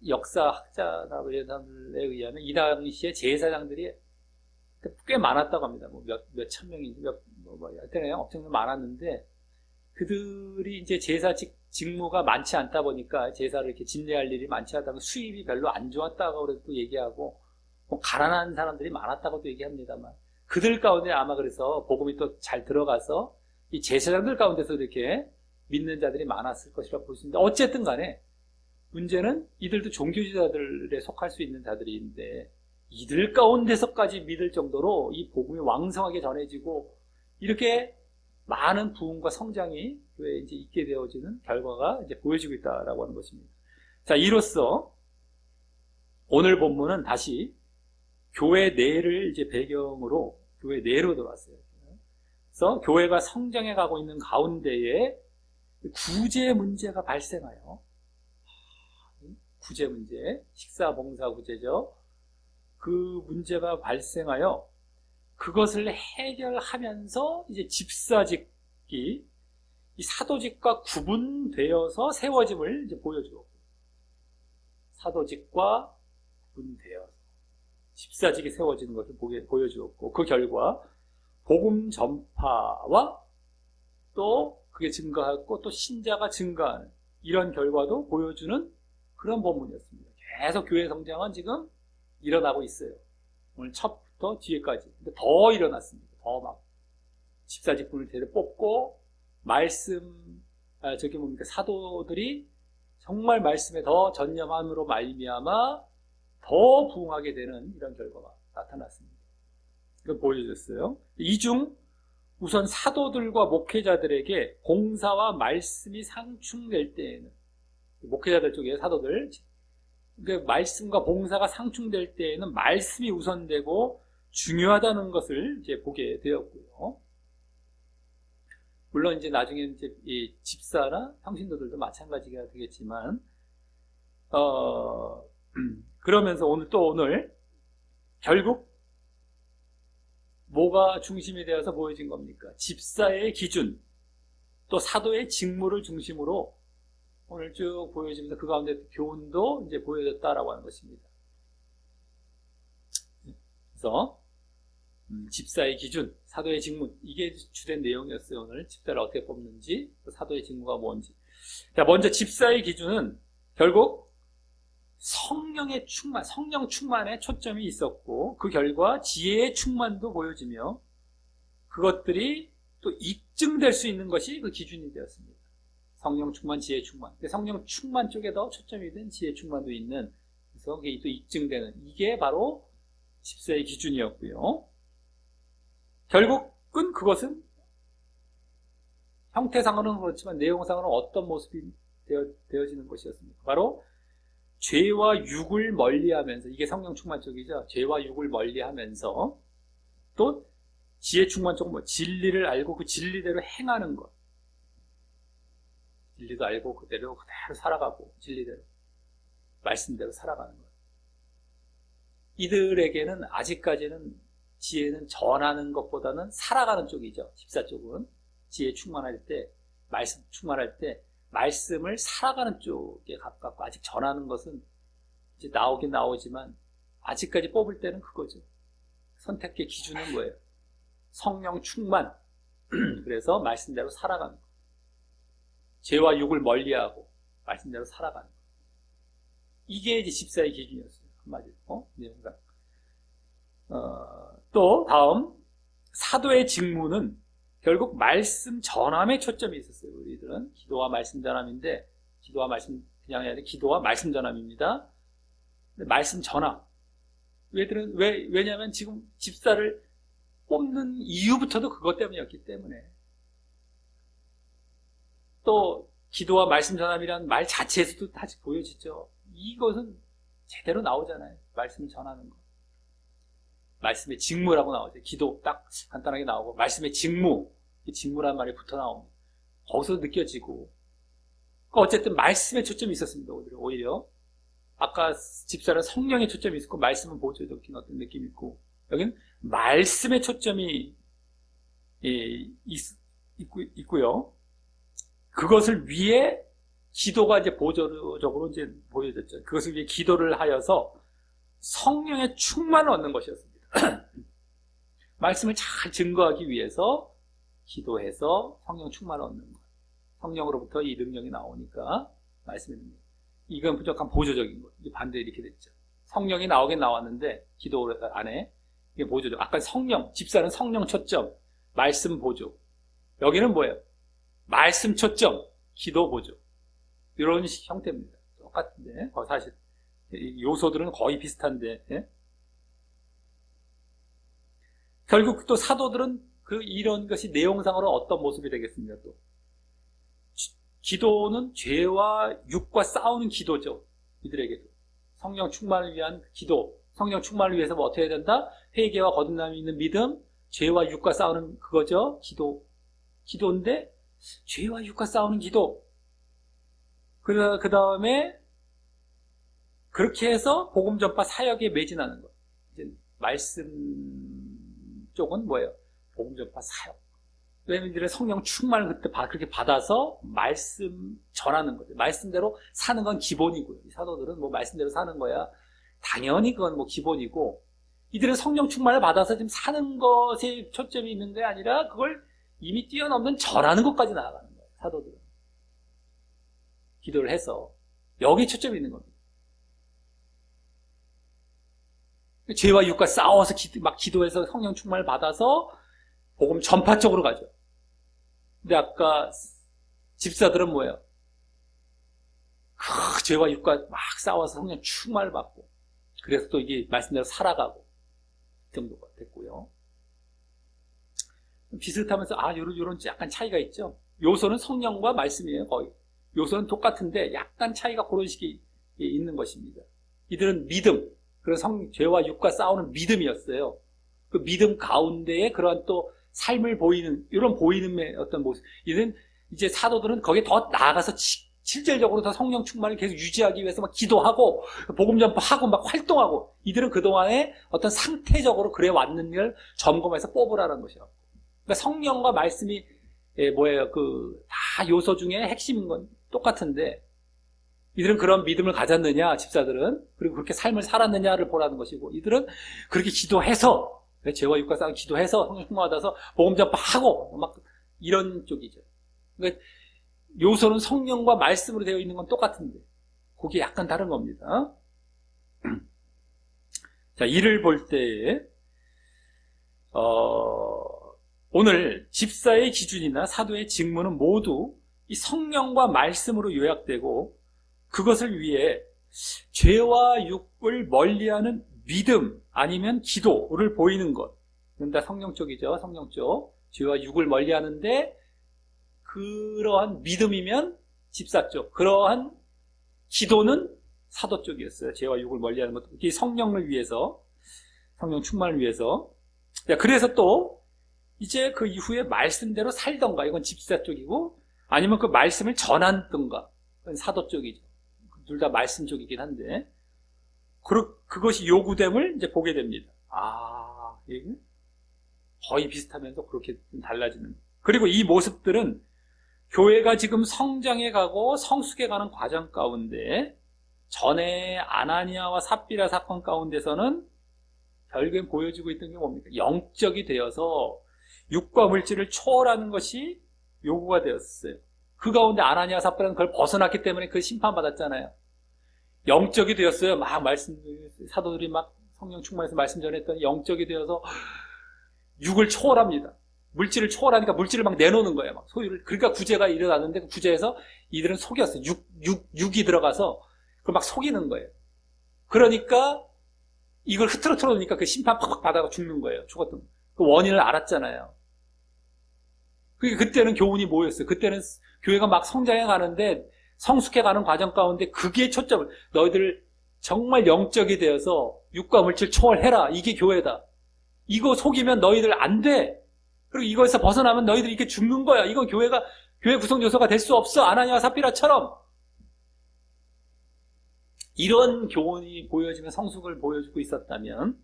역사학자나 이런 사람들에 의하면 이 당시에 제사장들이 꽤 많았다고 합니다. 몇천 명인지 하여튼 엄청 많았는데 그들이 이제 제사 직무가 많지 않다 보니까 제사를 이렇게 집례할 일이 많지 않다고 수입이 별로 안 좋았다고 그래도 얘기하고 가난한 사람들이 많았다고도 얘기합니다만 그들 가운데 아마 그래서 복음이 또 잘 들어가서 이 제사장들 가운데서 이렇게 믿는 자들이 많았을 것이라고 볼 수 있는데 어쨌든 간에 문제는 이들도 종교지자들에 속할 수 있는 자들인데 이들 가운데서까지 믿을 정도로 이 복음이 왕성하게 전해지고 이렇게 많은 부흥과 성장이 교회에 이제 있게 되어지는 결과가 이제 보여지고 있다라고 하는 것입니다. 자, 이로써 오늘 본문은 다시 교회 내를 이제 배경으로 교회 내로 들어왔어요. 그래서 교회가 성장해 가고 있는 가운데에 구제 문제가 발생하여 구제 문제, 식사봉사 구제죠. 그 문제가 발생하여 그것을 해결하면서 이제 집사직이 이 사도직과 구분되어서 세워짐을 이제 보여주고 사도직과 구분되어서 집사직이 세워지는 것을 보여주었고, 그 결과 복음 전파와 또 그게 증가하고 또 신자가 증가하는 이런 결과도 보여주는 그런 본문이었습니다. 계속 교회 성장은 지금 일어나고 있어요. 오늘 첫부터 뒤에까지. 근데 더 일어났습니다. 더 막 집사직분을 대대 뽑고 사도들이 정말 말씀에 더 전념함으로 말미암아 더 부응하게 되는 이런 결과가 나타났습니다. 이걸 보여줬어요. 이 중 우선 사도들과 목회자들에게 봉사와 말씀이 상충될 때에는, 목회자들 쪽에 사도들, 말씀과 봉사가 상충될 때에는 말씀이 우선되고 중요하다는 것을 이제 보게 되었고요. 물론 이제 나중에 이제 이 집사나 평신도들도 마찬가지가 되겠지만, 그러면서 오늘 결국 뭐가 중심이 되어서 보여진 겁니까? 집사의 기준, 또 사도의 직무를 중심으로 오늘 쭉 보여지면서 그 가운데 교훈도 이제 보여졌다라고 하는 것입니다. 그래서 집사의 기준, 사도의 직무, 이게 주된 내용이었어요. 오늘 집사를 어떻게 뽑는지, 사도의 직무가 뭔지. 자, 먼저 집사의 기준은 결국 성령의 충만, 성령 충만에 초점이 있었고, 그 결과 지혜의 충만도 보여지며 그것들이 또 입증될 수 있는 것이 그 기준이 되었습니다. 성령 충만, 지혜 충만. 성령 충만 쪽에 더 초점이 된 지혜 충만도 있는, 그래서 그게 또 입증되는, 이게 바로 집사의 기준이었고요. 결국은 그것은 형태상으로는 그렇지만 내용상으로는 어떤 모습이 되어지는 것이었습니까? 바로 죄와 육을 멀리하면서, 이게 성령 충만 쪽이죠. 죄와 육을 멀리하면서 또 지혜 충만 쪽은 진리를 알고 그 진리대로 행하는 것. 진리도 알고 그대로 살아가고 진리대로 말씀대로 살아가는 것. 이들에게는 아직까지는 지혜는 전하는 것보다는 살아가는 쪽이죠. 집사 쪽은 지혜 충만할 때, 말씀 충만할 때 말씀을 살아가는 쪽에 가깝고, 아직 전하는 것은 이제 나오긴 나오지만 아직까지 뽑을 때는 그거죠. 선택의 기준은 뭐예요? 성령 충만. 그래서 말씀대로 살아가는 것. 죄와 육을 멀리하고 말씀대로 살아가는 것. 이게 이제 집사의 기준이었어요. 한마디로. 내용상. 또 다음 사도의 직무는 결국 말씀 전함에 초점이 있었어요. 우리들은 기도와 말씀 전함인데, 기도와 말씀 그냥 해야 돼. 기도와 말씀 전함입니다. 말씀 전함. 왜냐하면 지금 집사를 뽑는 이유부터도 그것 때문이었기 때문에, 또 기도와 말씀 전함이라는 말 자체에서도 다시 보여지죠. 이것은 제대로 나오잖아요. 말씀 전하는 거. 말씀의 직무라고 나오죠. 기도 딱 간단하게 나오고, 말씀의 직무, 직무란 말이 붙어 나옵니다. 거기서 느껴지고, 어쨌든 말씀에 초점이 있었습니다. 오히려 아까 집사는 성령에 초점이 있었고, 말씀은 보조적인 어떤 느낌이 있고, 여기는 말씀에 초점이 있고요. 그것을 위해 기도가 이제 보조적으로 이제 보여졌죠. 그것을 위해 기도를 하여서 성령의 충만을 얻는 것이었습니다. 말씀을 잘 증거하기 위해서 기도해서 성령 충만을 얻는 것. 성령으로부터 이 능력이 나오니까, 말씀의 능력. 이건 부족한 보조적인 것. 이게 반대 이렇게 됐죠. 성령이 나오긴 나왔는데 기도 안에 이게 보조적. 아까 성령, 집사는 성령 초점, 말씀 보조. 여기는 뭐예요? 말씀 초점, 기도 보조. 이런 형태입니다. 똑같은데, 사실 요소들은 거의 비슷한데, 예? 결국 또 사도들은 이런 것이 내용상으로 어떤 모습이 되겠습니까? 또 기도는 죄와 육과 싸우는 기도죠. 이들에게도 성령 충만을 위한 기도, 성령 충만을 위해서 뭐 어떻게 해야 된다? 회개와 거듭남이 있는 믿음, 죄와 육과 싸우는 그거죠. 기도인데 죄와 육과 싸우는 기도. 그 다음에 그렇게 해서 복음 전파 사역에 매진하는 것. 이제 말씀 쪽은 뭐예요? 복음 전파 사역. 왜냐면 이들은 성령 충만을 그때 그렇게 받아서 말씀 전하는 거죠. 말씀대로 사는 건 기본이고요. 이 사도들은 뭐 말씀대로 사는 거야. 당연히 그건 뭐 기본이고, 이들은 성령 충만을 받아서 지금 사는 것에 초점이 있는 게 아니라 그걸 이미 뛰어넘는 전하는 것까지 나아가는 거예요. 사도들은. 기도를 해서. 여기에 초점이 있는 겁니다. 죄와 육과 싸워서 막 기도해서 성령 충만을 받아서 복음 전파 쪽으로 가죠. 근데 아까 집사들은 뭐예요? 죄와 육과 막 싸워서 성령 충만을 받고, 그래서 또 이게 말씀대로 살아가고, 이 정도가 됐고요. 비슷하면서, 요런 약간 차이가 있죠? 요소는 성령과 말씀이에요, 거의. 요소는 똑같은데, 약간 차이가 그런 식이 있는 것입니다. 이들은 믿음, 그런 죄와 육과 싸우는 믿음이었어요. 그 믿음 가운데에 그러한 또 삶을 보이는, 이런 보이는 어떤 모습. 이제 사도들은 거기에 더 나아가서 실질적으로 더 성령 충만을 계속 유지하기 위해서 막 기도하고, 복음 전파하고, 막 활동하고, 이들은 그동안에 어떤 상태적으로 그래 왔는 걸 점검해서 뽑으라는 것이라고. 그러니까 성령과 말씀이, 뭐예요? 다 요소 중에 핵심인 건 똑같은데, 이들은 그런 믿음을 가졌느냐, 집사들은, 그리고 그렇게 삶을 살았느냐를 보라는 것이고, 이들은 그렇게 기도해서, 죄와 육과 싸움 기도해서 성령 충만 받아서 복음 전파하고, 막 이런 쪽이죠. 그러니까 요소는 성령과 말씀으로 되어 있는 건 똑같은데, 그게 약간 다른 겁니다. 자, 이를 볼 때에, 오늘 집사의 기준이나 사도의 직무는 모두 이 성령과 말씀으로 요약되고, 그것을 위해 죄와 육을 멀리하는 믿음 아니면 기도를 보이는 것. 이건 다 성령 쪽이죠. 성령 쪽. 죄와 육을 멀리하는데 그러한 믿음이면 집사 쪽, 그러한 기도는 사도 쪽이었어요. 죄와 육을 멀리하는 것. 이게 성령을 위해서, 성령 충만을 위해서. 그래서 또 이제 그 이후에 말씀대로 살던가, 이건 집사 쪽이고, 아니면 그 말씀을 전하던가, 그건 사도 쪽이죠. 둘 다 말씀 쪽이긴 한데, 그것이 요구됨을 이제 보게 됩니다. 이게 거의 비슷하면서 그렇게 달라지는. 그리고 이 모습들은 교회가 지금 성장해 가고 성숙해 가는 과정 가운데, 전에 아나니아와 삽비라 사건 가운데서는 결국엔 보여지고 있던 게 뭡니까? 영적이 되어서 육과 물질을 초월하는 것이 요구가 되었어요. 그 가운데 아나니아 삽비라는 그걸 벗어났기 때문에 그 심판받았잖아요. 영적이 되었어요. 막 사도들이 막 성령 충만해서 말씀 전했더니 영적이 되어서 육을 초월합니다. 물질을 초월하니까 물질을 막 내놓는 거예요. 막 소유를. 그러니까 구제가 일어났는데 그 구제에서 이들은 속였어요. 육이 들어가서 그걸 막 속이는 거예요. 그러니까 이걸 흐트러뜨려 놓으니까 그 심판 팍팍 받아가 죽는 거예요. 죽었던. 그 원인을 알았잖아요. 그때는 교훈이 뭐였어요? 그때는 교회가 막 성장해 가는데, 성숙해 가는 과정 가운데 그게 초점을, 너희들 정말 영적이 되어서 육과 물질 초월해라. 이게 교회다. 이거 속이면 너희들 안 돼. 그리고 이거에서 벗어나면 너희들 이렇게 죽는 거야. 이건 교회 구성 요소가 될 수 없어. 아나니아와 삽비라처럼. 이런 교훈이 보여지면, 성숙을 보여주고 있었다면,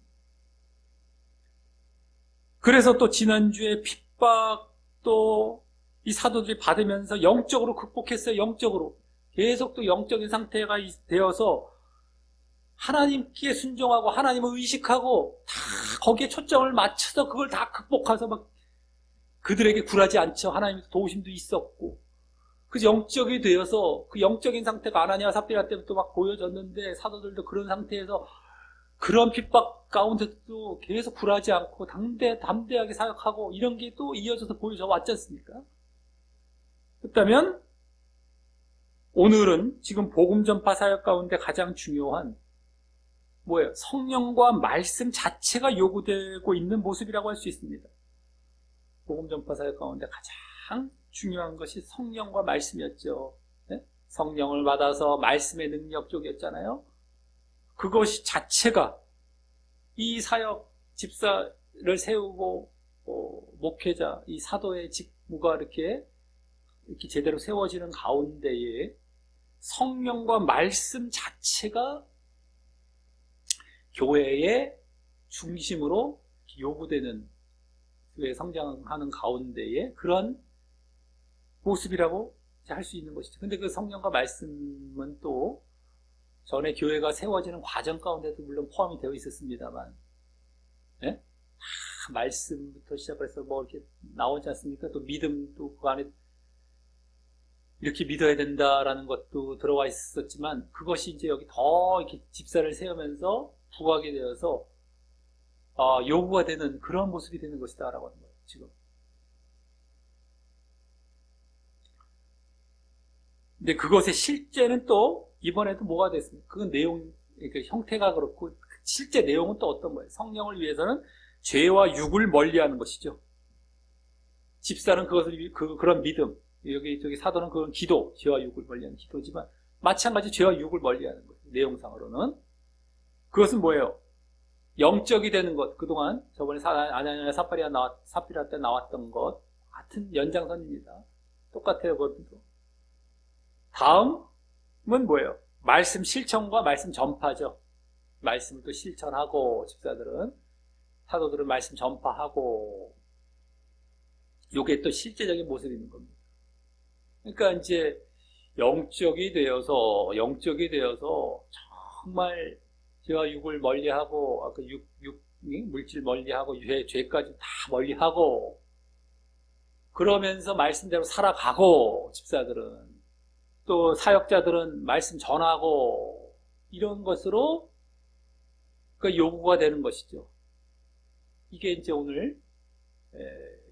그래서 또 지난주에 핍박도 이 사도들이 받으면서 영적으로 극복했어요. 영적으로. 계속 또 영적인 상태가 되어서 하나님께 순종하고 하나님을 의식하고 다 거기에 초점을 맞춰서 그걸 다 극복해서 막 그들에게 굴하지 않죠. 하나님의 도우심도 있었고. 그 영적이 되어서 그 영적인 상태가 아나니아 삽비라 때부터 막 보여졌는데, 사도들도 그런 상태에서 그런 핍박 가운데도 계속 굴하지 않고 담대하게 사역하고, 이런 게 또 이어져서 보여져 왔지 않습니까? 그렇다면 오늘은 지금 복음 전파 사역 가운데 가장 중요한 뭐예요? 성령과 말씀 자체가 요구되고 있는 모습이라고 할 수 있습니다. 복음 전파 사역 가운데 가장 중요한 것이 성령과 말씀이었죠. 네? 성령을 받아서 말씀의 능력 쪽이었잖아요. 그것이 자체가 이 사역, 집사를 세우고 목회자, 이 사도의 직무가 이렇게 제대로 세워지는 가운데에 성령과 말씀 자체가 교회의 중심으로 요구되는 교회 성장하는 가운데에 그런 모습이라고 할 수 있는 것이죠. 근데 그 성령과 말씀은 또 전에 교회가 세워지는 과정 가운데도 물론 포함이 되어 있었습니다만, 예? 말씀부터 시작해서 뭐 이렇게 나오지 않습니까? 또 믿음도 그 안에 이렇게 믿어야 된다라는 것도 들어와 있었지만, 그것이 이제 여기 더 이렇게 집사를 세우면서 부각이 되어서 요구가 되는 그런 모습이 되는 것이다라고 하는 거예요, 지금. 근데 그것의 실제는 또 이번에도 뭐가 됐습니까? 그건 내용, 그러니까 형태가 그렇고 실제 내용은 또 어떤 거예요? 성령을 위해서는 죄와 육을 멀리하는 것이죠. 집사는 그것을 그런 믿음, 저기 사도는 그건 기도, 죄와 육을 멀리하는 기도지만 마찬가지 죄와 육을 멀리하는 거예요. 내용상으로는 그것은 뭐예요? 영적이 되는 것. 그동안 저번에 아나니아 삽비라 때 나왔던 것 같은 연장선입니다. 똑같아요, 그것도. 다음은 뭐예요? 말씀 실천과 말씀 전파죠. 말씀을 또 실천하고, 집사들은, 사도들은 말씀 전파하고, 요게 또 실제적인 모습이 있는 겁니다. 그러니까 이제 영적이 되어서 정말 죄와 육을 멀리하고, 아까 물질 멀리하고, 죄까지 다 멀리하고, 그러면서 말씀대로 살아가고, 집사들은. 또 사역자들은 말씀 전하고 이런 것으로 그 요구가 되는 것이죠. 이게 이제 오늘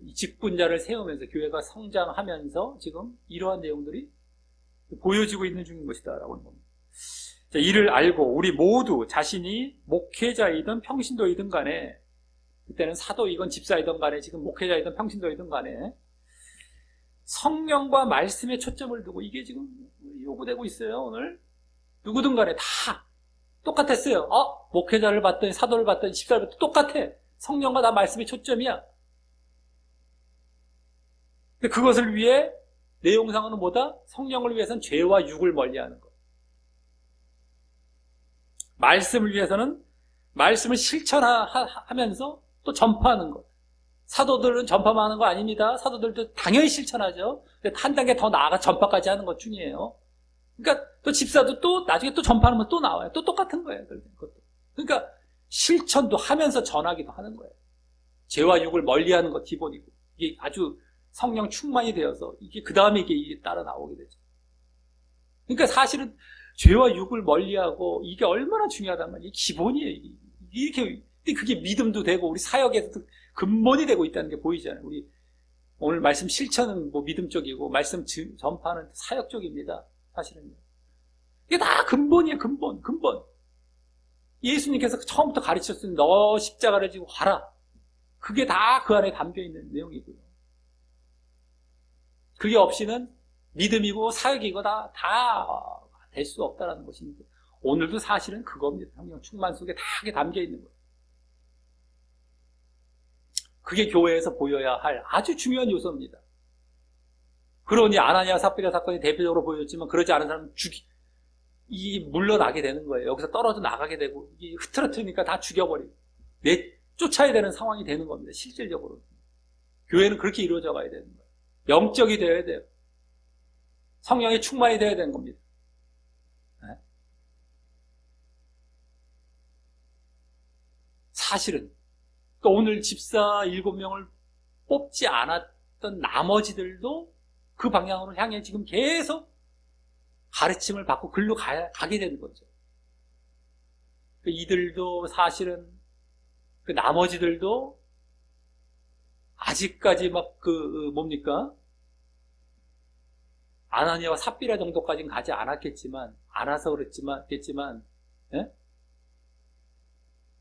이 직분자를 세우면서 교회가 성장하면서 지금 이러한 내용들이 보여지고 있는 중인 것이다라고 하는 겁니다. 자, 이를 알고 우리 모두 자신이 목회자이든 평신도이든 간에, 그때는 사도이건 집사이든 간에, 지금 목회자이든 평신도이든 간에 성령과 말씀에 초점을 두고, 이게 지금 요구되고 있어요. 오늘 누구든 간에 다 똑같았어요. 목회자를 받든 사도를 받든 집사를 받든 똑같아. 성령과 나 말씀의 초점이야. 근데 그것을 위해 내용상으로는 뭐다? 성령을 위해서는 죄와 육을 멀리하는 것, 말씀을 위해서는 말씀을 실천하면서 또 전파하는 것. 사도들은 전파만 하는 거 아닙니다. 사도들도 당연히 실천하죠. 근데 한 단계 더 나아가 전파까지 하는 것 중이에요. 그러니까 또 집사도 또 나중에 또 전파하면 또 나와요. 또 똑같은 거예요. 그것도. 그러니까 실천도 하면서 전하기도 하는 거예요. 죄와 육을 멀리하는 것 기본이고, 이게 아주 성령 충만이 되어서 이게 그 다음에 이게 따라 나오게 되죠. 그러니까 사실은 죄와 육을 멀리하고 이게 얼마나 중요하단 말이에요. 이게 기본이에요. 이렇게 그게 믿음도 되고 우리 사역에서도 근본이 되고 있다는 게 보이잖아요. 우리 오늘 말씀 실천은 뭐 믿음 쪽이고 말씀 전파는 사역 쪽입니다. 사실은요. 이게 다 근본이에요. 근본. 예수님께서 처음부터 가르쳤으니 너 십자가를 지고 가라. 그게 다 그 안에 담겨있는 내용이고요. 그게 없이는 믿음이고 사역이고 다 될 수 없다는 것인데, 오늘도 사실은 그겁니다. 성령 충만 속에 다 그게 담겨있는 거예요. 그게 교회에서 보여야 할 아주 중요한 요소입니다. 그러니 아나니아 삽비라 사건이 대표적으로 보였지만, 그러지 않은 사람은 물러나게 되는 거예요. 여기서 떨어져 나가게 되고, 흐트러트리니까 다 죽여버리고, 쫓아야 되는 상황이 되는 겁니다. 실질적으로. 교회는 그렇게 이루어져 가야 되는 거예요. 영적이 되어야 돼요. 성령의 충만이 되어야 되는 겁니다. 네? 사실은 그러니까 오늘 집사 7명을 뽑지 않았던 나머지들도 그 방향으로 향해 지금 계속 가르침을 받고 글로 가게 되는 거죠. 이들도 사실은 그 나머지들도 아직까지 뭡니까? 아나니아와 삽비라 정도까지는 가지 않았겠지만, 예?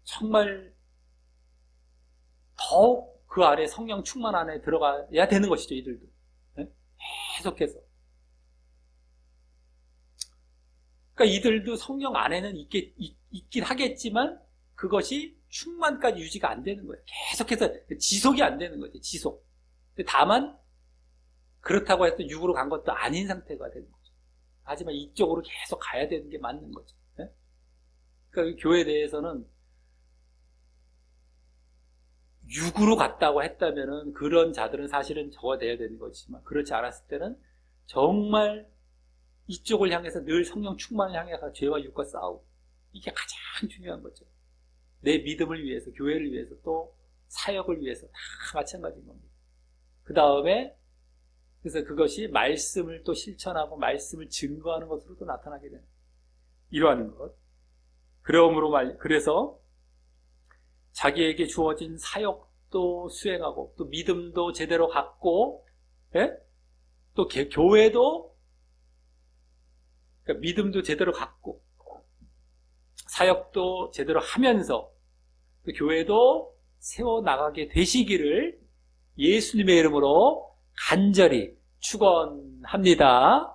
정말 더욱 그 안에 성령 충만 안에 들어가야 되는 것이죠, 이들도. 예? 계속해서. 그러니까 이들도 성령 안에는 있긴 하겠지만, 그것이 충만까지 유지가 안 되는 거예요. 계속해서 지속이 안 되는 거죠, 지속. 다만, 그렇다고 해서 육으로 간 것도 아닌 상태가 되는 거죠. 하지만 이쪽으로 계속 가야 되는 게 맞는 거죠. 네? 그러니까 교회 내에서는 육으로 갔다고 했다면은 그런 자들은 사실은 저어돼야 되는 것이지만 그렇지 않았을 때는 정말 이쪽을 향해서 늘 성령 충만을 향해서 죄와 육과 싸우고 이게 가장 중요한 거죠. 내 믿음을 위해서, 교회를 위해서, 또 사역을 위해서 다 마찬가지인 겁니다. 그 다음에 그래서 그것이 말씀을 또 실천하고 말씀을 증거하는 것으로도 나타나게 되는 이러한 것. 그래서 자기에게 주어진 사역도 수행하고 또 믿음도 제대로 갖고, 예? 또 교회도 그러니까 믿음도 제대로 갖고 사역도 제대로 하면서 또 교회도 세워나가게 되시기를 예수님의 이름으로 간절히 축원합니다.